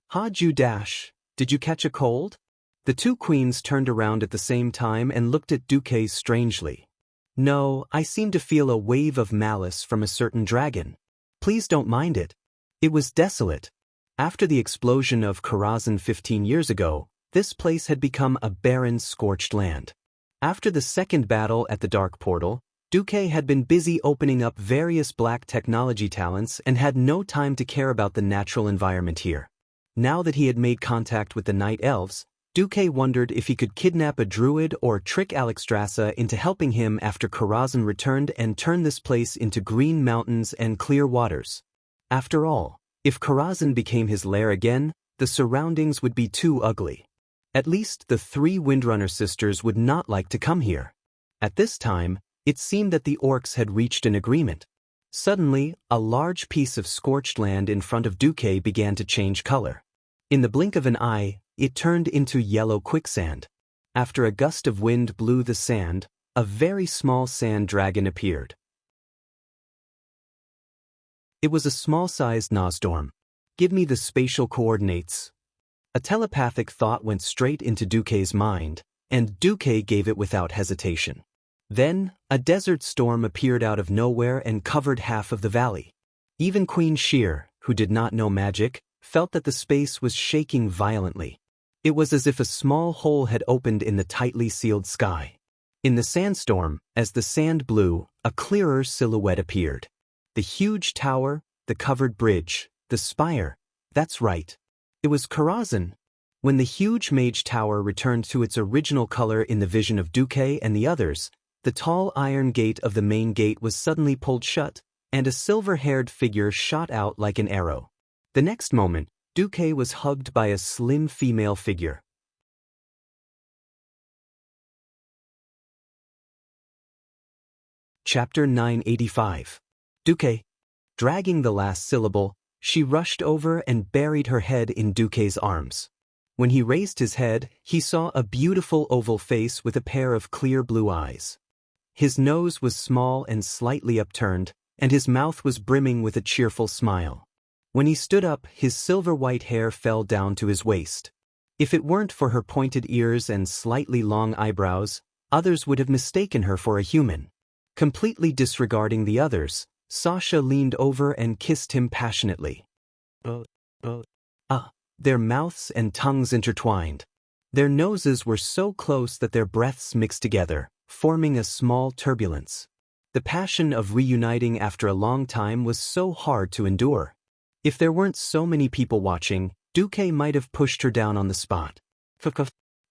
How'd you dash? Did you catch a cold? The two queens turned around at the same time and looked at Duque strangely. No, I seem to feel a wave of malice from a certain dragon. Please don't mind it. It was desolate. After the explosion of Karazhan 15 years ago, this place had become a barren, scorched land. After the second battle at the Dark Portal, Duque had been busy opening up various black technology talents and had no time to care about the natural environment here. Now that he had made contact with the Night Elves, Duque wondered if he could kidnap a druid or trick Alexstrasza into helping him after Karazhan returned and turn this place into green mountains and clear waters. After all, if Karazhan became his lair again, the surroundings would be too ugly. At least the three Windrunner sisters would not like to come here. At this time, it seemed that the orcs had reached an agreement. Suddenly, a large piece of scorched land in front of Duque began to change color. In the blink of an eye, it turned into yellow quicksand. After a gust of wind blew the sand, a very small sand dragon appeared. It was a small-sized Nozdorm. Give me the spatial coordinates. A telepathic thought went straight into Duque's mind, and Duque gave it without hesitation. Then, a desert storm appeared out of nowhere and covered half of the valley. Even Queen Sheer, who did not know magic, felt that the space was shaking violently. It was as if a small hole had opened in the tightly sealed sky. In the sandstorm, as the sand blew, a clearer silhouette appeared. The huge tower, the covered bridge, the spire. That's right. It was Karazhan. When the huge mage tower returned to its original color in the vision of Duque and the others, the tall iron gate of the main gate was suddenly pulled shut, and a silver-haired figure shot out like an arrow. The next moment, Duque was hugged by a slim female figure. Chapter 985. Duque. Dragging the last syllable, she rushed over and buried her head in Duque's arms. When he raised his head, he saw a beautiful oval face with a pair of clear blue eyes. His nose was small and slightly upturned, and his mouth was brimming with a cheerful smile. When he stood up, his silver-white hair fell down to his waist. If it weren't for her pointed ears and slightly long eyebrows, others would have mistaken her for a human. Completely disregarding the others, Sasha leaned over and kissed him passionately. Their mouths and tongues intertwined. Their noses were so close that their breaths mixed together, forming a small turbulence. The passion of reuniting after a long time was so hard to endure. If there weren't so many people watching, Duque might have pushed her down on the spot.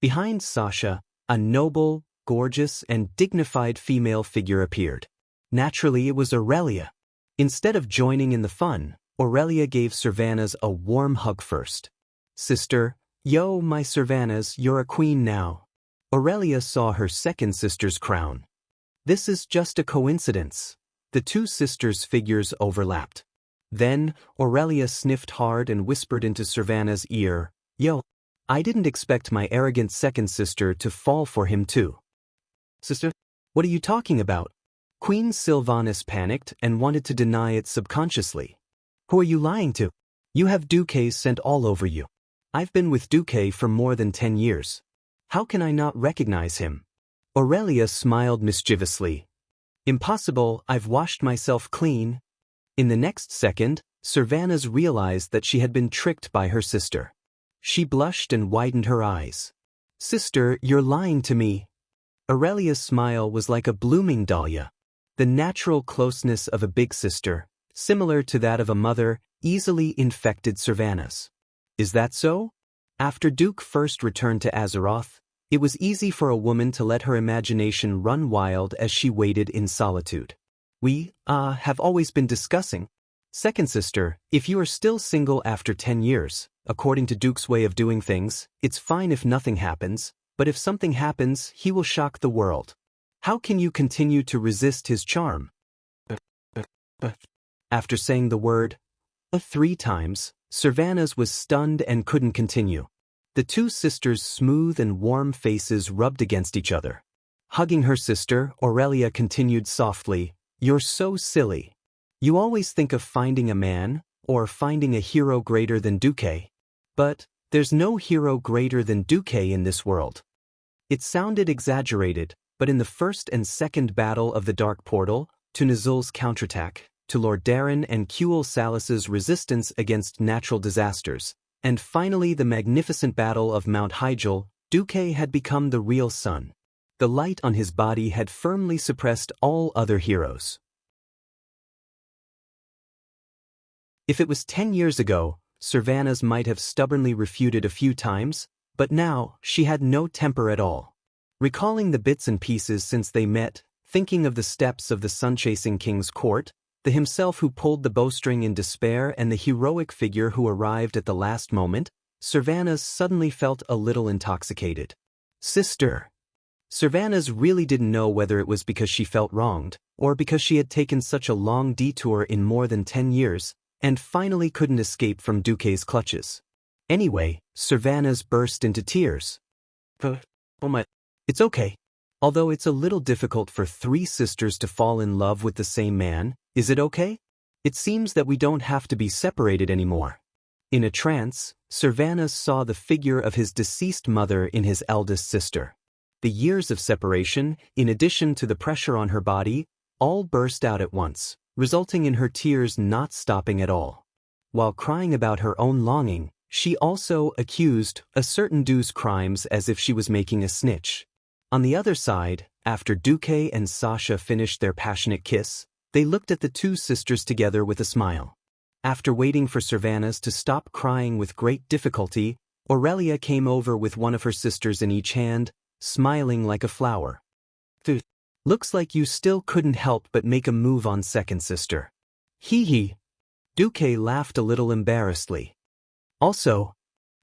Behind Sasha, a noble, gorgeous, and dignified female figure appeared. Naturally, it was Aurelia. Instead of joining in the fun, Aurelia gave Servanas a warm hug first. Sister, yo, my Servanas, you're a queen now. Aurelia saw her second sister's crown. This is just a coincidence. The two sisters' figures overlapped. Then, Aurelia sniffed hard and whispered into Servana's ear, "Yo, I didn't expect my arrogant second sister to fall for him too." "Sister? What are you talking about?" Queen Sylvanas panicked and wanted to deny it subconsciously. "Who are you lying to? You have Duque scent all over you. I've been with Duque for more than 10 years. How can I not recognize him?" Aurelia smiled mischievously. "Impossible, I've washed myself clean." In the next second, Servanas realized that she had been tricked by her sister. She blushed and widened her eyes. "Sister, you're lying to me." Aurelia's smile was like a blooming dahlia. The natural closeness of a big sister, similar to that of a mother, easily infected Servanas. "Is that so?" After Duke first returned to Azeroth, it was easy for a woman to let her imagination run wild as she waited in solitude. "We, have always been discussing. Second sister, if you are still single after 10 years, according to Duke's way of doing things, it's fine if nothing happens, but if something happens, he will shock the world. How can you continue to resist his charm?" After saying the word 3 times, Servanas was stunned and couldn't continue. The two sisters' smooth and warm faces rubbed against each other. Hugging her sister, Aurelia continued softly, "You're so silly. You always think of finding a man, or finding a hero greater than Duque. But there's no hero greater than Duque in this world." It sounded exaggerated, but in the first and second battle of the Dark Portal, to Nizul's counterattack, to Lord Darren and Kuel Salas's resistance against natural disasters, and finally the magnificent battle of Mount Hyjal, Duque had become the real sun. The light on his body had firmly suppressed all other heroes. If it was 10 years ago, Servanas might have stubbornly refuted a few times, but now she had no temper at all. Recalling the bits and pieces since they met, thinking of the steps of the sun-chasing king's court, the himself who pulled the bowstring in despair and the heroic figure who arrived at the last moment, Servanas suddenly felt a little intoxicated. "Sister." Servanas really didn't know whether it was because she felt wronged, or because she had taken such a long detour in more than 10 years, and finally couldn't escape from Duque's clutches. Anyway, Servanas burst into tears. "Oh my, it's okay. Although it's a little difficult for 3 sisters to fall in love with the same man, is it okay? It seems that we don't have to be separated anymore." In a trance, Servanas saw the figure of his deceased mother in his eldest sister. The years of separation, in addition to the pressure on her body, all burst out at once, resulting in her tears not stopping at all. While crying about her own longing, she also accused a certain Du's crimes as if she was making a snitch. On the other side, after Duque and Sasha finished their passionate kiss, they looked at the two sisters together with a smile. After waiting for Servanas to stop crying with great difficulty, Aurelia came over with one of her sisters in each hand, smiling like a flower. "Looks like you still couldn't help but make a move on second sister." "Hee hee." Duque laughed a little embarrassedly. "Also,"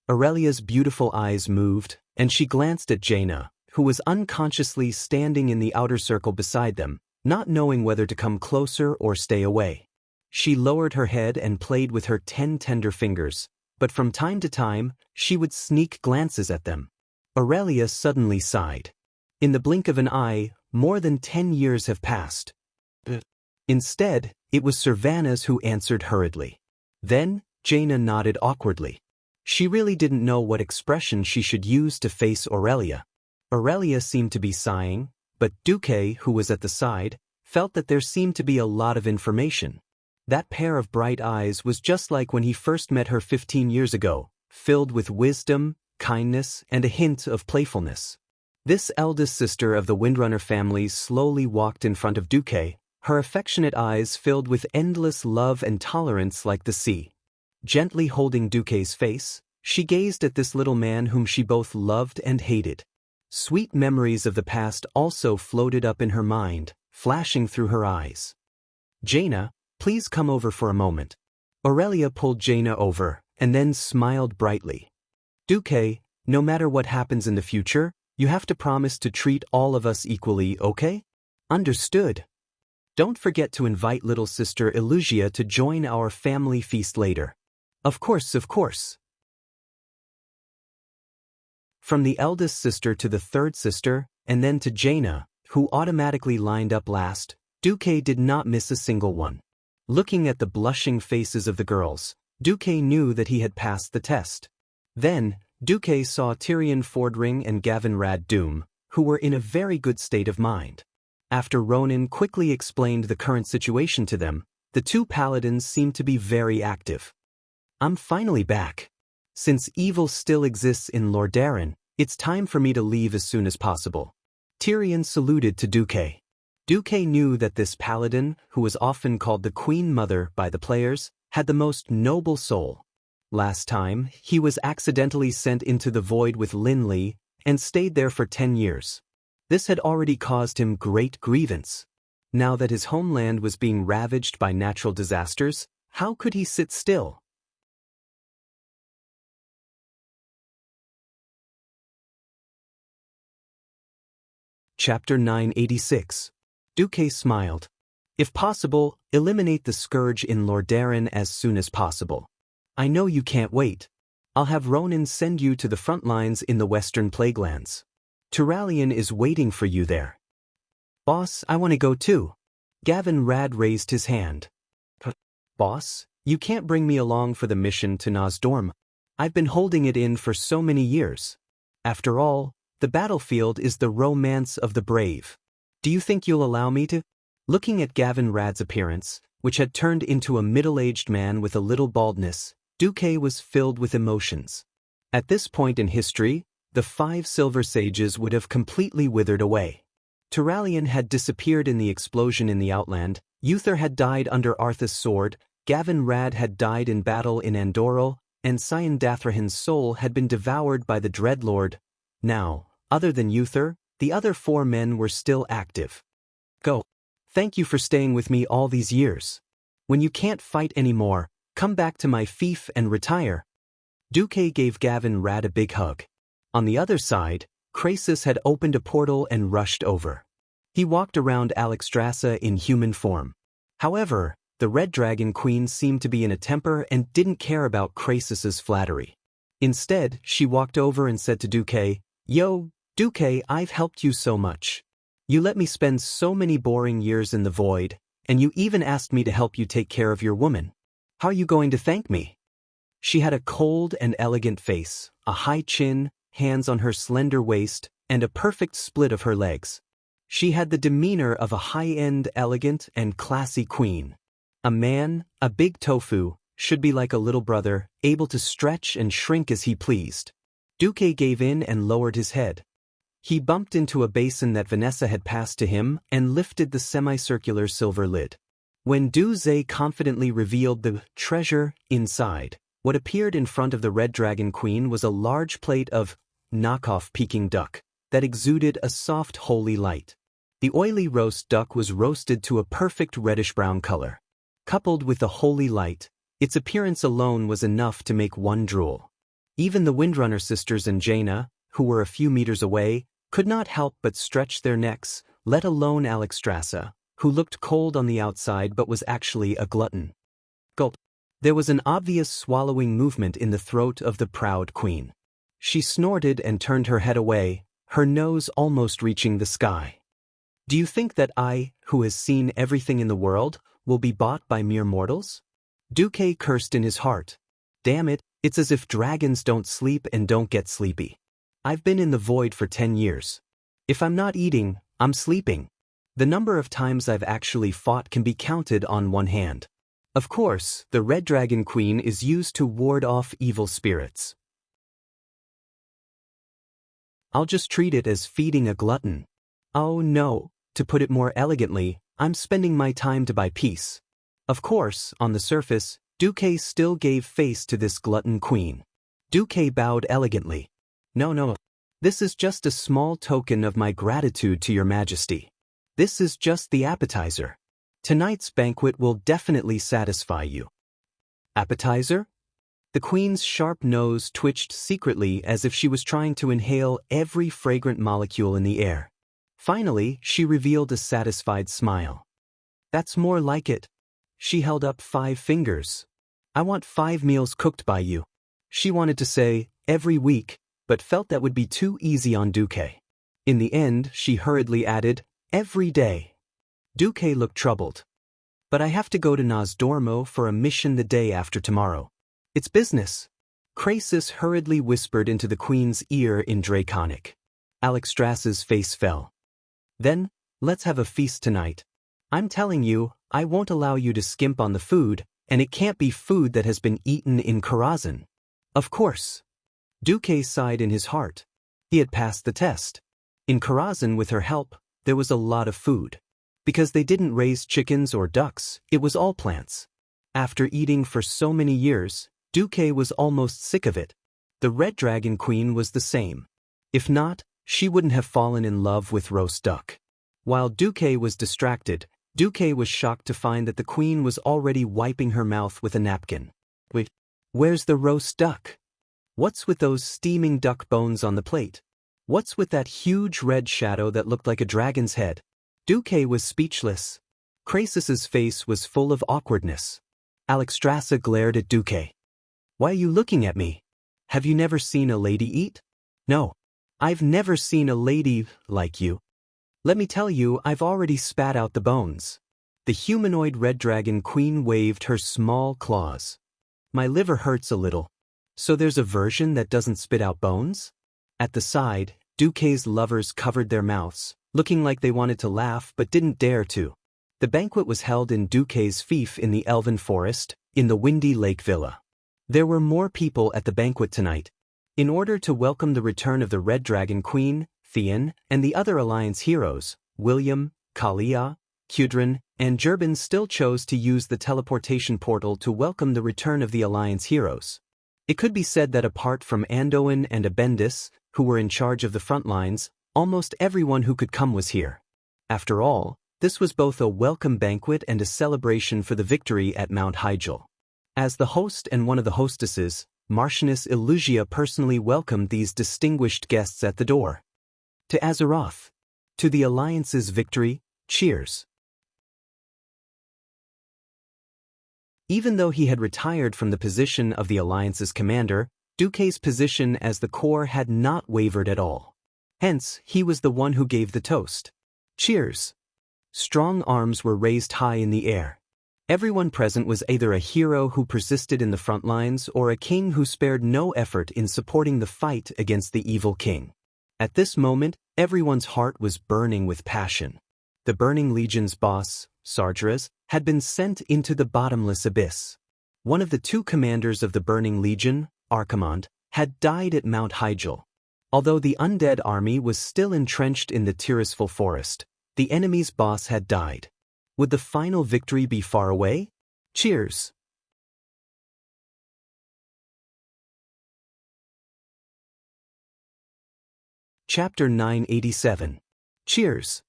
Aurelia's beautiful eyes moved, and she glanced at Jaina, who was unconsciously standing in the outer circle beside them, not knowing whether to come closer or stay away. She lowered her head and played with her 10 tender fingers, but from time to time, she would sneak glances at them. Aurelia suddenly sighed. In the blink of an eye, more than 10 years have passed. Instead, it was Servanas who answered hurriedly. Then, Jaina nodded awkwardly. She really didn't know what expression she should use to face Aurelia. Aurelia seemed to be sighing, but Duque, who was at the side, felt that there seemed to be a lot of information. That pair of bright eyes was just like when he first met her 15 years ago, filled with wisdom, kindness, and a hint of playfulness. This eldest sister of the Windrunner family slowly walked in front of Duque, her affectionate eyes filled with endless love and tolerance like the sea. Gently holding Duque's face, she gazed at this little man whom she both loved and hated. Sweet memories of the past also floated up in her mind, flashing through her eyes. "Jaina, please come over for a moment." Aurelia pulled Jaina over, and then smiled brightly. "Duque, no matter what happens in the future, you have to promise to treat all of us equally, okay?" "Understood." Don't forget to invite little sister Elusia to join our family feast later. Of course, of course. From the eldest sister to the third sister, and then to Jaina, who automatically lined up last, Duque did not miss a single one. Looking at the blushing faces of the girls, Duque knew that he had passed the test. Then, Duque saw Tyrion Fordring and Gavin Rad Doom, who were in a very good state of mind. After Ronan quickly explained the current situation to them, the two paladins seemed to be very active. I'm finally back. Since evil still exists in Lordaeron, it's time for me to leave as soon as possible. Tyrion saluted to Duque. Duque knew that this paladin, who was often called the Queen Mother by the players, had the most noble soul. Last time, he was accidentally sent into the void with Lin Li, and stayed there for 10 years. This had already caused him great grievance. Now that his homeland was being ravaged by natural disasters, how could he sit still? Chapter 986. Duque smiled. If possible, eliminate the scourge in Lordaeron as soon as possible. I know you can't wait. I'll have Ronan send you to the front lines in the Western Plaguelands. Turalyon is waiting for you there. Boss, I want to go too. Gavin Rad raised his hand. Boss, you can't bring me along for the mission to Nosdorm. I've been holding it in for so many years. After all, the battlefield is the romance of the brave. Do you think you'll allow me to? Looking at Gavin Rad's appearance, which had turned into a middle-aged man with a little baldness, Duque was filled with emotions. At this point in history, the 5 Silver Sages would have completely withered away. Turalyon had disappeared in the explosion in the Outland, Uther had died under Arthas' sword, Gavin Rad had died in battle in Andoril, and Sion Dathrahan's soul had been devoured by the Dreadlord. Now, other than Uther, the other 4 men were still active. Go. Thank you for staying with me all these years. When you can't fight anymore, come back to my fief and retire. Duque gave Gavin Rad a big hug. On the other side, Krasus had opened a portal and rushed over. He walked around Alexstrasza in human form. However, the Red Dragon Queen seemed to be in a temper and didn't care about Krasus's flattery. Instead, she walked over and said to Duque, Yo, Duque, I've helped you so much. You let me spend so many boring years in the void, and you even asked me to help you take care of your woman. How are you going to thank me? She had a cold and elegant face, a high chin, hands on her slender waist, and a perfect split of her legs. She had the demeanor of a high-end, elegant, and classy queen. A man, a big tofu, should be like a little brother, able to stretch and shrink as he pleased. Duque gave in and lowered his head. He bumped into a basin that Vanessa had passed to him and lifted the semicircular silver lid. When Duze confidently revealed the treasure inside, what appeared in front of the Red Dragon Queen was a large plate of knockoff Peking duck that exuded a soft holy light. The oily roast duck was roasted to a perfect reddish-brown color. Coupled with the holy light, its appearance alone was enough to make one drool. Even the Windrunner sisters and Jaina, who were a few meters away, could not help but stretch their necks, let alone Alexstrasza, who looked cold on the outside but was actually a glutton. Gulp. There was an obvious swallowing movement in the throat of the proud queen. She snorted and turned her head away, her nose almost reaching the sky. Do you think that I, who has seen everything in the world, will be bought by mere mortals? Duque cursed in his heart. Damn it, it's as if dragons don't sleep and don't get sleepy. I've been in the void for 10 years. If I'm not eating, I'm sleeping. The number of times I've actually fought can be counted on one hand. Of course, the Red Dragon Queen is used to ward off evil spirits. I'll just treat it as feeding a glutton. Oh no, to put it more elegantly, I'm spending my time to buy peace. Of course, on the surface, Duque still gave face to this glutton queen. Duque bowed elegantly. No. This is just a small token of my gratitude to your majesty. This is just the appetizer. Tonight's banquet will definitely satisfy you. Appetizer? The queen's sharp nose twitched secretly as if she was trying to inhale every fragrant molecule in the air. Finally, she revealed a satisfied smile. That's more like it. She held up 5 fingers. I want 5 meals cooked by you. She wanted to say, every week, but felt that would be too easy on Duque. In the end, she hurriedly added, every day. Duque looked troubled. But I have to go to Nosdormo for a mission the day after tomorrow. It's business. Crassus hurriedly whispered into the queen's ear in Draconic. Alexstrasza's face fell. Then, let's have a feast tonight. I'm telling you, I won't allow you to skimp on the food, and it can't be food that has been eaten in Karazhan. Of course. Duque sighed in his heart. He had passed the test. In Karazhan, with her help, there was a lot of food. Because they didn't raise chickens or ducks, it was all plants. After eating for so many years, Duque was almost sick of it. The Red Dragon Queen was the same. If not, she wouldn't have fallen in love with roast duck. While Duque was distracted, Duque was shocked to find that the queen was already wiping her mouth with a napkin. Wait, where's the roast duck? What's with those steaming duck bones on the plate? What's with that huge red shadow that looked like a dragon's head? Duque was speechless. Crassus's face was full of awkwardness. Alexstrasza glared at Duque. Why are you looking at me? Have you never seen a lady eat? No. I've never seen a lady like you. Let me tell you, I've already spat out the bones. The humanoid Red Dragon Queen waved her small claws. My liver hurts a little. So there's a version that doesn't spit out bones? At the side, Duque's lovers covered their mouths, looking like they wanted to laugh but didn't dare to. The banquet was held in Duque's fief in the Elven Forest, in the Windy Lake Villa. There were more people at the banquet tonight. In order to welcome the return of the Red Dragon Queen, Theon, and the other Alliance heroes, William, Kalia, Kudrin, and Gerben still chose to use the teleportation portal to welcome the return of the Alliance heroes. It could be said that apart from Anduin and Abendis, who were in charge of the front lines, almost everyone who could come was here. After all, this was both a welcome banquet and a celebration for the victory at Mount Hyjal. As the host and one of the hostesses, Marchioness Illusia personally welcomed these distinguished guests at the door. To Azeroth. To the Alliance's victory, cheers. Even though he had retired from the position of the Alliance's commander, Duque's position as the core had not wavered at all. Hence, he was the one who gave the toast. Cheers. Strong arms were raised high in the air. Everyone present was either a hero who persisted in the front lines or a king who spared no effort in supporting the fight against the evil king. At this moment, everyone's heart was burning with passion. The Burning Legion's boss, Sargeras, had been sent into the bottomless abyss. One of the 2 commanders of the Burning Legion, Archimond, had died at Mount Hyjal. Although the undead army was still entrenched in the Tirisful forest, the enemy's boss had died. Would the final victory be far away? Cheers. Chapter 987. Cheers.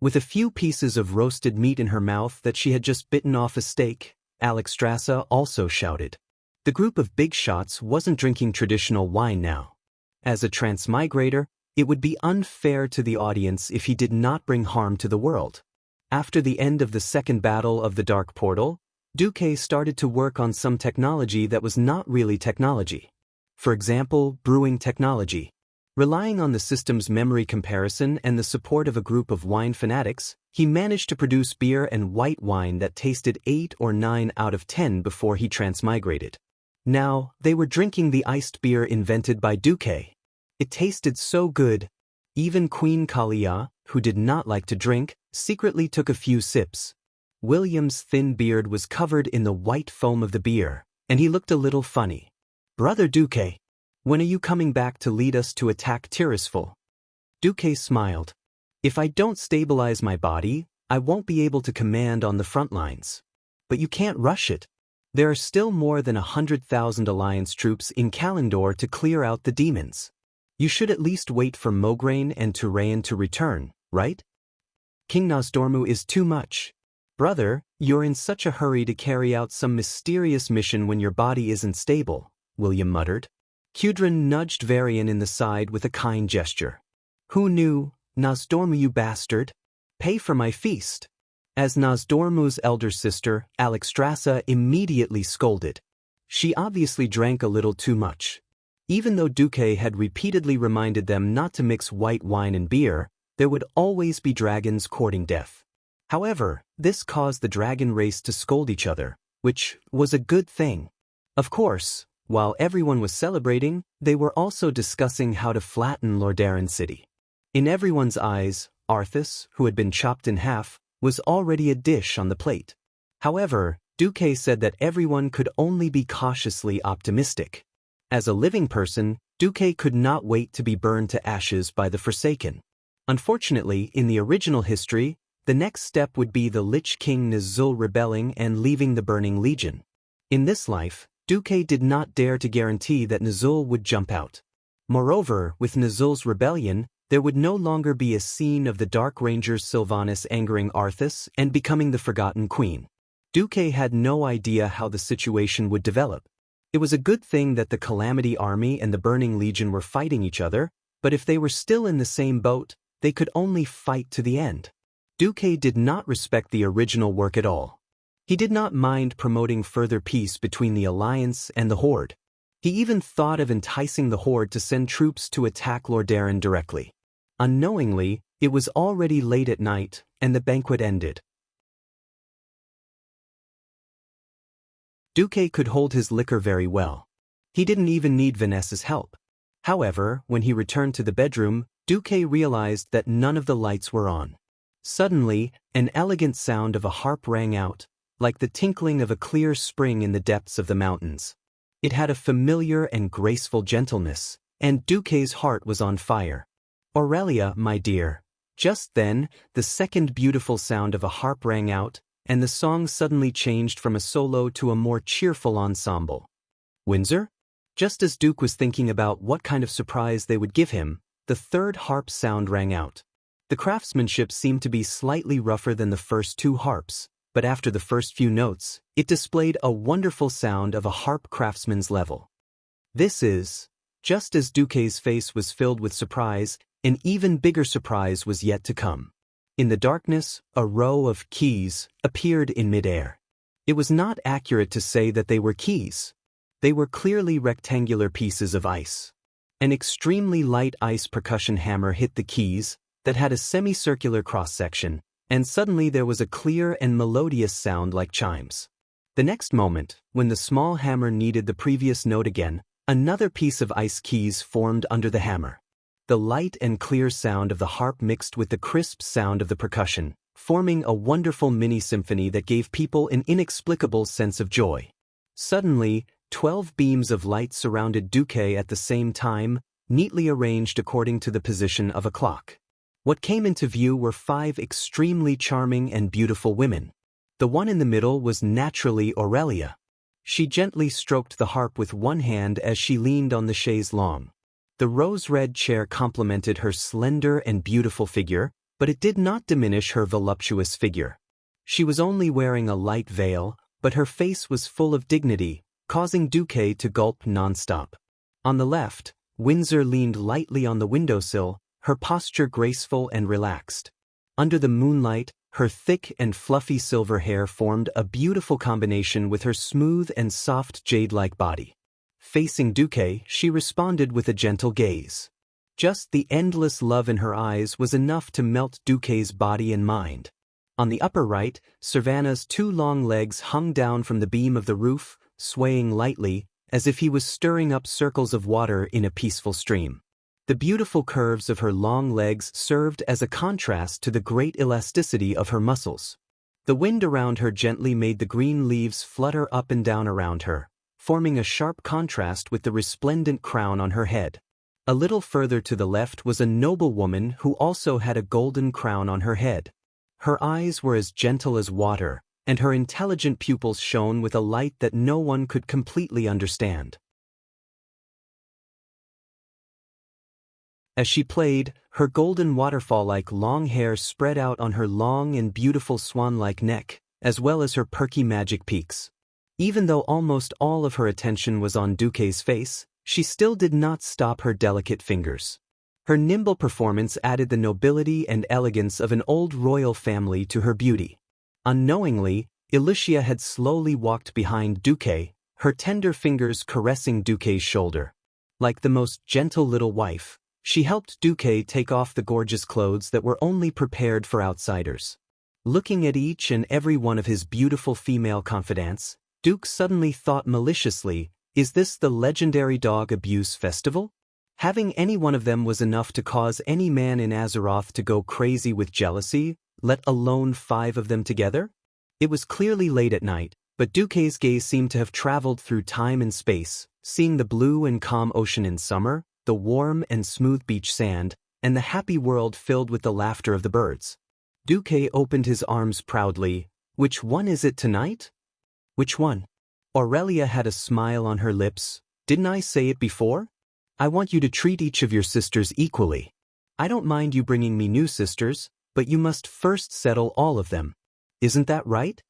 With a few pieces of roasted meat in her mouth that she had just bitten off a steak, Alexstrasza also shouted. The group of big shots wasn't drinking traditional wine now. As a transmigrator, it would be unfair to the audience if he did not bring harm to the world. After the end of the second battle of the Dark Portal, Duque started to work on some technology that was not really technology. For example, brewing technology. Relying on the system's memory comparison and the support of a group of wine fanatics, he managed to produce beer and white wine that tasted 8 or 9 out of 10 before he transmigrated. Now, they were drinking the iced beer invented by Duque. It tasted so good. Even Queen Kalia, who did not like to drink, secretly took a few sips. William's thin beard was covered in the white foam of the beer, and he looked a little funny. Brother Duque, when are you coming back to lead us to attack Tirisful? Duque smiled. If I don't stabilize my body, I won't be able to command on the front lines. But you can't rush it. There are still more than 100,000 Alliance troops in Kalimdor to clear out the demons. You should at least wait for Mograine and Turayan to return, right? King Nosdormu is too much. Brother, you're in such a hurry to carry out some mysterious mission when your body isn't stable, William muttered. Kudrin nudged Varian in the side with a kind gesture. Who knew? Nosdormu, you bastard. Pay for my feast. As Nozdormu's elder sister, Alexstrasza immediately scolded. She obviously drank a little too much. Even though Duque had repeatedly reminded them not to mix white wine and beer, there would always be dragons courting death. However, this caused the dragon race to scold each other, which was a good thing. Of course, while everyone was celebrating, they were also discussing how to flatten Lordaeron City. In everyone's eyes, Arthas, who had been chopped in half, was already a dish on the plate. However, Duque said that everyone could only be cautiously optimistic. As a living person, Duque could not wait to be burned to ashes by the Forsaken. Unfortunately, in the original history, the next step would be the Lich King Nizul rebelling and leaving the Burning Legion. In this life, Duque did not dare to guarantee that Nizul would jump out. Moreover, with Nizul's rebellion, there would no longer be a scene of the Dark Ranger's Sylvanas angering Arthas and becoming the Forgotten Queen. Duque had no idea how the situation would develop. It was a good thing that the Calamity Army and the Burning Legion were fighting each other, but if they were still in the same boat, they could only fight to the end. Duque did not respect the original work at all. He did not mind promoting further peace between the Alliance and the Horde. He even thought of enticing the Horde to send troops to attack Lordaeron directly. Unknowingly, it was already late at night, and the banquet ended. Duque could hold his liquor very well. He didn't even need Vanessa's help. However, when he returned to the bedroom, Duque realized that none of the lights were on. Suddenly, an elegant sound of a harp rang out, like the tinkling of a clear spring in the depths of the mountains. It had a familiar and graceful gentleness, and Duque's heart was on fire. "Aurelia, my dear." Just then, the second beautiful sound of a harp rang out, and the song suddenly changed from a solo to a more cheerful ensemble. "Windsor?" Just as Duke was thinking about what kind of surprise they would give him, the third harp sound rang out. The craftsmanship seemed to be slightly rougher than the first two harps, but after the first few notes, it displayed a wonderful sound of a harp craftsman's level. This is... Just as Duque's face was filled with surprise, an even bigger surprise was yet to come. In the darkness, a row of keys appeared in midair. It was not accurate to say that they were keys. They were clearly rectangular pieces of ice. An extremely light ice percussion hammer hit the keys, that had a semicircular cross-section, and suddenly there was a clear and melodious sound like chimes. The next moment, when the small hammer needed the previous note again, another piece of ice keys formed under the hammer. The light and clear sound of the harp mixed with the crisp sound of the percussion, forming a wonderful mini-symphony that gave people an inexplicable sense of joy. Suddenly, 12 beams of light surrounded Duque at the same time, neatly arranged according to the position of a clock. What came into view were 5 extremely charming and beautiful women. The one in the middle was naturally Aurelia. She gently stroked the harp with one hand as she leaned on the chaise longue. The rose-red chair complemented her slender and beautiful figure, but it did not diminish her voluptuous figure. She was only wearing a light veil, but her face was full of dignity, causing Duque to gulp non-stop. On the left, Windsor leaned lightly on the windowsill, her posture graceful and relaxed. Under the moonlight, her thick and fluffy silver hair formed a beautiful combination with her smooth and soft jade-like body. Facing Duque, she responded with a gentle gaze. Just the endless love in her eyes was enough to melt Duque's body and mind. On the upper right, Sylvanas' 2 long legs hung down from the beam of the roof, swaying lightly, as if he was stirring up circles of water in a peaceful stream. The beautiful curves of her long legs served as a contrast to the great elasticity of her muscles. The wind around her gently made the green leaves flutter up and down around her, forming a sharp contrast with the resplendent crown on her head. A little further to the left was a noble woman who also had a golden crown on her head. Her eyes were as gentle as water, and her intelligent pupils shone with a light that no one could completely understand. As she played, her golden waterfall-like long hair spread out on her long and beautiful swan-like neck, as well as her perky magic peaks. Even though almost all of her attention was on Duque's face, she still did not stop her delicate fingers. Her nimble performance added the nobility and elegance of an old royal family to her beauty. Unknowingly, Ilicia had slowly walked behind Duque, her tender fingers caressing Duque's shoulder. Like the most gentle little wife, she helped Duque take off the gorgeous clothes that were only prepared for outsiders. Looking at each and every one of his beautiful female confidants, Duke suddenly thought maliciously, is this the legendary dog abuse festival? Having any one of them was enough to cause any man in Azeroth to go crazy with jealousy, let alone 5 of them together? It was clearly late at night, but Duque's gaze seemed to have traveled through time and space, seeing the blue and calm ocean in summer, the warm and smooth beach sand, and the happy world filled with the laughter of the birds. Duque opened his arms proudly. Which one is it tonight? Which one? Aurelia had a smile on her lips. Didn't I say it before? I want you to treat each of your sisters equally. I don't mind you bringing me new sisters, but you must first settle all of them. Isn't that right?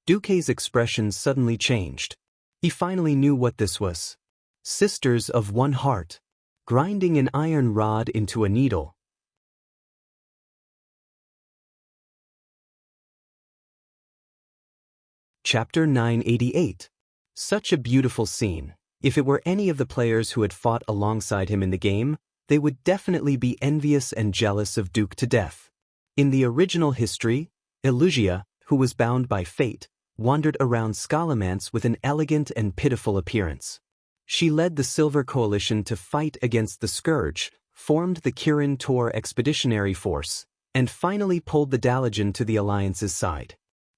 Duque's expression suddenly changed. He finally knew what this was. Sisters of one heart. Grinding an iron rod into a needle. Chapter 988. Such a beautiful scene. If it were any of the players who had fought alongside him in the game, they would definitely be envious and jealous of Duke to death. In the original history, Ilicia, who was bound by fate, wandered around Scalomance with an elegant and pitiful appearance. She led the Silver Coalition to fight against the Scourge, formed the Kirin Tor Expeditionary Force, and finally pulled the Dalajan to the Alliance's side.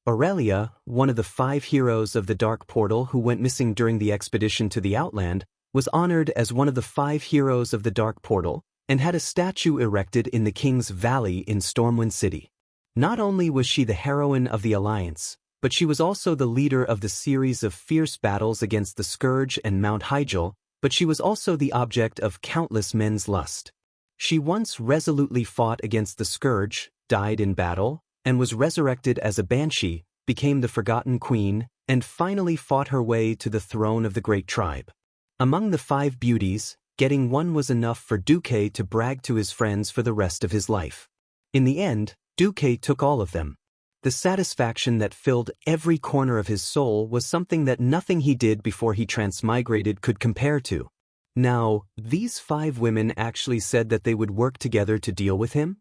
Aurelia, one of the 5 heroes of the Dark Portal who went missing during the expedition to the Outland, was honored as one of the 5 heroes of the Dark Portal, and had a statue erected in the King's Valley in Stormwind City. Not only was she the heroine of the Alliance, but she was also the leader of the series of fierce battles against the Scourge and Mount Hyjal, but she was also the object of countless men's lust. She once resolutely fought against the Scourge, died in battle, and was resurrected as a banshee, became the Forgotten Queen, and finally fought her way to the throne of the Great Tribe. Among the 5 beauties, getting one was enough for Duque to brag to his friends for the rest of his life. In the end, Duque took all of them. The satisfaction that filled every corner of his soul was something that nothing he did before he transmigrated could compare to. Now, these 5 women actually said that they would work together to deal with him?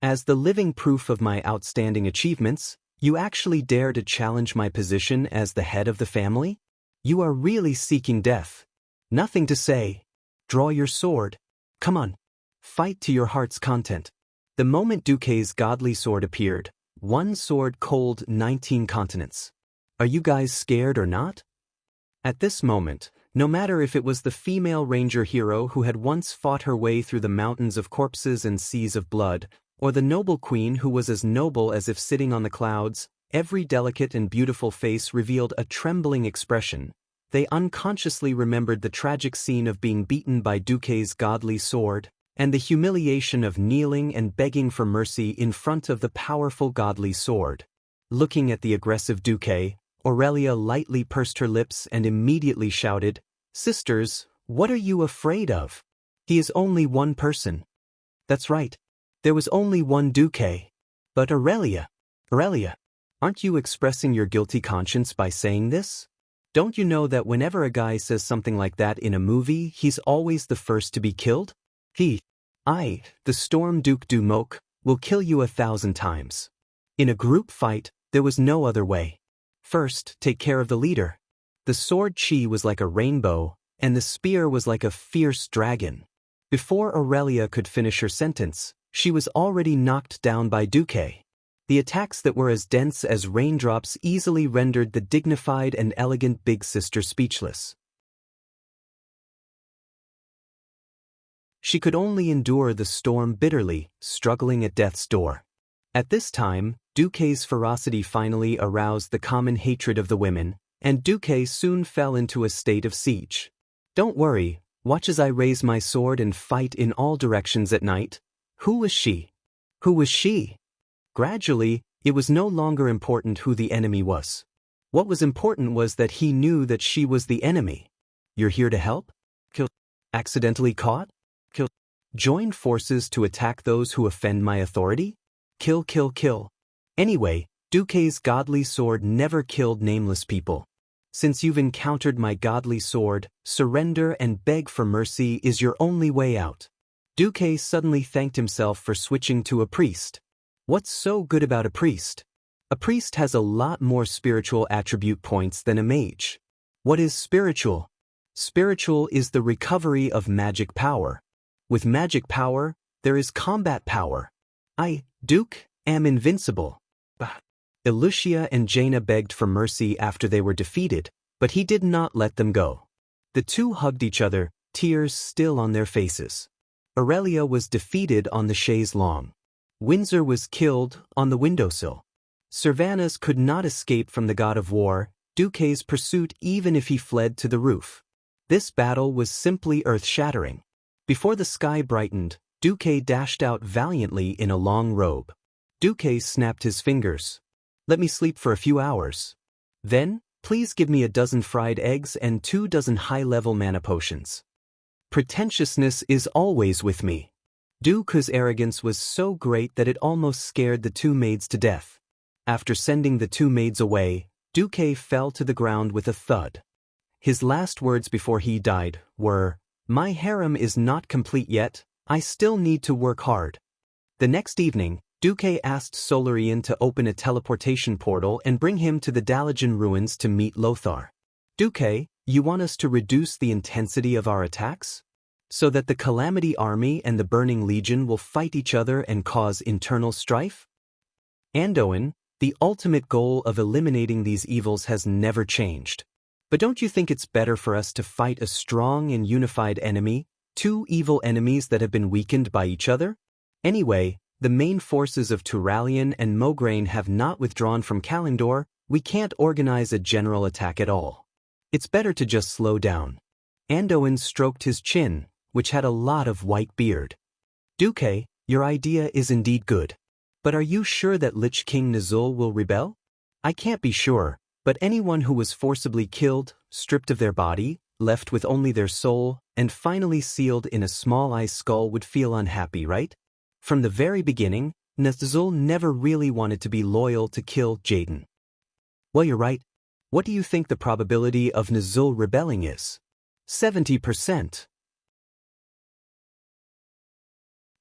As the living proof of my outstanding achievements, you actually dare to challenge my position as the head of the family? You are really seeking death. Nothing to say. Draw your sword. Come on. Fight to your heart's content. The moment Duque's godly sword appeared, one sword cold 19 continents. Are you guys scared or not? At this moment, no matter if it was the female ranger hero who had once fought her way through the mountains of corpses and seas of blood, or the noble queen who was as noble as if sitting on the clouds, every delicate and beautiful face revealed a trembling expression. They unconsciously remembered the tragic scene of being beaten by Duque's godly sword, and the humiliation of kneeling and begging for mercy in front of the powerful godly sword. Looking at the aggressive Duque, Aurelia lightly pursed her lips and immediately shouted, "Sisters, what are you afraid of? He is only one person." That's right. There was only one Duque. But Aurelia, aren't you expressing your guilty conscience by saying this? Don't you know that whenever a guy says something like that in a movie, he's always the first to be killed? The Storm Duke du Moke, will kill you 1,000 times. In a group fight, there was no other way. First, take care of the leader. The sword chi was like a rainbow, and the spear was like a fierce dragon. Before Aurelia could finish her sentence, she was already knocked down by Duque. The attacks that were as dense as raindrops easily rendered the dignified and elegant big sister speechless. She could only endure the storm bitterly, struggling at death's door. At this time, Duque's ferocity finally aroused the common hatred of the women, and Duque soon fell into a state of siege. Don't worry, watch as I raise my sword and fight in all directions at night. Who was she? Who was she? Gradually, it was no longer important who the enemy was. What was important was that he knew that she was the enemy. You're here to help? Kill. Accidentally caught? Kill. Join forces to attack those who offend my authority? Kill. Anyway, Duque's godly sword never killed nameless people. Since you've encountered my godly sword, surrender and beg for mercy is your only way out. Duque suddenly thanked himself for switching to a priest. What's so good about a priest? A priest has a lot more spiritual attribute points than a mage. What is spiritual? Spiritual is the recovery of magic power. With magic power, there is combat power. I, Duke, am invincible. Wuxia and Xianxia begged for mercy after they were defeated, but he did not let them go. The two hugged each other, tears still on their faces. Aurelia was defeated on the chaise longue. Windsor was killed on the windowsill. Cervantes could not escape from the god of war, Duque's pursuit even if he fled to the roof. This battle was simply earth-shattering. Before the sky brightened, Duque dashed out valiantly in a long robe. Duque snapped his fingers. Let me sleep for a few hours. Then, please give me a dozen fried eggs and 2 dozen high-level mana potions. Pretentiousness is always with me. Duque's arrogance was so great that it almost scared the two maids to death. After sending the two maids away, Duque fell to the ground with a thud. His last words before he died were, "My harem is not complete yet, I still need to work hard." The next evening, Duque asked Solarian to open a teleportation portal and bring him to the Dalajan ruins to meet Lothar. "Duque, you want us to reduce the intensity of our attacks? So that the Calamity Army and the Burning Legion will fight each other and cause internal strife?" Anduin, the ultimate goal of eliminating these evils has never changed. But don't you think it's better for us to fight a strong and unified enemy, two evil enemies that have been weakened by each other? Anyway, the main forces of Turalian and Mograine have not withdrawn from Kalendor, we can't organize a general attack at all. It's better to just slow down. Anduin stroked his chin, which had a lot of white beard. "Duque, your idea is indeed good. But are you sure that Lich King Nazul will rebel? I can't be sure, but anyone who was forcibly killed, stripped of their body, left with only their soul, and finally sealed in a small ice skull would feel unhappy, right? From the very beginning, Nazul never really wanted to be loyal to kill Jaden." "Well, you're right. What do you think the probability of Nazul rebelling is?" 70%.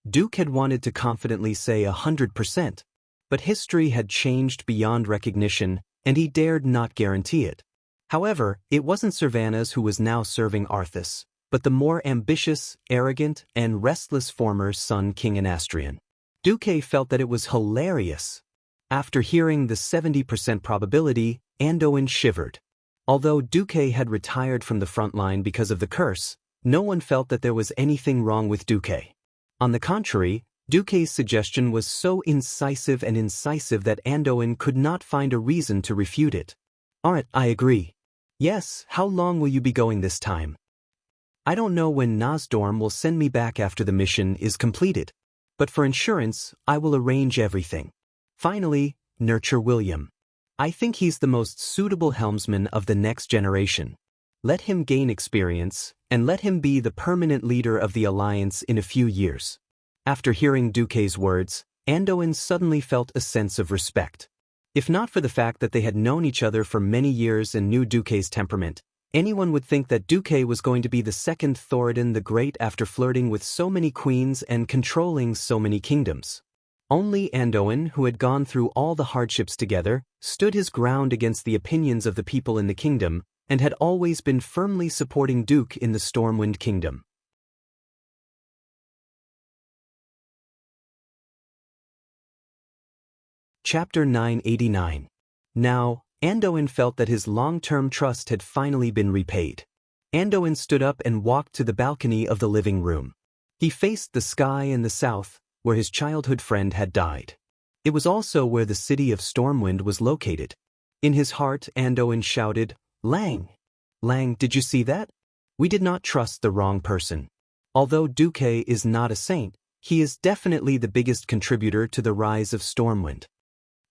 Duque had wanted to confidently say 100%, but history had changed beyond recognition, and he dared not guarantee it. However, it wasn't Cervantes who was now serving Arthas, but the more ambitious, arrogant, and restless former Sun King Anastrian. Duque felt that it was hilarious. After hearing the 70% probability, Anduin shivered. Although Duque had retired from the front line because of the curse, no one felt that there was anything wrong with Duque. On the contrary, Duque's suggestion was so incisive that Anduin could not find a reason to refute it. "Alright, I agree. Yes, how long will you be going this time?" "I don't know when Nazdorm will send me back after the mission is completed. But for insurance, I will arrange everything. Finally, nurture William. I think he's the most suitable helmsman of the next generation. Let him gain experience, and let him be the permanent leader of the Alliance in a few years." After hearing Duque's words, Anduin suddenly felt a sense of respect. If not for the fact that they had known each other for many years and knew Duque's temperament, anyone would think that Duque was going to be the second Thoradin the Great after flirting with so many queens and controlling so many kingdoms. Only Anduin, who had gone through all the hardships together, stood his ground against the opinions of the people in the kingdom, and had always been firmly supporting Duque in the Stormwind Kingdom. Chapter 989. Now, Anduin felt that his long-term trust had finally been repaid. Anduin stood up and walked to the balcony of the living room. He faced the sky and the south, where his childhood friend had died. It was also where the city of Stormwind was located. In his heart, Anduin shouted, "Lang! Lang, did you see that? We did not trust the wrong person. Although Duque is not a saint, he is definitely the biggest contributor to the rise of Stormwind."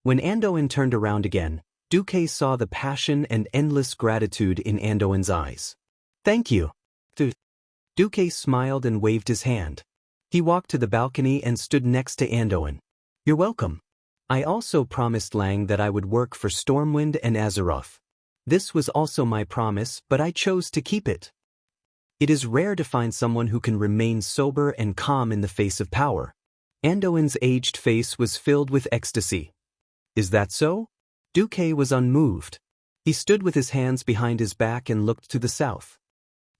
When Anduin turned around again, Duque saw the passion and endless gratitude in Anduin's eyes. "Thank you." Duque smiled and waved his hand. He walked to the balcony and stood next to Anduin. "You're welcome. I also promised Lang that I would work for Stormwind and Azeroth. This was also my promise, but I chose to keep it. It is rare to find someone who can remain sober and calm in the face of power. Anduin's aged face was filled with ecstasy. Is that so? Duque was unmoved. He stood with his hands behind his back and looked to the south.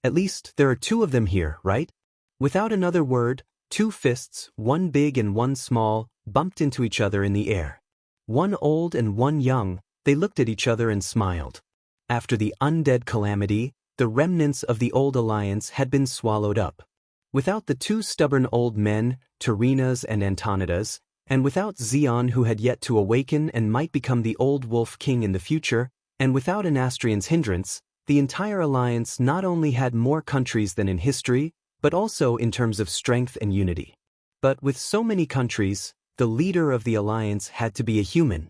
At least there are two of them here, right? Without another word, two fists, one big and one small, bumped into each other in the air. One old and one young, they looked at each other and smiled. After the undead calamity, the remnants of the old alliance had been swallowed up. Without the two stubborn old men, Terenas and Antonidas, and without Xeon who had yet to awaken and might become the old wolf king in the future, and without Anastrian's hindrance, the entire alliance not only had more countries than in history, but also in terms of strength and unity. But with so many countries, the leader of the alliance had to be a human.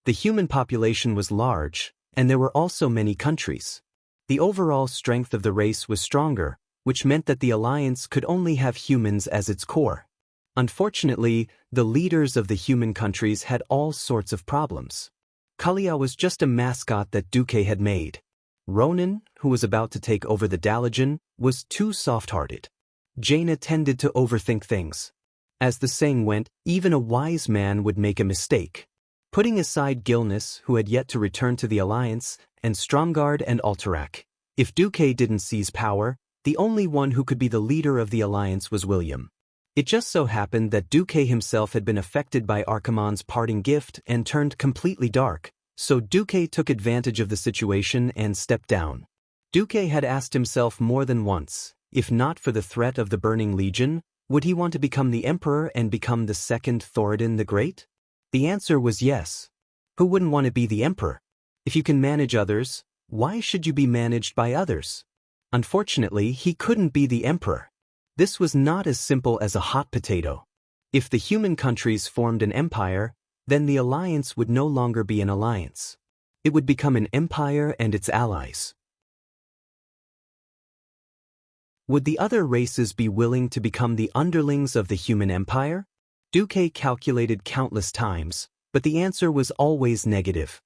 The human population was large, and there were also many countries. The overall strength of the race was stronger, which meant that the alliance could only have humans as its core. Unfortunately, the leaders of the human countries had all sorts of problems. Kalia was just a mascot that Duque had made. Ronan, who was about to take over the Dalajan, was too soft-hearted. Jaina tended to overthink things. As the saying went, even a wise man would make a mistake. Putting aside Gilnis, who had yet to return to the alliance, and Stromgard and Alterac, if Duque didn't seize power, the only one who could be the leader of the alliance was William. It just so happened that Duque himself had been affected by Archimonde's parting gift and turned completely dark, so Duque took advantage of the situation and stepped down. Duque had asked himself more than once, if not for the threat of the Burning Legion, would he want to become the Emperor and become the second Thoradin the Great? The answer was yes. Who wouldn't want to be the Emperor? If you can manage others, why should you be managed by others? Unfortunately, he couldn't be the Emperor. This was not as simple as a hot potato. If the human countries formed an empire, then the alliance would no longer be an alliance. It would become an empire and its allies. Would the other races be willing to become the underlings of the human empire? Duque calculated countless times, but the answer was always negative.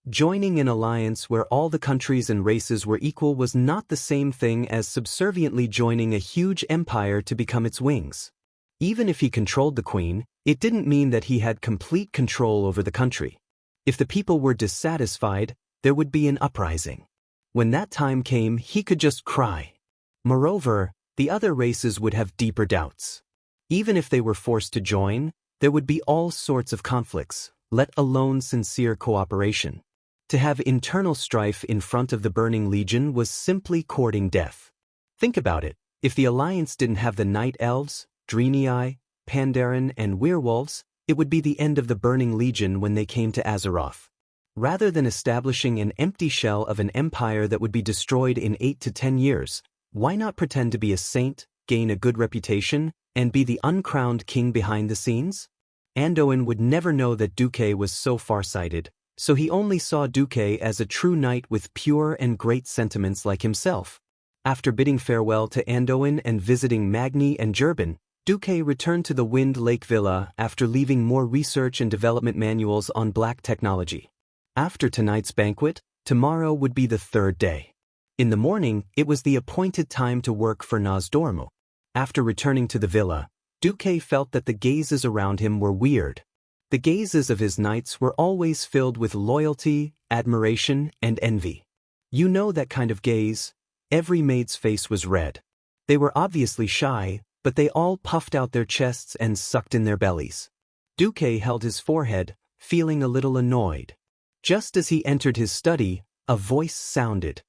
Joining an alliance where all the countries and races were equal was not the same thing as subserviently joining a huge empire to become its wings. Even if he controlled the queen, it didn't mean that he had complete control over the country. If the people were dissatisfied, there would be an uprising. When that time came, he could just cry. Moreover, the other races would have deeper doubts. Even if they were forced to join, there would be all sorts of conflicts, let alone sincere cooperation. To have internal strife in front of the Burning Legion was simply courting death. Think about it, if the alliance didn't have the Night Elves, Draenei, Pandaren, and Werewolves, it would be the end of the Burning Legion when they came to Azeroth. Rather than establishing an empty shell of an empire that would be destroyed in 8 to 10 years, why not pretend to be a saint, gain a good reputation, and be the uncrowned king behind the scenes? Anduin would never know that Duque was so farsighted, so he only saw Duque as a true knight with pure and great sentiments like himself. After bidding farewell to Anduin and visiting Magni and Jurban, Duque returned to the Wind Lake Villa after leaving more research and development manuals on black technology. After tonight's banquet, tomorrow would be the third day. In the morning, it was the appointed time to work for Nozdormu. After returning to the villa, Duque felt that the gazes around him were weird. The gazes of his knights were always filled with loyalty, admiration, and envy. You know that kind of gaze? Every maid's face was red. They were obviously shy, but they all puffed out their chests and sucked in their bellies. Duque held his forehead, feeling a little annoyed. Just as he entered his study, a voice sounded.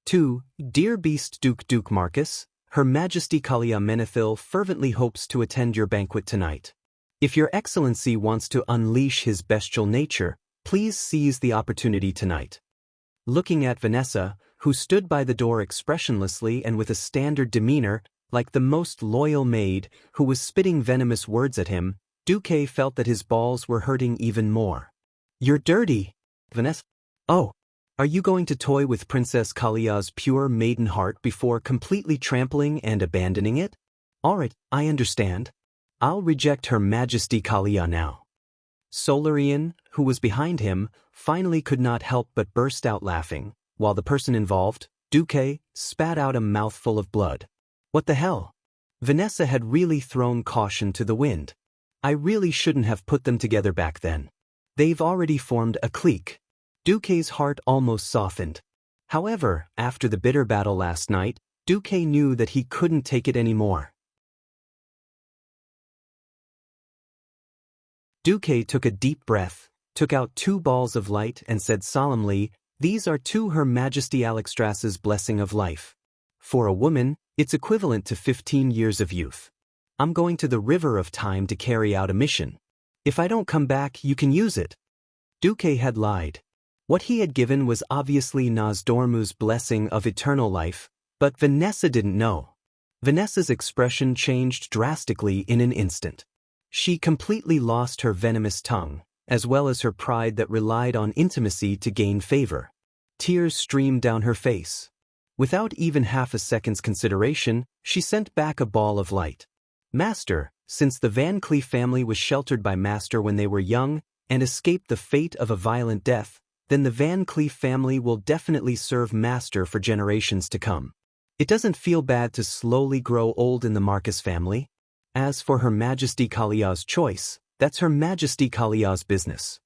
"To Dear Beast Duke Marcus, Her Majesty Kalia Menethil fervently hopes to attend your banquet tonight. If your excellency wants to unleash his bestial nature, please seize the opportunity tonight." Looking at Vanessa, who stood by the door expressionlessly and with a standard demeanor, like the most loyal maid, who was spitting venomous words at him, Duque felt that his balls were hurting even more. "You're dirty, Vanessa. Oh, are you going to toy with Princess Kalia's pure maiden heart before completely trampling and abandoning it? Alright, I understand. I'll reject Her Majesty Kalia now." Solarian, who was behind him, finally could not help but burst out laughing, while the person involved, Duque, spat out a mouthful of blood. What the hell? Vanessa had really thrown caution to the wind. I really shouldn't have put them together back then. They've already formed a clique. Duque's heart almost softened. However, after the bitter battle last night, Duque knew that he couldn't take it anymore. Duque took a deep breath, took out 2 balls of light and said solemnly, "These are to Her Majesty Alexstras's blessing of life. For a woman, it's equivalent to 15 years of youth. I'm going to the River of Time to carry out a mission. If I don't come back, you can use it." Duque had lied. What he had given was obviously Nosdormu's blessing of eternal life, but Vanessa didn't know. Vanessa's expression changed drastically in an instant. She completely lost her venomous tongue, as well as her pride that relied on intimacy to gain favor. Tears streamed down her face. Without even half a second's consideration, she sent back a ball of light. "Master, since the Van Cleef family was sheltered by Master when they were young and escaped the fate of a violent death, then the Van Cleef family will definitely serve Master for generations to come. It doesn't feel bad to slowly grow old in the Marcus family. As for Her Majesty Kalia's choice, that's Her Majesty Kalia's business."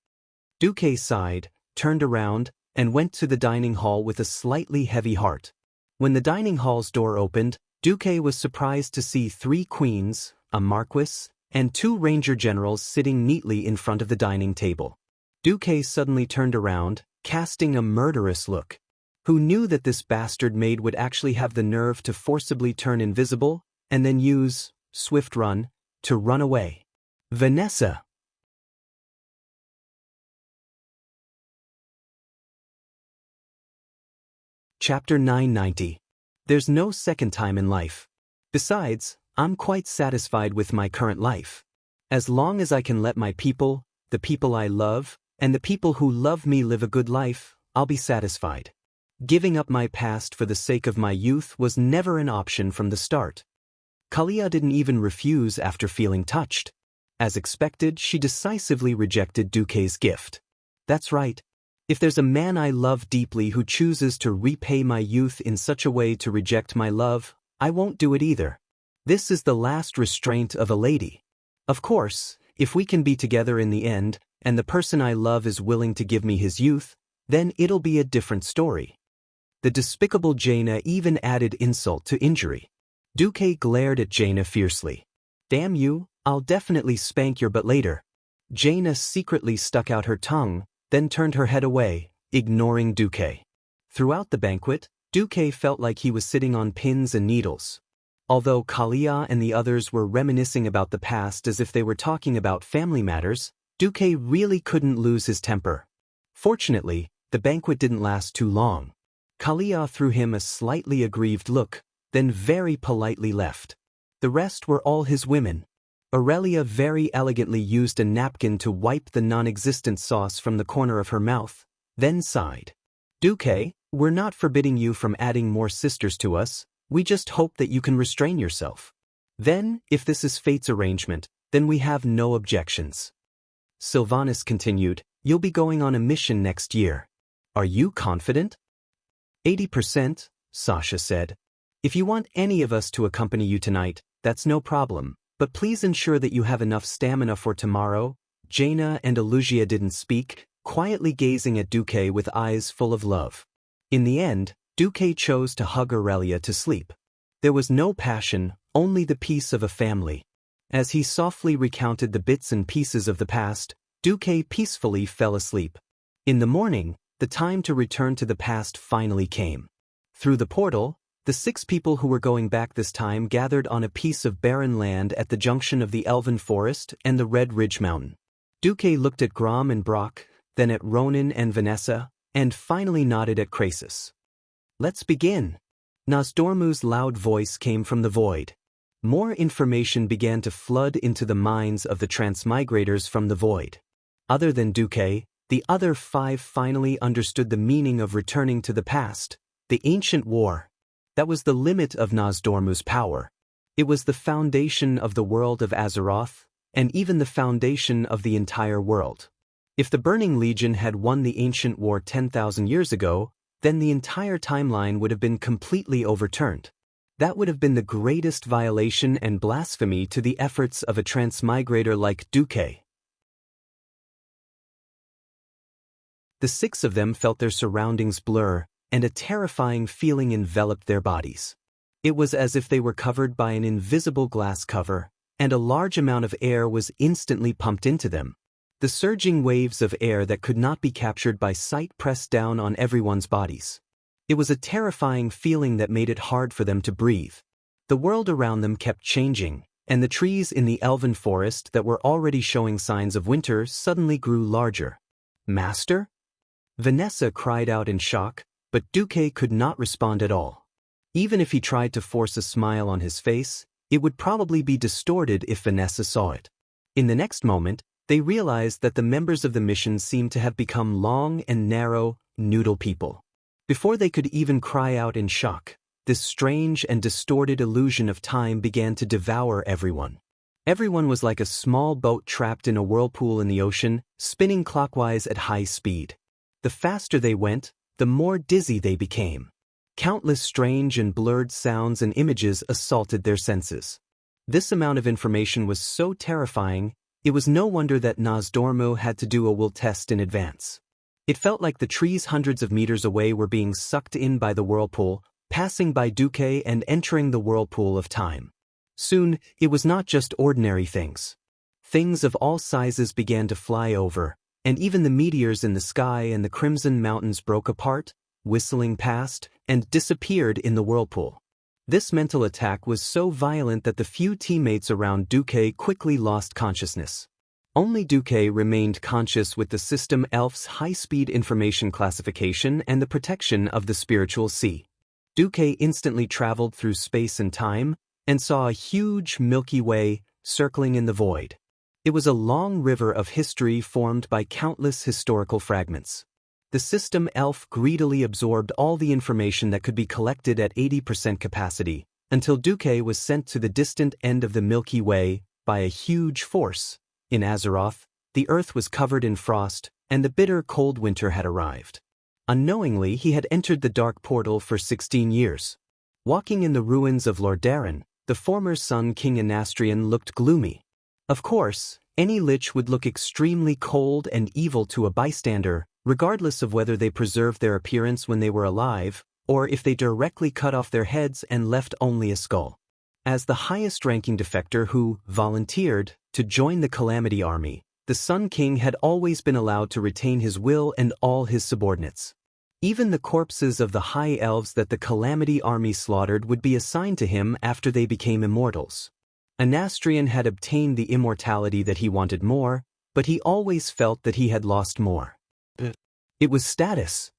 Duque sighed, turned around, and went to the dining hall with a slightly heavy heart. When the dining hall's door opened, Duque was surprised to see 3 queens, a marquis, and 2 ranger generals sitting neatly in front of the dining table. Duque suddenly turned around, casting a murderous look. Who knew that this bastard maid would actually have the nerve to forcibly turn invisible, and then use swift run to run away? Vanessa! Chapter 990. There's no second time in life. Besides, I'm quite satisfied with my current life. As long as I can let my people, the people I love, and the people who love me live a good life, I'll be satisfied. Giving up my past for the sake of my youth was never an option from the start. Kalia didn't even refuse after feeling touched. As expected, she decisively rejected Duque's gift. That's right. If there's a man I love deeply who chooses to repay my youth in such a way to reject my love, I won't do it either. This is the last restraint of a lady. Of course, if we can be together in the end, and the person I love is willing to give me his youth, then it'll be a different story. The despicable Jaina even added insult to injury. Duque glared at Jaina fiercely. "Damn you, I'll definitely spank your butt later." Jaina secretly stuck out her tongue, then turned her head away, ignoring Duque. Throughout the banquet, Duque felt like he was sitting on pins and needles. Although Kalia and the others were reminiscing about the past as if they were talking about family matters, Duque really couldn't lose his temper. Fortunately, the banquet didn't last too long. Kalia threw him a slightly aggrieved look, then very politely left. The rest were all his women. Aurelia very elegantly used a napkin to wipe the non-existent sauce from the corner of her mouth, then sighed. "Duque, we're not forbidding you from adding more sisters to us, we just hope that you can restrain yourself. Then, if this is fate's arrangement, then we have no objections." Sylvanus continued, "You'll be going on a mission next year. Are you confident?" 80%, Sasha said. "If you want any of us to accompany you tonight, that's no problem, but please ensure that you have enough stamina for tomorrow." Jaina and Elugia didn't speak, quietly gazing at Duque with eyes full of love. In the end, Duque chose to hug Aurelia to sleep. There was no passion, only the peace of a family. As he softly recounted the bits and pieces of the past, Duque peacefully fell asleep. In the morning, the time to return to the past finally came. Through the portal, the 6 people who were going back this time gathered on a piece of barren land at the junction of the Elven Forest and the Red Ridge Mountain. Duque looked at Grom and Brock, then at Ronan and Vanessa, and finally nodded at Krasus. "Let's begin." Nosdormu's loud voice came from the void. More information began to flood into the minds of the transmigrators from the void. Other than Duque, the other 5 finally understood the meaning of returning to the past, the ancient war. That was the limit of Nosdormu's power. It was the foundation of the world of Azeroth, and even the foundation of the entire world. If the Burning Legion had won the ancient war 10,000 years ago, then the entire timeline would have been completely overturned. That would have been the greatest violation and blasphemy to the efforts of a transmigrator like Duque. The six of them felt their surroundings blur, and a terrifying feeling enveloped their bodies. It was as if they were covered by an invisible glass cover, and a large amount of air was instantly pumped into them. The surging waves of air that could not be captured by sight pressed down on everyone's bodies. It was a terrifying feeling that made it hard for them to breathe. The world around them kept changing, and the trees in the elven forest that were already showing signs of winter suddenly grew larger. "Master?" Vanessa cried out in shock, but Duque could not respond at all. Even if he tried to force a smile on his face, it would probably be distorted if Vanessa saw it. In the next moment, they realized that the members of the mission seemed to have become long and narrow, noodle people. Before they could even cry out in shock, this strange and distorted illusion of time began to devour everyone. Everyone was like a small boat trapped in a whirlpool in the ocean, spinning clockwise at high speed. The faster they went, the more dizzy they became. Countless strange and blurred sounds and images assaulted their senses. This amount of information was so terrifying, it was no wonder that Nosdormu had to do a will test in advance. It felt like the trees hundreds of meters away were being sucked in by the whirlpool, passing by Duque and entering the whirlpool of time. Soon, it was not just ordinary things. Things of all sizes began to fly over, and even the meteors in the sky and the crimson mountains broke apart, whistling past, and disappeared in the whirlpool. This mental attack was so violent that the few teammates around Duque quickly lost consciousness. Only Duque remained conscious with the system Elf's high-speed information classification and the protection of the spiritual sea. Duque instantly traveled through space and time, and saw a huge Milky Way circling in the void. It was a long river of history formed by countless historical fragments. The system Elf greedily absorbed all the information that could be collected at 80% capacity, until Duque was sent to the distant end of the Milky Way by a huge force. In Azeroth, the earth was covered in frost, and the bitter cold winter had arrived. Unknowingly, he had entered the dark portal for 16 years. Walking in the ruins of Lordaeron, the former Sun King Anastrian looked gloomy. Of course, any lich would look extremely cold and evil to a bystander, regardless of whether they preserved their appearance when they were alive, or if they directly cut off their heads and left only a skull. As the highest-ranking defector who volunteered to join the Calamity Army, the Sun King had always been allowed to retain his will and all his subordinates. Even the corpses of the High Elves that the Calamity Army slaughtered would be assigned to him after they became immortals. Anastrian had obtained the immortality that he wanted more, but he always felt that he had lost more. It was status.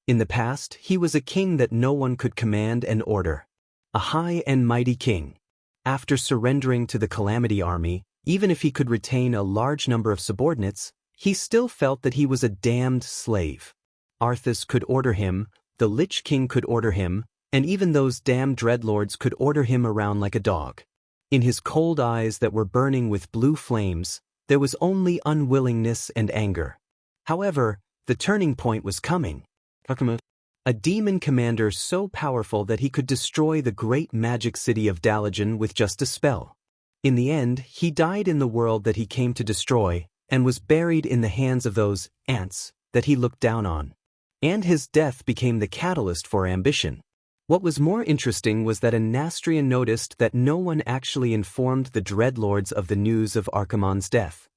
In the past, he was a king that no one could command and order. A high and mighty king. After surrendering to the Calamity Army, even if he could retain a large number of subordinates, he still felt that he was a damned slave. Arthas could order him, the Lich King could order him, and even those damned dreadlords could order him around like a dog. In his cold eyes that were burning with blue flames, there was only unwillingness and anger. However, the turning point was coming. A demon commander so powerful that he could destroy the great magic city of Dalagen with just a spell. In the end, he died in the world that he came to destroy, and was buried in the hands of those ants that he looked down on. And his death became the catalyst for ambition. What was more interesting was that Anastrian noticed that no one actually informed the Dreadlords of the news of Archimonde's death.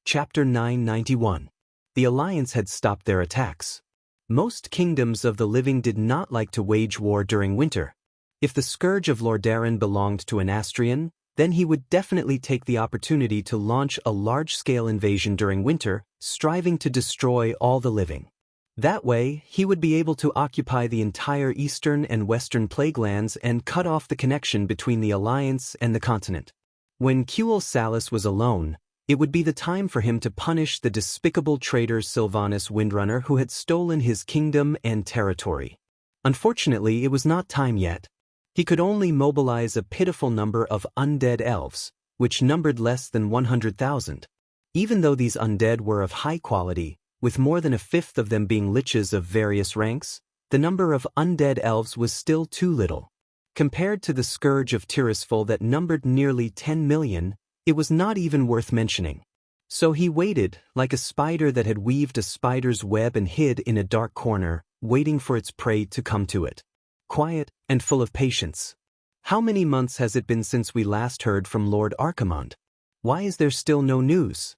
Chapter 991. The Alliance had stopped their attacks. Most kingdoms of the living did not like to wage war during winter. If the Scourge of Lordaeron belonged to Anastrian, then he would definitely take the opportunity to launch a large-scale invasion during winter, striving to destroy all the living. That way, he would be able to occupy the entire eastern and western Plaguelands and cut off the connection between the Alliance and the continent. When Kuel Salus was alone, It would be the time for him to punish the despicable traitor Sylvanus Windrunner who had stolen his kingdom and territory. Unfortunately, it was not time yet. He could only mobilize a pitiful number of undead elves, which numbered less than 100,000. Even though these undead were of high quality, with more than a fifth of them being liches of various ranks, the number of undead elves was still too little. Compared to the scourge of Tirisful that numbered nearly 10 million, it was not even worth mentioning. So he waited, like a spider that had weaved a spider's web and hid in a dark corner, waiting for its prey to come to it. Quiet and full of patience. How many months has it been since we last heard from Lord Archimonde? Why is there still no news?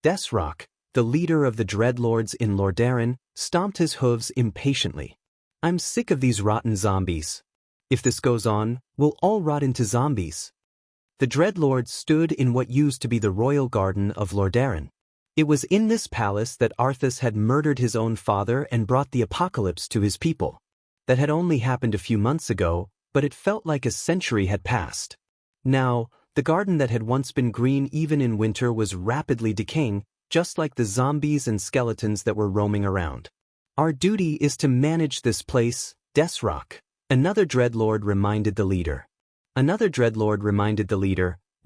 Desrock, the leader of the Dreadlords in Lordaeron, stomped his hooves impatiently. I'm sick of these rotten zombies. If this goes on, we'll all rot into zombies. The Dreadlords stood in what used to be the royal garden of Lordaeron. It was in this palace that Arthas had murdered his own father and brought the apocalypse to his people. That had only happened a few months ago, but it felt like a century had passed. Now, the garden that had once been green even in winter was rapidly decaying, just like the zombies and skeletons that were roaming around. Our duty is to manage this place, Desrock. Another Dreadlord reminded the leader.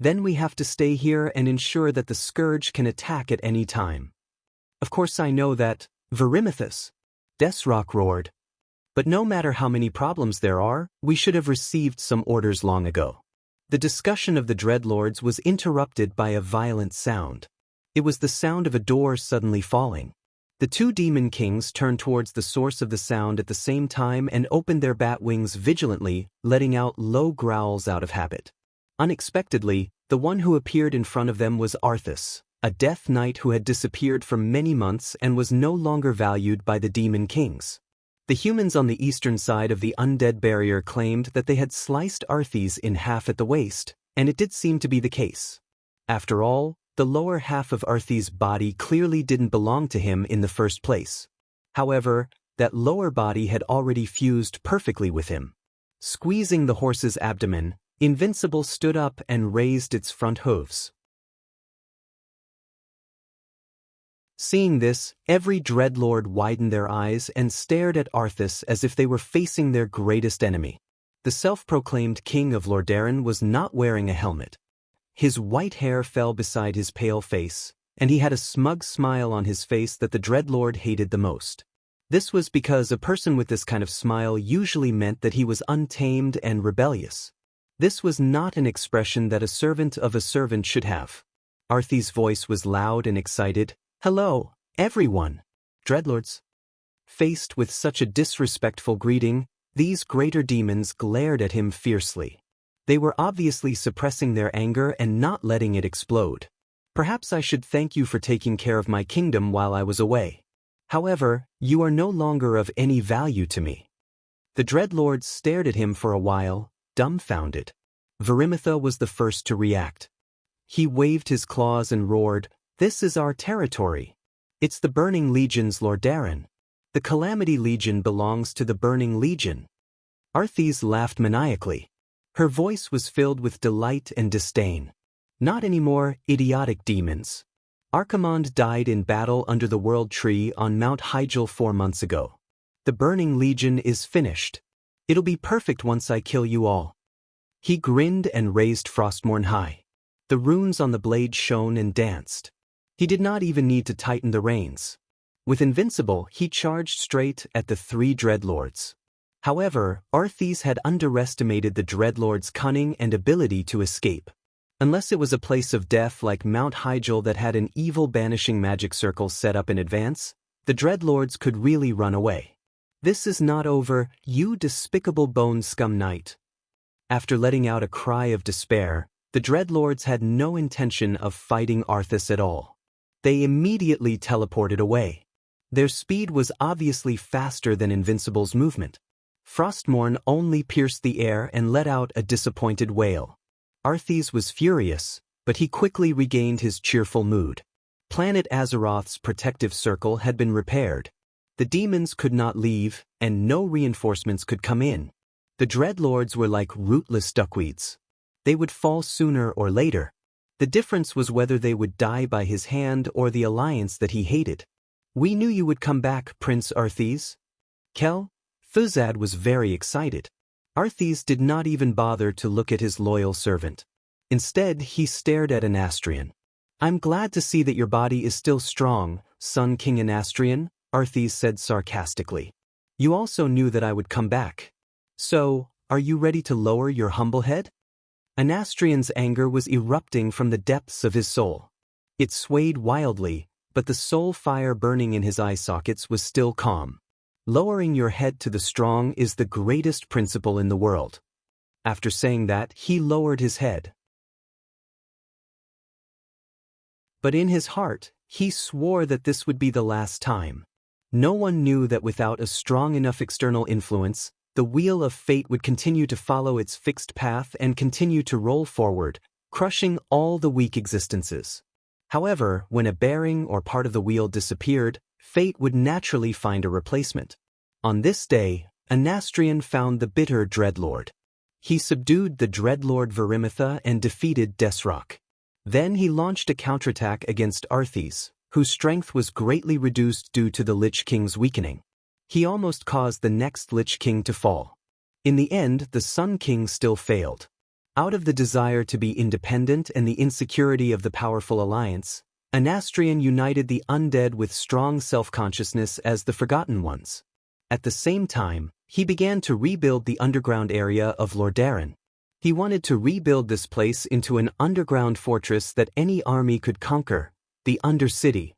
Then we have to stay here and ensure that the scourge can attack at any time. Of course I know that, Verimithus. Desrock roared. But no matter how many problems there are, we should have received some orders long ago. The discussion of the Dreadlords was interrupted by a violent sound. It was the sound of a door suddenly falling. The two demon kings turned towards the source of the sound at the same time and opened their bat wings vigilantly, letting out low growls out of habit. Unexpectedly, the one who appeared in front of them was Arthas, a death knight who had disappeared for many months and was no longer valued by the demon kings. The humans on the eastern side of the undead barrier claimed that they had sliced Arthas in half at the waist, and it did seem to be the case. After all, the lower half of Arthas' body clearly didn't belong to him in the first place. However, that lower body had already fused perfectly with him. Squeezing the horse's abdomen, Invincible stood up and raised its front hooves. Seeing this, every Dreadlord widened their eyes and stared at Arthas as if they were facing their greatest enemy. The self-proclaimed king of Lordaeron was not wearing a helmet. His white hair fell beside his pale face, and he had a smug smile on his face that the Dreadlord hated the most. This was because a person with this kind of smile usually meant that he was untamed and rebellious. This was not an expression that a servant of a servant should have. Arthas' voice was loud and excited. "Hello, everyone, Dreadlords." Faced with such a disrespectful greeting, these greater demons glared at him fiercely. They were obviously suppressing their anger and not letting it explode. "Perhaps I should thank you for taking care of my kingdom while I was away. However, you are no longer of any value to me." The Dreadlords stared at him for a while, dumbfounded. Verimitha was the first to react. He waved his claws and roared, "This is our territory. It's the Burning Legion's Lordaeron. The Calamity Legion belongs to the Burning Legion." Arthas laughed maniacally. Her voice was filled with delight and disdain. "Not anymore, idiotic demons. Archimonde died in battle under the World Tree on Mount Hyjal 4 months ago. The Burning Legion is finished. It'll be perfect once I kill you all." He grinned and raised Frostmourne high. The runes on the blade shone and danced. He did not even need to tighten the reins. With Invincible, he charged straight at the 3 Dreadlords. However, Arthas had underestimated the Dreadlords' cunning and ability to escape. Unless it was a place of death like Mount Hyjal that had an evil banishing magic circle set up in advance, the Dreadlords could really run away. "This is not over, you despicable bone scum knight." After letting out a cry of despair, the Dreadlords had no intention of fighting Arthas at all. They immediately teleported away. Their speed was obviously faster than Invincible's movement. Frostmourne only pierced the air and let out a disappointed wail. Arthas was furious, but he quickly regained his cheerful mood. Planet Azeroth's protective circle had been repaired. The demons could not leave, and no reinforcements could come in. The Dreadlords were like rootless duckweeds. They would fall sooner or later. The difference was whether they would die by his hand or the alliance that he hated. "We knew you would come back, Prince Arthes." Thuzad was very excited. Arthes did not even bother to look at his loyal servant. Instead, he stared at Anastrian. "I'm glad to see that your body is still strong, son King Anastrian," Arthes said sarcastically. "You also knew that I would come back. So, are you ready to lower your humble head?" Anastrian's anger was erupting from the depths of his soul. It swayed wildly, but the soul fire burning in his eye sockets was still calm. Lowering your head to the strong is the greatest principle in the world. After saying that, he lowered his head. But in his heart, he swore that this would be the last time. No one knew that without a strong enough external influence, the wheel of fate would continue to follow its fixed path and continue to roll forward, crushing all the weak existences. However, when a bearing or part of the wheel disappeared, fate would naturally find a replacement. On this day, Anastrian found the bitter Dreadlord. He subdued the Dreadlord Verimitha and defeated Desrock. Then he launched a counterattack against Arthes, whose strength was greatly reduced due to the Lich King's weakening. He almost caused the next Lich King to fall. In the end, the Sun King still failed. Out of the desire to be independent and the insecurity of the powerful alliance, Anastrian united the undead with strong self-consciousness as the Forgotten Ones. At the same time, he began to rebuild the underground area of Lordaeron. He wanted to rebuild this place into an underground fortress that any army could conquer, the Undercity.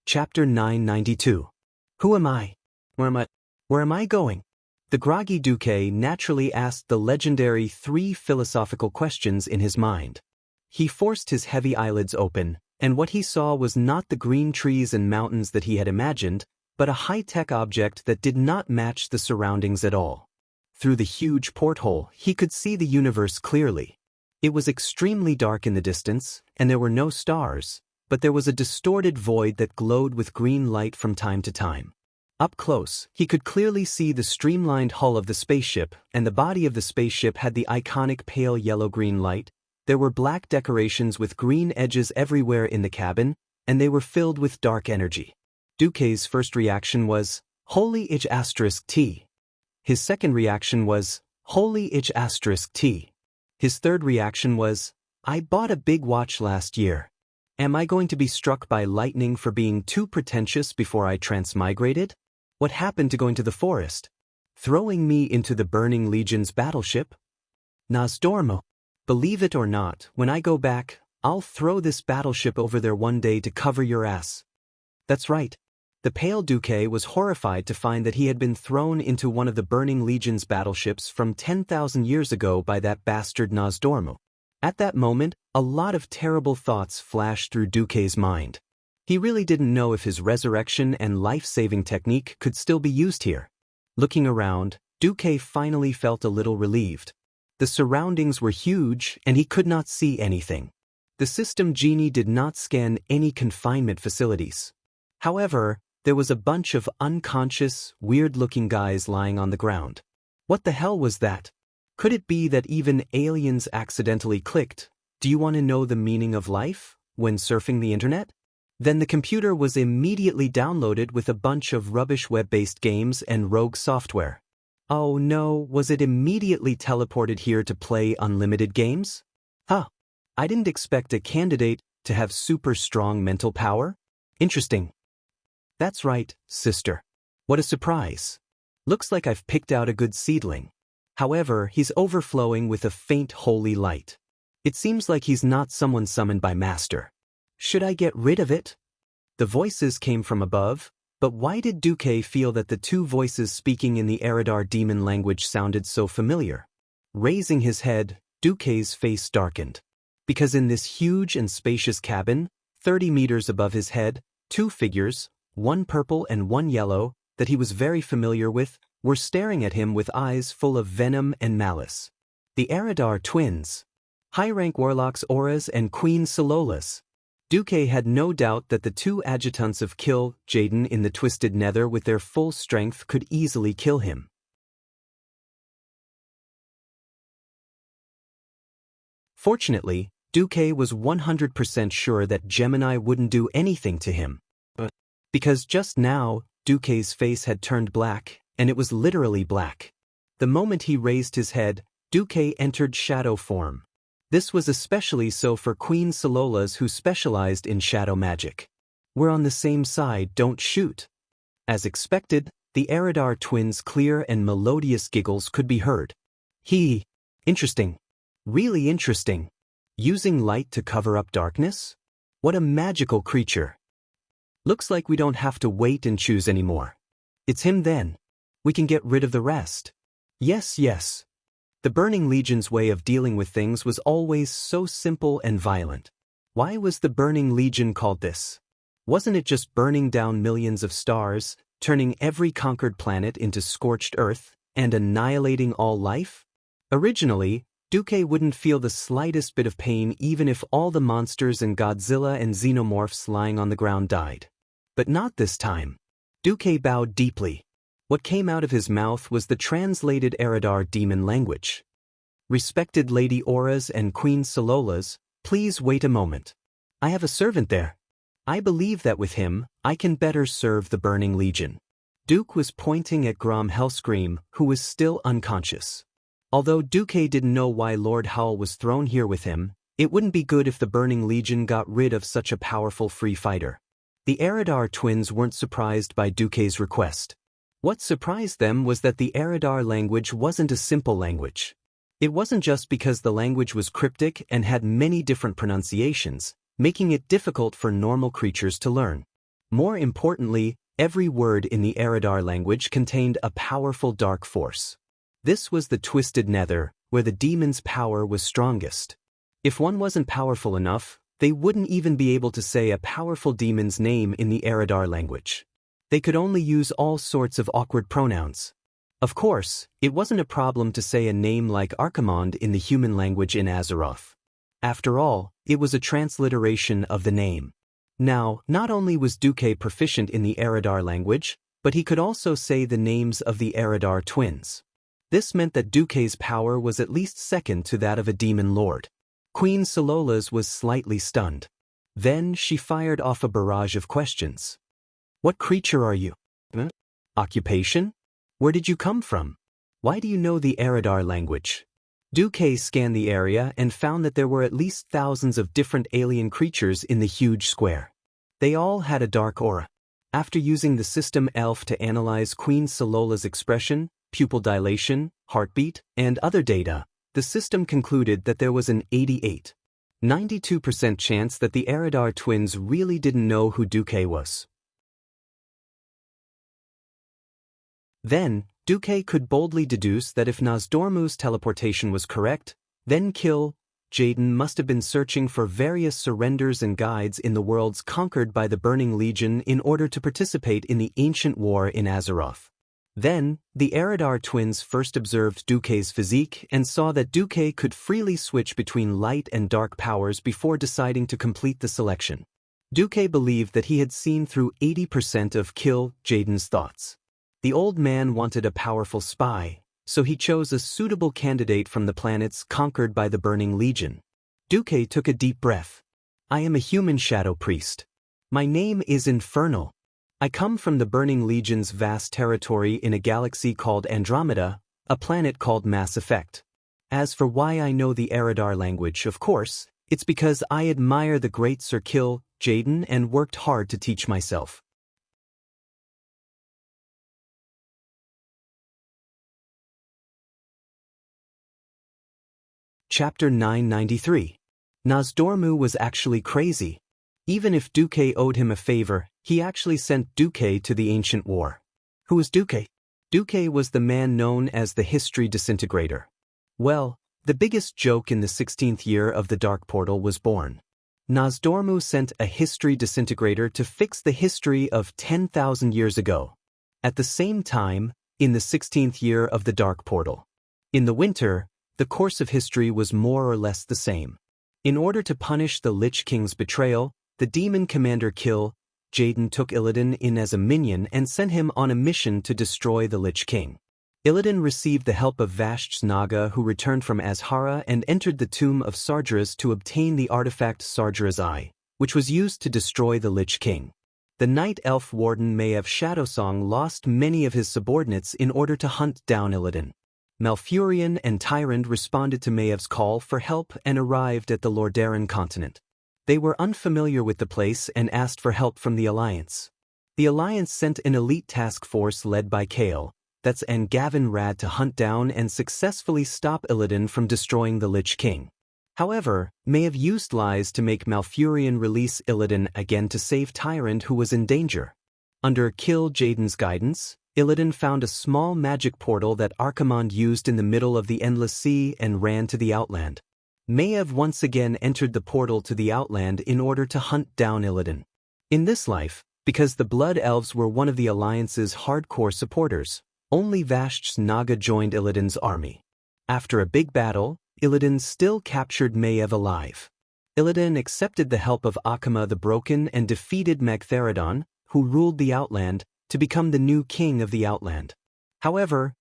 Chapter 992. Who am I? Where am I going? The groggy Duque naturally asked the legendary 3 philosophical questions in his mind. He forced his heavy eyelids open, and what he saw was not the green trees and mountains that he had imagined, but a high-tech object that did not match the surroundings at all. Through the huge porthole, he could see the universe clearly. It was extremely dark in the distance, and there were no stars, but there was a distorted void that glowed with green light from time to time. Up close, he could clearly see the streamlined hull of the spaceship, and the body of the spaceship had the iconic pale yellow-green light. There were black decorations with green edges everywhere in the cabin, and they were filled with dark energy. Duque's first reaction was, "Holy T." His second reaction was, "Holy T." His third reaction was, "I bought a big watch last year. Am I going to be struck by lightning for being too pretentious before I transmigrated? What happened to going to the forest? Throwing me into the Burning Legion's battleship? Nosdormo. Believe it or not, when I go back, I'll throw this battleship over there one day to cover your ass." That's right. The Pale Duque was horrified to find that he had been thrown into one of the Burning Legion's battleships from 10,000 years ago by that bastard Nosdormo. At that moment, a lot of terrible thoughts flashed through Duque's mind. He really didn't know if his resurrection and life-saving technique could still be used here. Looking around, Duque finally felt a little relieved. The surroundings were huge, and he could not see anything. The system genie did not scan any confinement facilities. However, there was a bunch of unconscious, weird-looking guys lying on the ground. What the hell was that? Could it be that even aliens accidentally clicked, "Do you want to know the meaning of life?" when surfing the internet? Then the computer was immediately downloaded with a bunch of rubbish web-based games and rogue software. Oh no, was it immediately teleported here to play unlimited games? Huh. I didn't expect a candidate to have super strong mental power. Interesting. That's right, sister. What a surprise. Looks like I've picked out a good seedling. However, he's overflowing with a faint holy light. It seems like he's not someone summoned by Master. Should I get rid of it? The voices came from above, but why did Duque feel that the 2 voices speaking in the Eridar demon language sounded so familiar? Raising his head, Duque's face darkened. Because in this huge and spacious cabin, 30 meters above his head, 2 figures, one purple and one yellow, that he was very familiar with, were staring at him with eyes full of venom and malice. The Eridar twins. High-rank warlocks Auras and Queen Sololas. Duque had no doubt that the 2 adjutants of Kill Jaden in the Twisted Nether with their full strength could easily kill him. Fortunately, Duque was 100% sure that Gemini wouldn't do anything to him. Because just now, Duque's face had turned black, and it was literally black. The moment he raised his head, Duque entered shadow form. This was especially so for Queen Sololas who specialized in shadow magic. We're on the same side, don't shoot. As expected, the Eridar twins' clear and melodious giggles could be heard. Interesting. Really interesting. Using light to cover up darkness? What a magical creature. Looks like we don't have to wait and choose anymore. It's him then. We can get rid of the rest. Yes. The Burning Legion's way of dealing with things was always so simple and violent. Why was the Burning Legion called this? Wasn't it just burning down millions of stars, turning every conquered planet into scorched earth, and annihilating all life? Originally, Duque wouldn't feel the slightest bit of pain even if all the monsters and Godzilla and xenomorphs lying on the ground died. But not this time. Duque bowed deeply. What came out of his mouth was the translated Eridar demon language. Respected Lady Auras and Queen Sololas, please wait a moment. I have a servant there. I believe that with him, I can better serve the Burning Legion. Duke was pointing at Grom Hellscream, who was still unconscious. Although Duque didn't know why Lord Howl was thrown here with him, it wouldn't be good if the Burning Legion got rid of such a powerful free fighter. The Eridar twins weren't surprised by Duque's request. What surprised them was that the Eridar language wasn't a simple language. It wasn't just because the language was cryptic and had many different pronunciations, making it difficult for normal creatures to learn. More importantly, every word in the Eridar language contained a powerful dark force. This was the Twisted Nether, where the demon's power was strongest. If one wasn't powerful enough, they wouldn't even be able to say a powerful demon's name in the Eridar language. They could only use all sorts of awkward pronouns. Of course, it wasn't a problem to say a name like Archimonde in the human language in Azeroth. After all, it was a transliteration of the name. Now, not only was Duque proficient in the Eridar language, but he could also say the names of the Eridar twins. This meant that Duque's power was at least second to that of a demon lord. Queen Sololas was slightly stunned. Then she fired off a barrage of questions. What creature are you? Occupation? Where did you come from? Why do you know the Eridar language? Duque scanned the area and found that there were at least thousands of different alien creatures in the huge square. They all had a dark aura. After using the system ELF to analyze Queen Solola's expression, pupil dilation, heartbeat, and other data, the system concluded that there was an 92% chance that the Eridar twins really didn't know who Duque was. Then, Duque could boldly deduce that if Nozdormu's teleportation was correct, then Jaden must have been searching for various surrenders and guides in the worlds conquered by the Burning Legion in order to participate in the ancient war in Azeroth. Then, the Eridar twins first observed Duque's physique and saw that Duque could freely switch between light and dark powers before deciding to complete the selection. Duque believed that he had seen through 80% of Jaden's thoughts. The old man wanted a powerful spy, so he chose a suitable candidate from the planets conquered by the Burning Legion. Duque took a deep breath. I am a human shadow priest. My name is Infernal. I come from the Burning Legion's vast territory in a galaxy called Andromeda, a planet called Mass Effect. As for why I know the Eridar language, of course, it's because I admire the great Sir Jaden and worked hard to teach myself. Chapter 993. Nozdormu was actually crazy. Even if Duque owed him a favor, he actually sent Duque to the ancient war. Who was Duque? Duque was the man known as the History Disintegrator. Well, the biggest joke in the 16th year of the Dark Portal was born. Nozdormu sent a History Disintegrator to fix the history of 10,000 years ago. At the same time, in the 16th year of the Dark Portal. In the winter, the course of history was more or less the same. In order to punish the Lich King's betrayal, the demon commander Jaden took Illidan in as a minion and sent him on a mission to destroy the Lich King. Illidan received the help of Vash's Naga, who returned from Azhara and entered the tomb of Sargeras to obtain the artifact Sargeras' Eye, which was used to destroy the Lich King. The Night Elf Warden Maiev Shadowsong lost many of his subordinates in order to hunt down Illidan. Malfurion and Tyrant responded to Maiev's call for help and arrived at the Lordaeron continent. They were unfamiliar with the place and asked for help from the Alliance. The Alliance sent an elite task force led by Kael, and Gavin Rad to hunt down and successfully stop Illidan from destroying the Lich King. However, Maiev used lies to make Malfurion release Illidan again to save Tyrant, who was in danger. Under Kill Jaden's guidance, Illidan found a small magic portal that Archimonde used in the middle of the Endless Sea and ran to the Outland. Maiev once again entered the portal to the Outland in order to hunt down Illidan. In this life, because the Blood Elves were one of the Alliance's hardcore supporters, only Vash's Naga joined Illidan's army. After a big battle, Illidan still captured Maiev alive. Illidan accepted the help of Akama the Broken and defeated Magtheridon, who ruled the Outland, to become the new king of the Outland. However,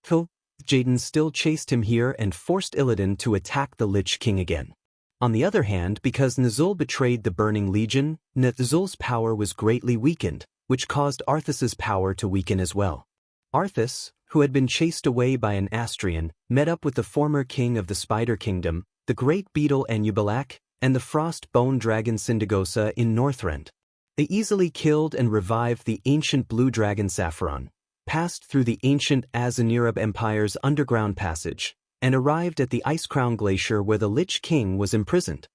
Jaden still chased him here and forced Illidan to attack the Lich King again. On the other hand, because Nazul betrayed the Burning Legion, Nazul's power was greatly weakened, which caused Arthas's power to weaken as well. Arthas, who had been chased away by an Astrian, met up with the former king of the Spider Kingdom, the Great Beetle Anubilak, and the Frost Bone Dragon Syndagosa in Northrend. They easily killed and revived the ancient Blue Dragon Saffron, passed through the ancient Azanirab Empire's underground passage, and arrived at the Icecrown Glacier where the Lich King was imprisoned.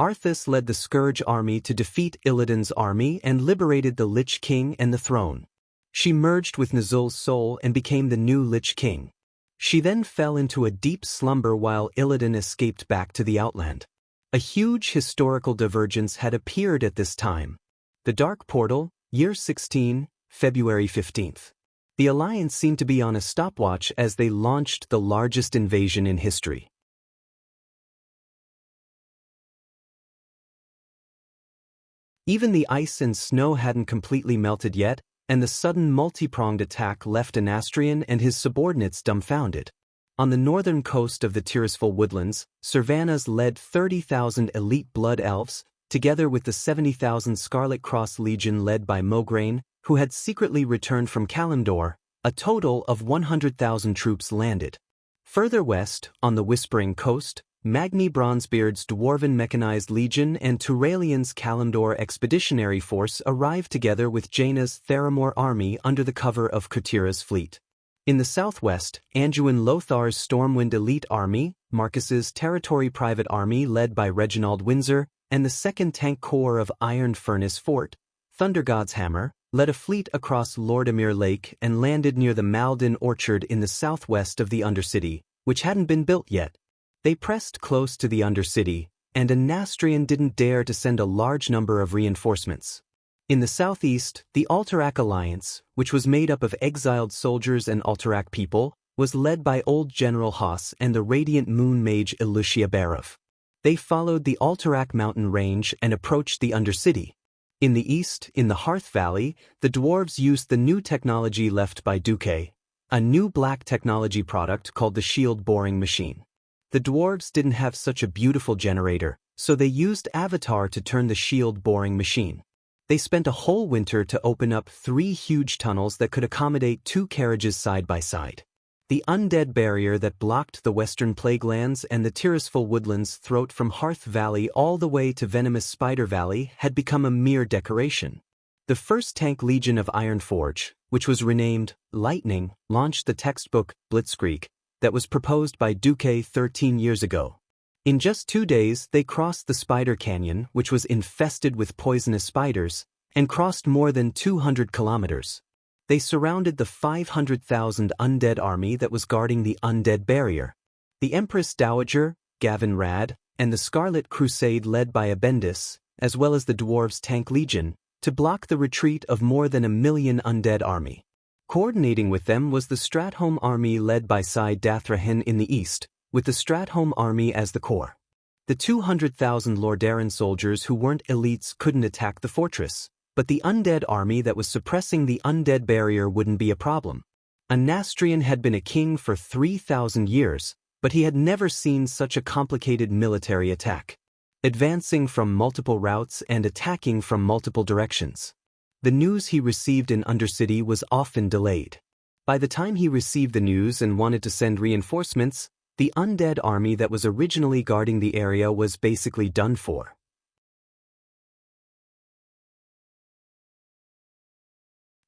Arthas led the Scourge army to defeat Illidan's army and liberated the Lich King and the throne. She merged with Nazul's soul and became the new Lich King. She then fell into a deep slumber while Illidan escaped back to the Outland. A huge historical divergence had appeared at this time. The Dark Portal, Year 16, February 15th. The Alliance seemed to be on a stopwatch as they launched the largest invasion in history. Even the ice and snow hadn't completely melted yet, and the sudden multi-pronged attack left an Astrian and his subordinates dumbfounded. On the northern coast of the Tirisful Woodlands, Servanas led 30,000 elite Blood Elves, together with the 70,000 Scarlet Cross Legion led by Mograine, who had secretly returned from Kalimdor. A total of 100,000 troops landed. Further west, on the Whispering Coast, Magni Bronzebeard's Dwarven Mechanized Legion and Turalian's Kalimdor Expeditionary Force arrived together with Jaina's Theramore army under the cover of Kutira's fleet. In the southwest, Anduin Lothar's Stormwind Elite Army, Marcus's Territory Private Army led by Reginald Windsor, and the 2nd Tank Corps of Iron Furnace Fort, Thundergod's Hammer, led a fleet across Lordamere Lake and landed near the Maldin Orchard in the southwest of the Undercity, which hadn't been built yet. They pressed close to the Undercity, and a Nastrian didn't dare to send a large number of reinforcements. In the southeast, the Alterac Alliance, which was made up of exiled soldiers and Alterac people, was led by Old General Haas and the Radiant Moon Mage Elucia Barov. They followed the Alterac mountain range and approached the Undercity. In the east, in the Hearth Valley, the dwarves used the new technology left by Duque, a new black technology product called the Shield Boring Machine. The dwarves didn't have such a beautiful generator, so they used Avatar to turn the shield boring machine. They spent a whole winter to open up 3 huge tunnels that could accommodate 2 carriages side by side. The undead barrier that blocked the western Plaguelands and the Tirisful Woodlands throat from Hearth Valley all the way to Venomous Spider Valley had become a mere decoration. The 1st Tank Legion of Ironforge, which was renamed Lightning, launched the textbook Blitzkrieg that was proposed by Duque 13 years ago. In just 2 days, they crossed the Spider Canyon, which was infested with poisonous spiders, and crossed more than 200 kilometers. They surrounded the 500,000 undead army that was guarding the undead barrier. The Empress Dowager, Gavin Rad, and the Scarlet Crusade led by Abendis, as well as the Dwarves' Tank Legion, to block the retreat of more than 1 million undead army. Coordinating with them was the Stratholme army led by Sai Dathrahen in the east, with the Stratholme army as the core. The 200,000 Lordaeron soldiers who weren't elites couldn't attack the fortress, but the undead army that was suppressing the undead barrier wouldn't be a problem. A Nastrian had been a king for 3,000 years, but he had never seen such a complicated military attack. Advancing from multiple routes and attacking from multiple directions. The news he received in Undercity was often delayed. By the time he received the news and wanted to send reinforcements, the undead army that was originally guarding the area was basically done for.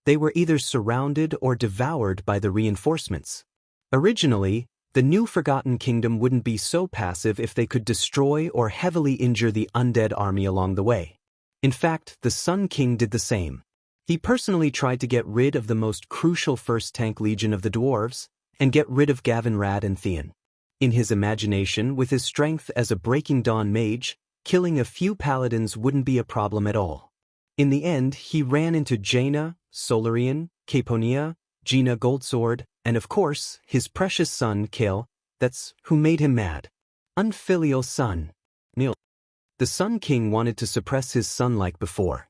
They were either surrounded or devoured by the reinforcements. Originally, the new Forgotten Kingdom wouldn't be so passive if they could destroy or heavily injure the undead army along the way. In fact, the Sun King did the same. He personally tried to get rid of the most crucial first tank legion of the dwarves, and get rid of Gavin, Rad and Theon. In his imagination, with his strength as a Breaking Dawn mage, killing a few paladins wouldn't be a problem at all. In the end, he ran into Jaina, Solarian, Caponia, Gina Goldsword, and of course, his precious son, Kale, that's who made him mad. Unfilial son. Neil. The Sun King wanted to suppress his son like before.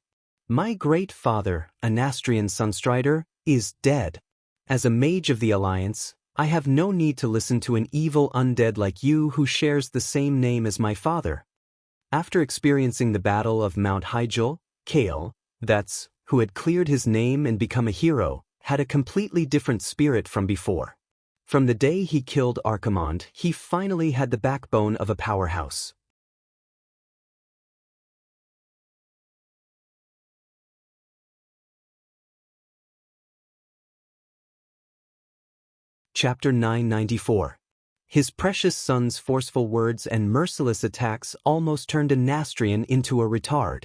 My great father, a Nastrian Sunstrider, is dead. As a mage of the Alliance, I have no need to listen to an evil undead like you who shares the same name as my father. After experiencing the Battle of Mount Hyjal, Kale, that's who had cleared his name and become a hero, had a completely different spirit from before. From the day he killed Archimond, he finally had the backbone of a powerhouse. Chapter 994. His precious son's forceful words and merciless attacks almost turned a Nastrian into a retard.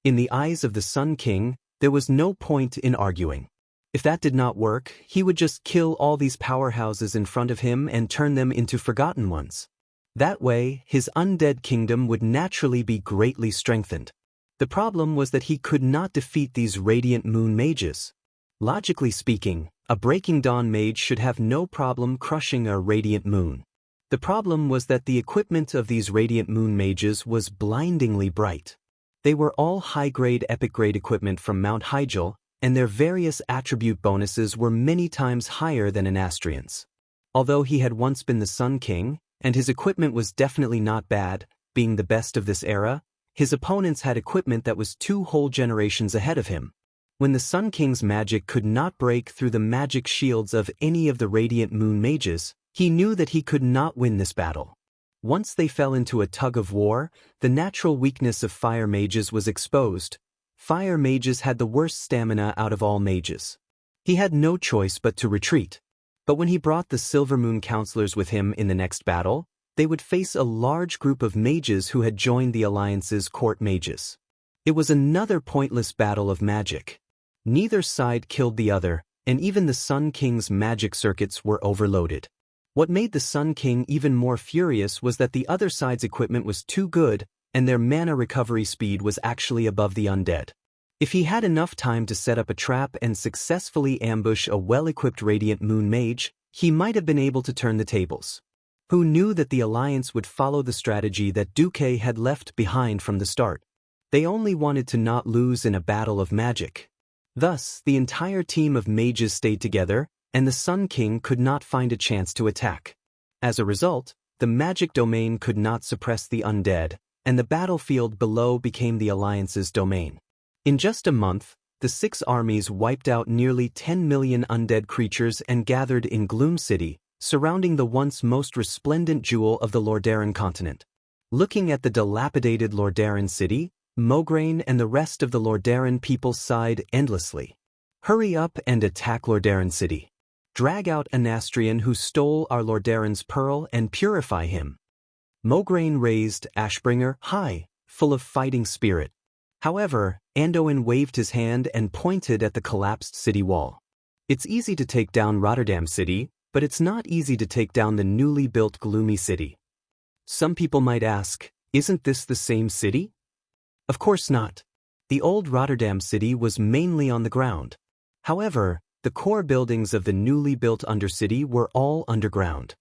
In the eyes of the Sun King, there was no point in arguing. If that did not work, he would just kill all these powerhouses in front of him and turn them into forgotten ones. That way, his undead kingdom would naturally be greatly strengthened. The problem was that he could not defeat these Radiant Moon mages. Logically speaking, a Breaking Dawn mage should have no problem crushing a Radiant Moon. The problem was that the equipment of these Radiant Moon mages was blindingly bright. They were all high-grade epic-grade equipment from Mount Hyjal, and their various attribute bonuses were many times higher than an Nastrian's. Although he had once been the Sun King, and his equipment was definitely not bad, being the best of this era, his opponents had equipment that was 2 whole generations ahead of him. When the Sun King's magic could not break through the magic shields of any of the Radiant Moon mages, he knew that he could not win this battle. Once they fell into a tug of war, the natural weakness of fire mages was exposed. Fire mages had the worst stamina out of all mages. He had no choice but to retreat. But when he brought the Silver Moon counselors with him in the next battle, they would face a large group of mages who had joined the Alliance's court mages. It was another pointless battle of magic. Neither side killed the other, and even the Sun King's magic circuits were overloaded. What made the Sun King even more furious was that the other side's equipment was too good, and their mana recovery speed was actually above the undead. If he had enough time to set up a trap and successfully ambush a well-equipped Radiant Moon mage, he might have been able to turn the tables. Who knew that the Alliance would follow the strategy that Duque had left behind from the start? They only wanted to not lose in a battle of magic. Thus, the entire team of mages stayed together, and the Sun King could not find a chance to attack. As a result, the magic domain could not suppress the undead, and the battlefield below became the Alliance's domain. In just a month, the 6 armies wiped out nearly 10 million undead creatures and gathered in Gloom City, surrounding the once most resplendent jewel of the Lordaeron continent. Looking at the dilapidated Lordaeron city, Mograine and the rest of the Lordaeron people sighed endlessly. Hurry up and attack Lordaeron city. Drag out a Nastrian who stole our Lordaeron's pearl and purify him. Mograine raised Ashbringer high, full of fighting spirit. However, Anduin waved his hand and pointed at the collapsed city wall. It's easy to take down Rotterdam city, but it's not easy to take down the newly built Gloomy city. Some people might ask, isn't this the same city? Of course not. The old Rotterdam city was mainly on the ground. However, the core buildings of the newly built Undercity were all underground.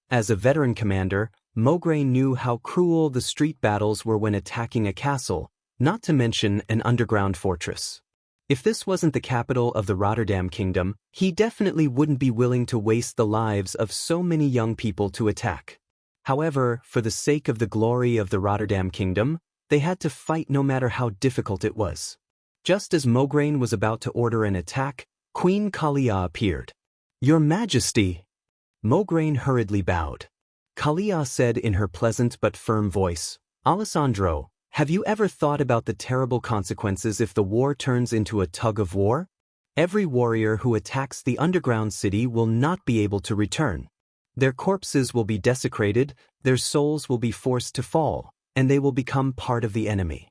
As a veteran commander, Mograine knew how cruel the street battles were when attacking a castle, not to mention an underground fortress. If this wasn't the capital of the Rotterdam Kingdom, he definitely wouldn't be willing to waste the lives of so many young people to attack. However, for the sake of the glory of the Rotterdam Kingdom, they had to fight no matter how difficult it was. Just as Mograine was about to order an attack, Queen Kalia appeared. "Your Majesty!" Mograine hurriedly bowed. Kalia said in her pleasant but firm voice, "Alessandro, have you ever thought about the terrible consequences if the war turns into a tug of war? Every warrior who attacks the underground city will not be able to return. Their corpses will be desecrated, their souls will be forced to fall, and they will become part of the enemy."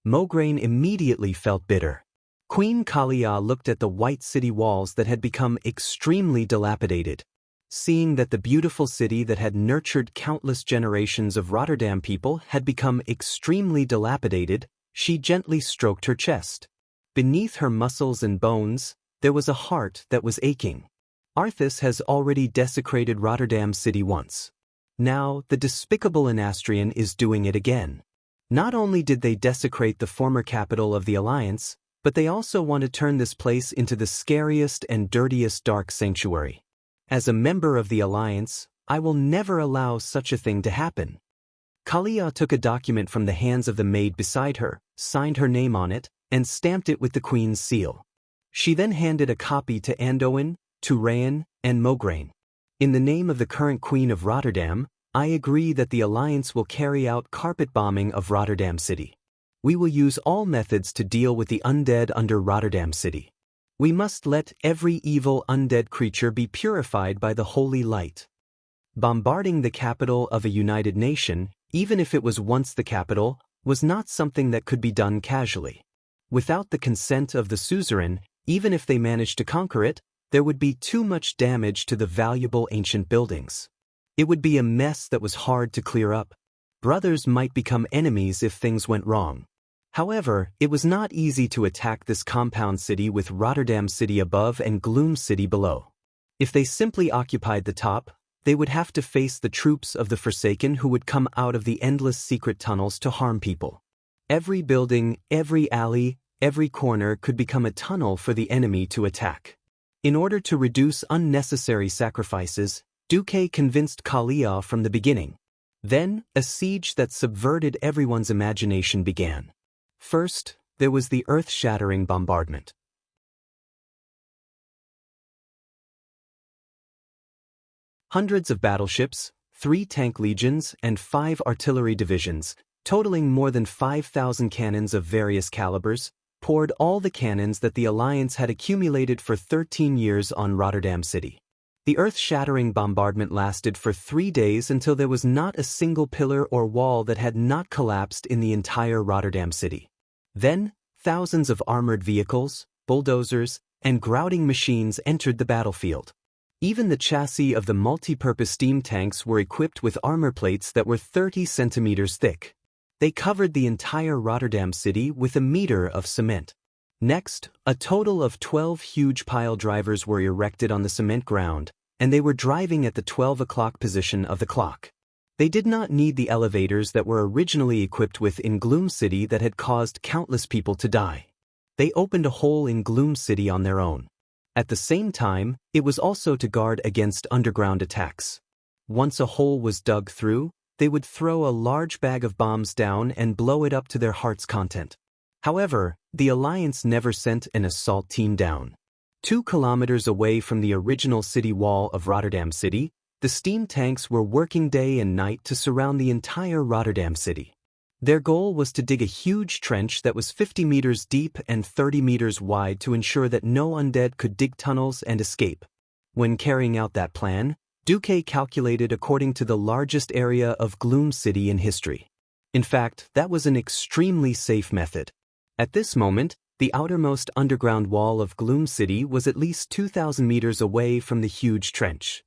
Mograine immediately felt bitter. Queen Kalia looked at the white city walls that had become extremely dilapidated. Seeing that the beautiful city that had nurtured countless generations of Rotterdam people had become extremely dilapidated, she gently stroked her chest. Beneath her muscles and bones, there was a heart that was aching. Arthas has already desecrated Rotterdam city once. Now, the despicable Anastrian is doing it again. Not only did they desecrate the former capital of the Alliance, but they also want to turn this place into the scariest and dirtiest dark sanctuary. As a member of the Alliance, I will never allow such a thing to happen. Kalia took a document from the hands of the maid beside her, signed her name on it, and stamped it with the Queen's seal. She then handed a copy to Andoin, to Rayan, and Mograine. "In the name of the current Queen of Rotterdam, I agree that the Alliance will carry out carpet bombing of Rotterdam City. We will use all methods to deal with the undead under Rotterdam City. We must let every evil undead creature be purified by the holy light." Bombarding the capital of a united nation, even if it was once the capital, was not something that could be done casually. Without the consent of the suzerain, even if they managed to conquer it, there would be too much damage to the valuable ancient buildings. It would be a mess that was hard to clear up. Brothers might become enemies if things went wrong. However, it was not easy to attack this compound city with Rotterdam City above and Gloom City below. If they simply occupied the top, they would have to face the troops of the Forsaken who would come out of the endless secret tunnels to harm people. Every building, every alley, every corner could become a tunnel for the enemy to attack. In order to reduce unnecessary sacrifices, Duque convinced Kalia from the beginning. Then, a siege that subverted everyone's imagination began. First, there was the earth-shattering bombardment. Hundreds of battleships, 3 tank legions, and 5 artillery divisions, totaling more than 5,000 cannons of various calibers, poured all the cannons that the Alliance had accumulated for 13 years on Rotterdam City. The earth-shattering bombardment lasted for 3 days until there was not a single pillar or wall that had not collapsed in the entire Rotterdam City. Then, thousands of armored vehicles, bulldozers, and grouting machines entered the battlefield. Even the chassis of the multi-purpose steam tanks were equipped with armor plates that were 30 centimeters thick. They covered the entire Rotterdam City with a meter of cement. Next, a total of 12 huge pile drivers were erected on the cement ground, and they were driving at the 12 o'clock position of the clock. They did not need the elevators that were originally equipped with in Gloom City that had caused countless people to die. They opened a hole in Gloom City on their own. At the same time, it was also to guard against underground attacks. Once a hole was dug through, they would throw a large bag of bombs down and blow it up to their heart's content. However, the Alliance never sent an assault team down. 2 kilometers away from the original city wall of Rotterdam City, the steam tanks were working day and night to surround the entire Rotterdam City. Their goal was to dig a huge trench that was 50 meters deep and 30 meters wide to ensure that no undead could dig tunnels and escape. When carrying out that plan, Duque calculated according to the largest area of Gloom City in history. In fact, that was an extremely safe method. At this moment, the outermost underground wall of Gloom City was at least 2,000 meters away from the huge trench.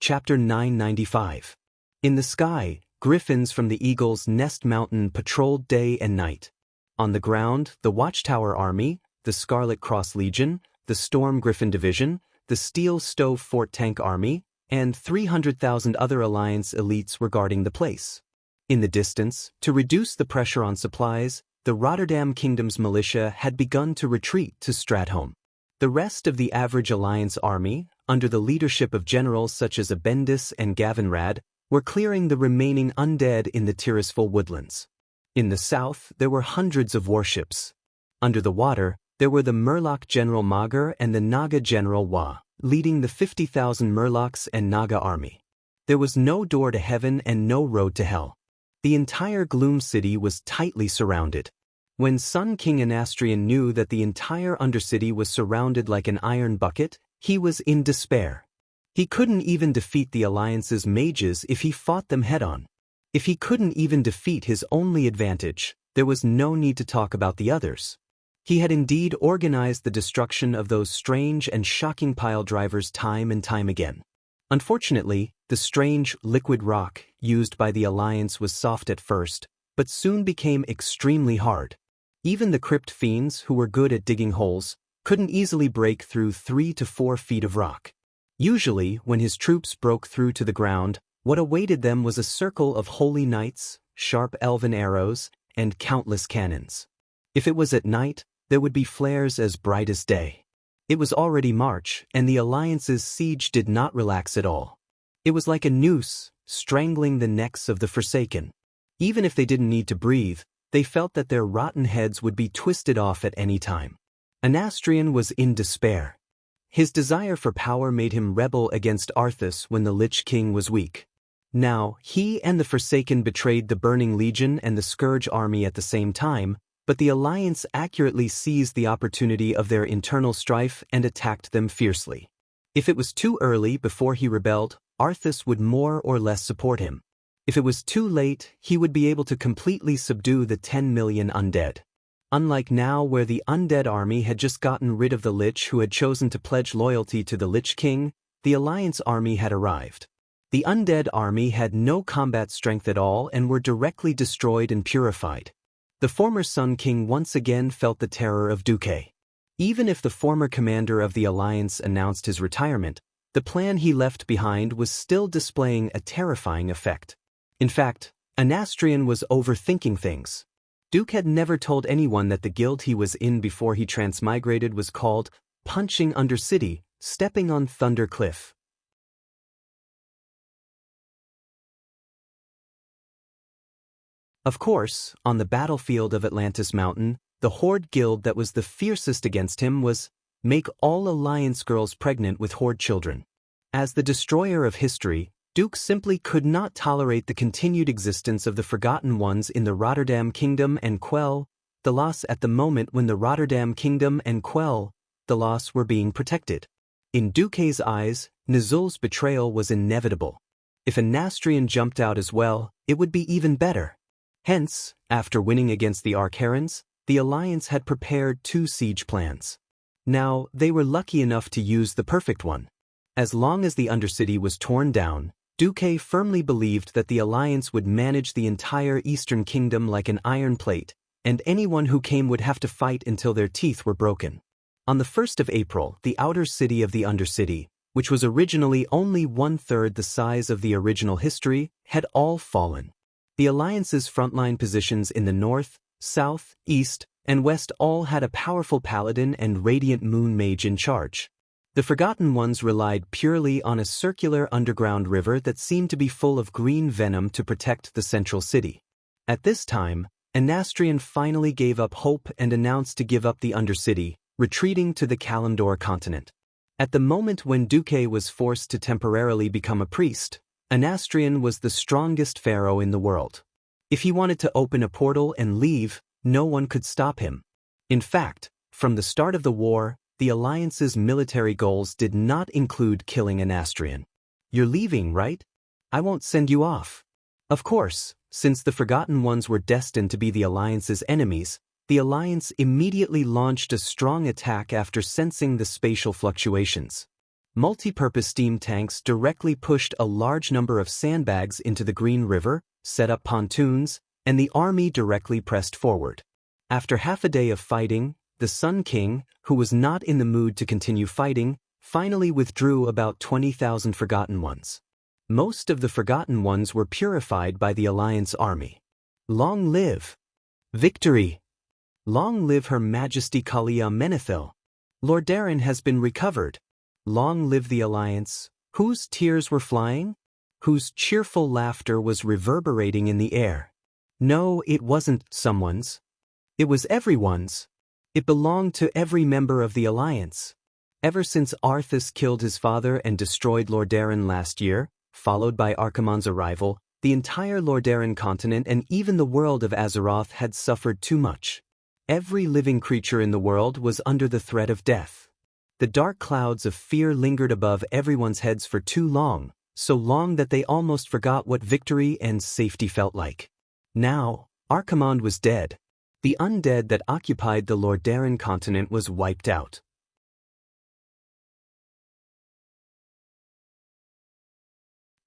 Chapter 995. In the sky, griffins from the Eagle's Nest Mountain patrolled day and night. On the ground, the Watchtower Army, the Scarlet Cross Legion, the Storm Griffin Division, the Steel Stove Fort Tank Army, and 300,000 other Alliance elites were guarding the place. In the distance, to reduce the pressure on supplies, the Rotterdam Kingdom's militia had begun to retreat to Stratholm. The rest of the average Alliance army, under the leadership of generals such as Abendis and Gavinrad, were clearing the remaining undead in the Tirisful woodlands. In the south, there were hundreds of warships. Under the water, there were the Murloc General Magar and the Naga General Wa, leading the 50,000 Murlocs and Naga army. There was no door to heaven and no road to hell. The entire Gloom City was tightly surrounded. When Sun King Anastrian knew that the entire Undercity was surrounded like an iron bucket, he was in despair. He couldn't even defeat the Alliance's mages if he fought them head-on. If he couldn't even defeat his only advantage, there was no need to talk about the others. He had indeed organized the destruction of those strange and shocking pile drivers time and time again. Unfortunately, the strange, liquid rock used by the Alliance was soft at first, but soon became extremely hard. Even the crypt fiends, who were good at digging holes, couldn't easily break through 3 to 4 feet of rock. Usually, when his troops broke through to the ground, what awaited them was a circle of holy knights, sharp elven arrows, and countless cannons. If it was at night, there would be flares as bright as day. It was already March, and the Alliance's siege did not relax at all. It was like a noose, strangling the necks of the Forsaken. Even if they didn't need to breathe, they felt that their rotten heads would be twisted off at any time. Anastrian was in despair. His desire for power made him rebel against Arthas when the Lich King was weak. Now, he and the Forsaken betrayed the Burning Legion and the Scourge army at the same time, but the Alliance accurately seized the opportunity of their internal strife and attacked them fiercely. If it was too early before he rebelled, Arthas would more or less support him. If it was too late, he would be able to completely subdue the 10 million undead. Unlike now, where the undead army had just gotten rid of the Lich who had chosen to pledge loyalty to the Lich King, the Alliance army had arrived. The undead army had no combat strength at all and were directly destroyed and purified. The former Sun King once again felt the terror of Duque. Even if the former commander of the Alliance announced his retirement, the plan he left behind was still displaying a terrifying effect. In fact, Anastrian was overthinking things. Duke had never told anyone that the guild he was in before he transmigrated was called Punching Undercity, Stepping on Thunder Cliff. Of course, on the battlefield of Atlantis Mountain, the Horde guild that was the fiercest against him was make all Alliance girls pregnant with Horde children. As the destroyer of history, Duke simply could not tolerate the continued existence of the Forgotten Ones in the Rotterdam Kingdom and quell the loss at the moment when the Rotterdam Kingdom and quell the loss were being protected. In Duque's eyes, Nizul's betrayal was inevitable. If Anastrian jumped out as well, it would be even better. Hence, after winning against the Archerans, the Alliance had prepared 2 siege plans. Now, they were lucky enough to use the perfect one. As long as the Undercity was torn down, Duque firmly believed that the Alliance would manage the entire Eastern Kingdom like an iron plate, and anyone who came would have to fight until their teeth were broken. On the 1st of April, the outer city of the Undercity, which was originally only 1/3 the size of the original history, had all fallen. The Alliance's frontline positions in the north, south, east, and west all had a powerful paladin and radiant moon mage in charge. The Forgotten Ones relied purely on a circular underground river that seemed to be full of green venom to protect the central city. At this time, Anastrian finally gave up hope and announced to give up the Undercity, retreating to the Kalimdor continent. At the moment when Duque was forced to temporarily become a priest, Anastrian was the strongest pharaoh in the world. If he wanted to open a portal and leave, no one could stop him. In fact, from the start of the war, the Alliance's military goals did not include killing Anastrian. "You're leaving, right? I won't send you off." Of course, since the Forgotten Ones were destined to be the Alliance's enemies, the Alliance immediately launched a strong attack after sensing the spatial fluctuations. Multi-purpose steam tanks directly pushed a large number of sandbags into the Green River, set up pontoons, and the army directly pressed forward. After half a day of fighting, the Sun King, who was not in the mood to continue fighting, finally withdrew about 20,000 forgotten ones. Most of the forgotten ones were purified by the Alliance army. Long live! Victory! Long live Her Majesty Kalia Menethil! Lordaeron has been recovered. Long live the Alliance, whose tears were flying, whose cheerful laughter was reverberating in the air. No, it wasn't someone's. It was everyone's. It belonged to every member of the Alliance. Ever since Arthas killed his father and destroyed Lordaeron last year, followed by Archimonde's arrival, the entire Lordaeron continent and even the world of Azeroth had suffered too much. Every living creature in the world was under the threat of death. The dark clouds of fear lingered above everyone's heads for too long, so long that they almost forgot what victory and safety felt like. Now, Archimonde was dead. The undead that occupied the Lordaeron continent was wiped out.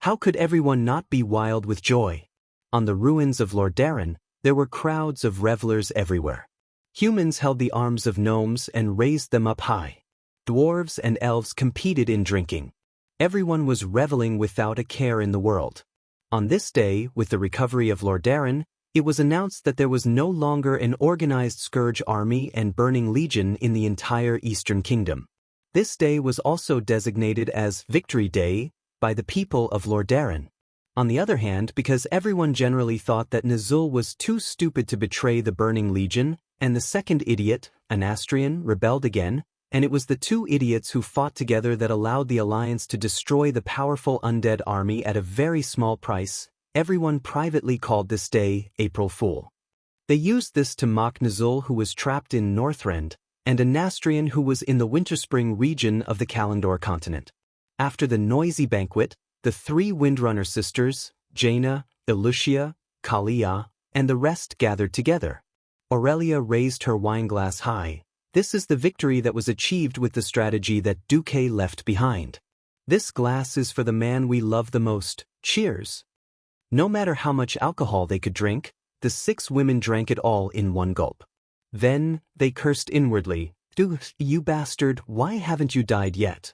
How could everyone not be wild with joy? On the ruins of Lordaeron, there were crowds of revelers everywhere. Humans held the arms of gnomes and raised them up high. Dwarves and elves competed in drinking. Everyone was reveling without a care in the world. On this day, with the recovery of Lordaeron, it was announced that there was no longer an organized Scourge army and Burning Legion in the entire Eastern Kingdom. This day was also designated as Victory Day by the people of Lordaeron. On the other hand, because everyone generally thought that Nazul was too stupid to betray the Burning Legion, and the second idiot, Anastrian, rebelled again, and it was the two idiots who fought together that allowed the Alliance to destroy the powerful undead army at a very small price, everyone privately called this day April Fool. They used this to mock Nazul, who was trapped in Northrend, and Anastrian, who was in the Winterspring region of the Kalandor continent. After the noisy banquet, the three Windrunner sisters, Jaina, Elucia, Kalia, and the rest gathered together. Aurelia raised her wineglass high. This is the victory that was achieved with the strategy that Duque left behind. This glass is for the man we love the most. Cheers! No matter how much alcohol they could drink, the 6 women drank it all in one gulp. Then, they cursed inwardly, "You bastard, why haven't you died yet?"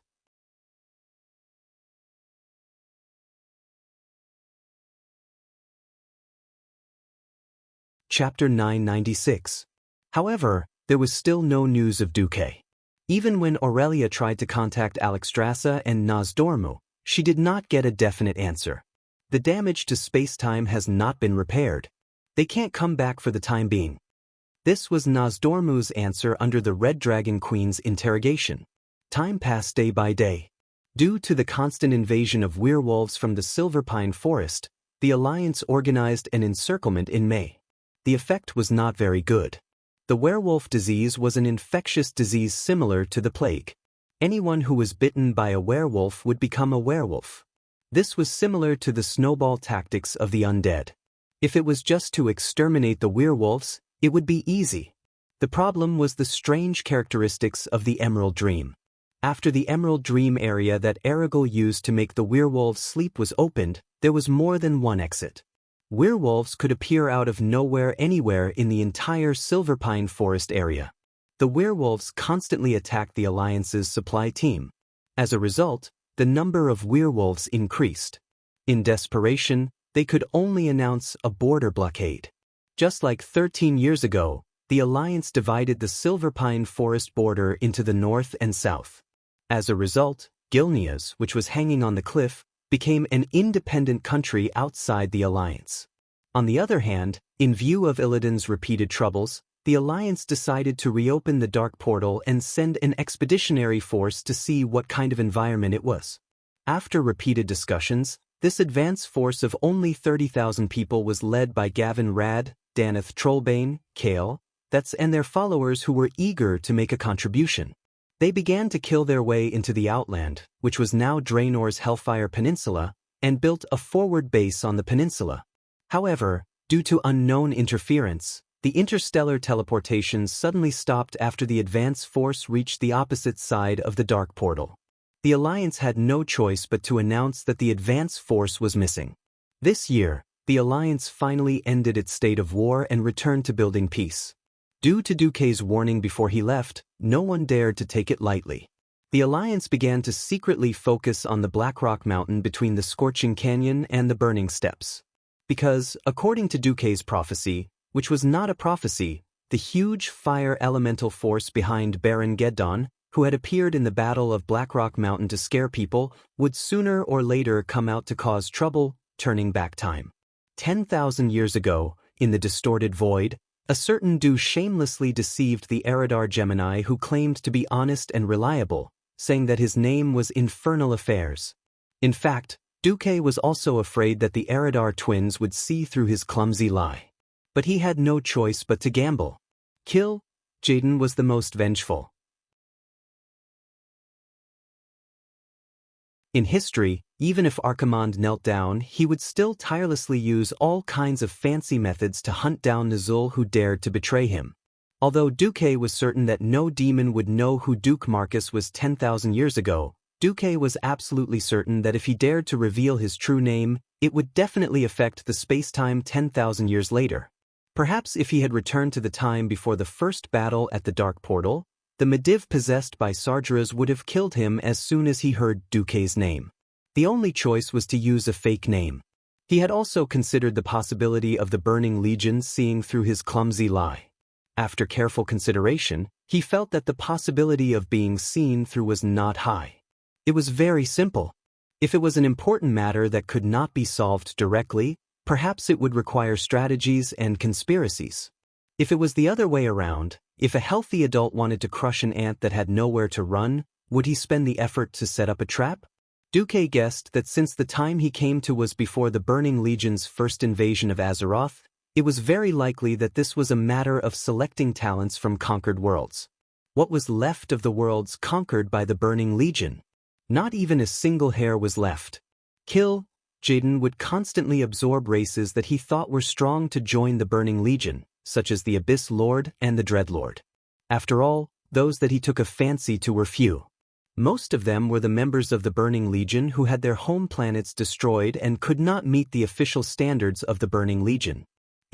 Chapter 996. However, there was still no news of Duque. Even when Aurelia tried to contact Alexstrasza and Nozdormu, she did not get a definite answer. The damage to space-time has not been repaired. They can't come back for the time being. This was Nozdormu's answer under the Red Dragon Queen's interrogation. Time passed day by day. Due to the constant invasion of werewolves from the Silverpine Forest, the Alliance organized an encirclement in May. The effect was not very good. The werewolf disease was an infectious disease similar to the plague. Anyone who was bitten by a werewolf would become a werewolf. This was similar to the snowball tactics of the undead. If it was just to exterminate the werewolves, it would be easy. The problem was the strange characteristics of the Emerald Dream. After the Emerald Dream area that Erigel used to make the werewolves sleep was opened, there was more than one exit. Werewolves could appear out of nowhere anywhere in the entire Silverpine Forest area. The werewolves constantly attacked the Alliance's supply team. As a result, the number of werewolves increased. In desperation, they could only announce a border blockade. Just like 13 years ago, the Alliance divided the Silverpine Forest border into the north and south. As a result, Gilneas, which was hanging on the cliff, became an independent country outside the Alliance. On the other hand, in view of Illidan's repeated troubles, the Alliance decided to reopen the Dark Portal and send an expeditionary force to see what kind of environment it was. After repeated discussions, this advance force of only 30,000 people was led by Gavin Rad, Daneth Trollbane, Kale, and their followers who were eager to make a contribution. They began to kill their way into the Outland, which was now Draenor's Hellfire Peninsula, and built a forward base on the peninsula. However, due to unknown interference, the interstellar teleportations suddenly stopped after the advance force reached the opposite side of the Dark Portal. The Alliance had no choice but to announce that the advance force was missing. This year, the Alliance finally ended its state of war and returned to building peace. Due to Duque's warning before he left, no one dared to take it lightly. The Alliance began to secretly focus on the Black Rock Mountain between the Scorching Canyon and the Burning Steppes. Because, according to Duque's prophecy, which was not a prophecy, the huge fire elemental force behind Baron Geddon, who had appeared in the Battle of Black Rock Mountain to scare people, would sooner or later come out to cause trouble, turning back time. 10,000 years ago, in the distorted void, a certain Du shamelessly deceived the Eridar Gemini who claimed to be honest and reliable, saying that his name was Infernal Affairs. In fact, Duque was also afraid that the Eridar twins would see through his clumsy lie. But he had no choice but to gamble. Kill Jaden was the most vengeful. In history, even if Archimonde knelt down, he would still tirelessly use all kinds of fancy methods to hunt down Nazul who dared to betray him. Although Duque was certain that no demon would know who Duke Marcus was 10,000 years ago, Duque was absolutely certain that if he dared to reveal his true name, it would definitely affect the spacetime 10,000 years later. Perhaps if he had returned to the time before the first battle at the Dark Portal, the Mediv possessed by Sargeras would have killed him as soon as he heard Duque's name. The only choice was to use a fake name. He had also considered the possibility of the Burning Legion seeing through his clumsy lie. After careful consideration, he felt that the possibility of being seen through was not high. It was very simple. If it was an important matter that could not be solved directly, perhaps it would require strategies and conspiracies. If it was the other way around, if a healthy adult wanted to crush an ant that had nowhere to run, would he spend the effort to set up a trap? Duque guessed that since the time he came to was before the Burning Legion's first invasion of Azeroth, it was very likely that this was a matter of selecting talents from conquered worlds. What was left of the worlds conquered by the Burning Legion? Not even a single hair was left. Kill Jaden would constantly absorb races that he thought were strong to join the Burning Legion, such as the Abyss Lord and the Dreadlord. After all, those that he took a fancy to were few. Most of them were the members of the Burning Legion who had their home planets destroyed and could not meet the official standards of the Burning Legion.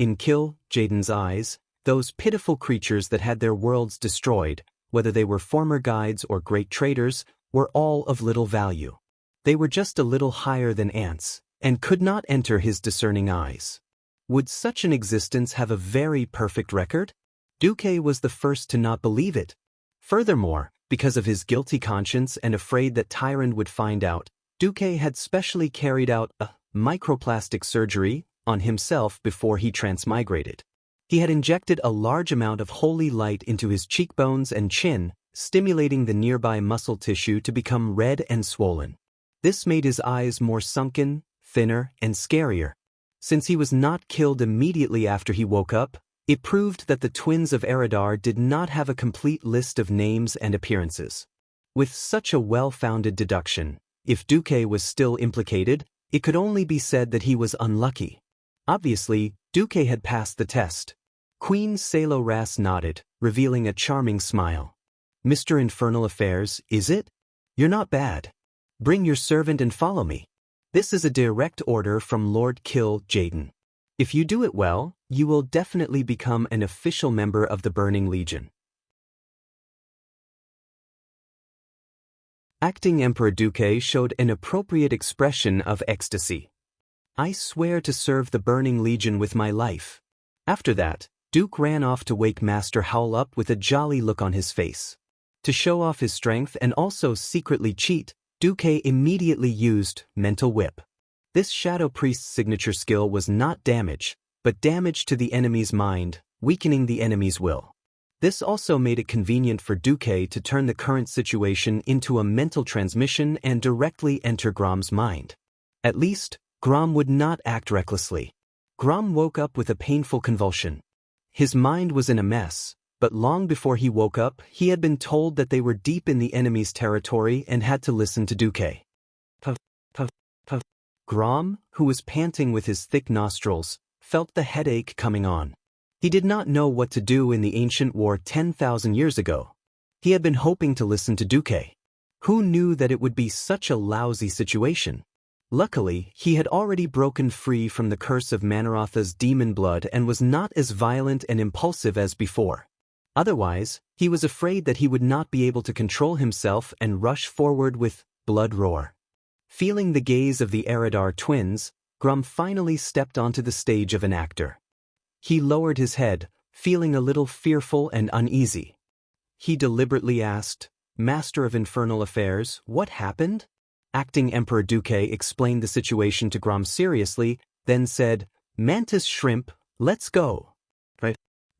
In Kill Jaden's eyes, those pitiful creatures that had their worlds destroyed, whether they were former guides or great traders, were all of little value. They were just a little higher than ants, and could not enter his discerning eyes. Would such an existence have a very perfect record? Duque was the first to not believe it. Furthermore, because of his guilty conscience and afraid that Tyrande would find out, Duque had specially carried out a microplastic surgery on himself before he transmigrated. He had injected a large amount of holy light into his cheekbones and chin, stimulating the nearby muscle tissue to become red and swollen. This made his eyes more sunken, thinner, and scarier. Since he was not killed immediately after he woke up, it proved that the twins of Eridar did not have a complete list of names and appearances. With such a well-founded deduction, if Duque was still implicated, it could only be said that he was unlucky. Obviously, Duque had passed the test. Queen Salo Ras nodded, revealing a charming smile. Mr. Infernal Affairs, is it? You're not bad. Bring your servant and follow me. This is a direct order from Lord Kill Jaden. If you do it well, you will definitely become an official member of the Burning Legion. Acting Emperor Duque showed an appropriate expression of ecstasy. I swear to serve the Burning Legion with my life. After that, Duke ran off to wake Master Howl up with a jolly look on his face. To show off his strength and also secretly cheat, Duque immediately used Mental Whip. This Shadow Priest's signature skill was not damage, but damage to the enemy's mind, weakening the enemy's will. This also made it convenient for Duque to turn the current situation into a mental transmission and directly enter Grom's mind. At least, Grom would not act recklessly. Grom woke up with a painful convulsion. His mind was in a mess, but long before he woke up, he had been told that they were deep in the enemy's territory and had to listen to Duque. Puff, puff, puff. Grom, who was panting with his thick nostrils, felt the headache coming on. He did not know what to do in the ancient war 10,000 years ago. He had been hoping to listen to Duque. Who knew that it would be such a lousy situation? Luckily, he had already broken free from the curse of Manarotha's demon blood and was not as violent and impulsive as before. Otherwise, He was afraid that he would not be able to control himself and rush forward with blood roar. Feeling the gaze of the Eridar twins, Grum finally stepped onto the stage of an actor. He lowered his head, feeling a little fearful and uneasy. He deliberately asked, "Master of Infernal Affairs, what happened?" Acting Emperor Duque explained the situation to Grum seriously, then said, "Mantis Shrimp, let's go." Right?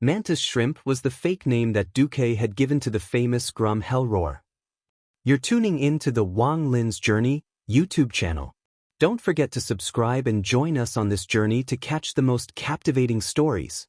Mantis Shrimp was the fake name that Duque had given to the famous Grum Hellroar. You're tuning in to the Wang Lin's Journey YouTube channel. Don't forget to subscribe and join us on this journey to catch the most captivating stories.